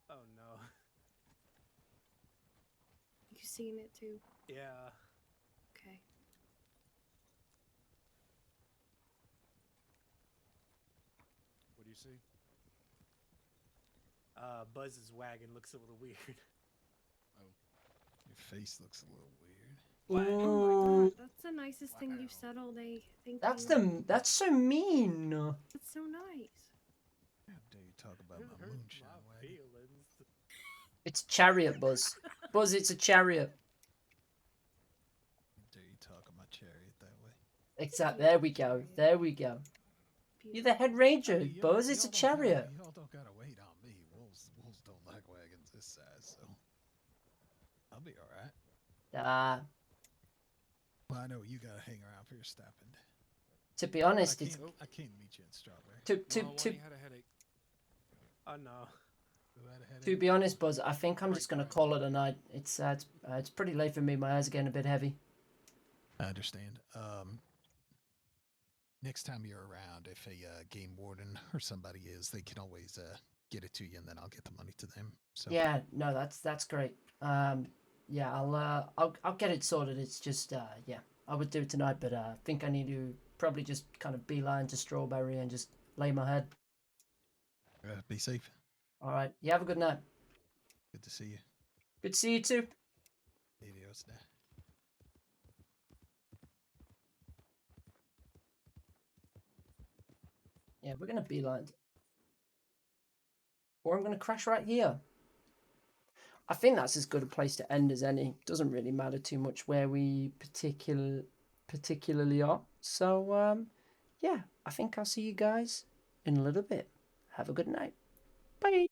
Oh no. You seen it too? Yeah. Okay. What do you see? Buzz's wagon looks a little weird. Oh. Your face looks a little weird. Oh my god, that's the nicest thing you've said all day. Thank you. That's so mean. That's so nice. How dare you talk about my moonshine wagon? It's chariot, Buzz. Buzz, it's a chariot. How dare you talk about my chariot that way? Exactly. There we go. There we go. You're the head ranger, Buzz. It's a chariot. Y'all don't gotta wait on me. Wolves don't like wagons this size, so I'll be all right. Well, I know you gotta hang around for your stipend. To be honest, I it's can't meet you in Strawberry. Oh no. To be honest, Buzz, I think I'm just gonna call it a night. It's pretty late for me. My eyes are getting a bit heavy. I understand. Next time you're around, if a game warden or somebody is, they can always get it to you, and then I'll get the money to them. So Yeah, no, that's great. Yeah, I'll get it sorted. It's just yeah, I would do it tonight, but I think I need to probably just kind of beeline to Strawberry and just lay my head. be safe. All right, you have a good night. Good to see you. Good to see you too. Adios now. Yeah, we're gonna beeline. Or I'm gonna crash right here. I think that's as good a place to end as any. Doesn't really matter too much where we particularly are. So yeah, I think I'll see you guys in a little bit. Have a good night. Bye.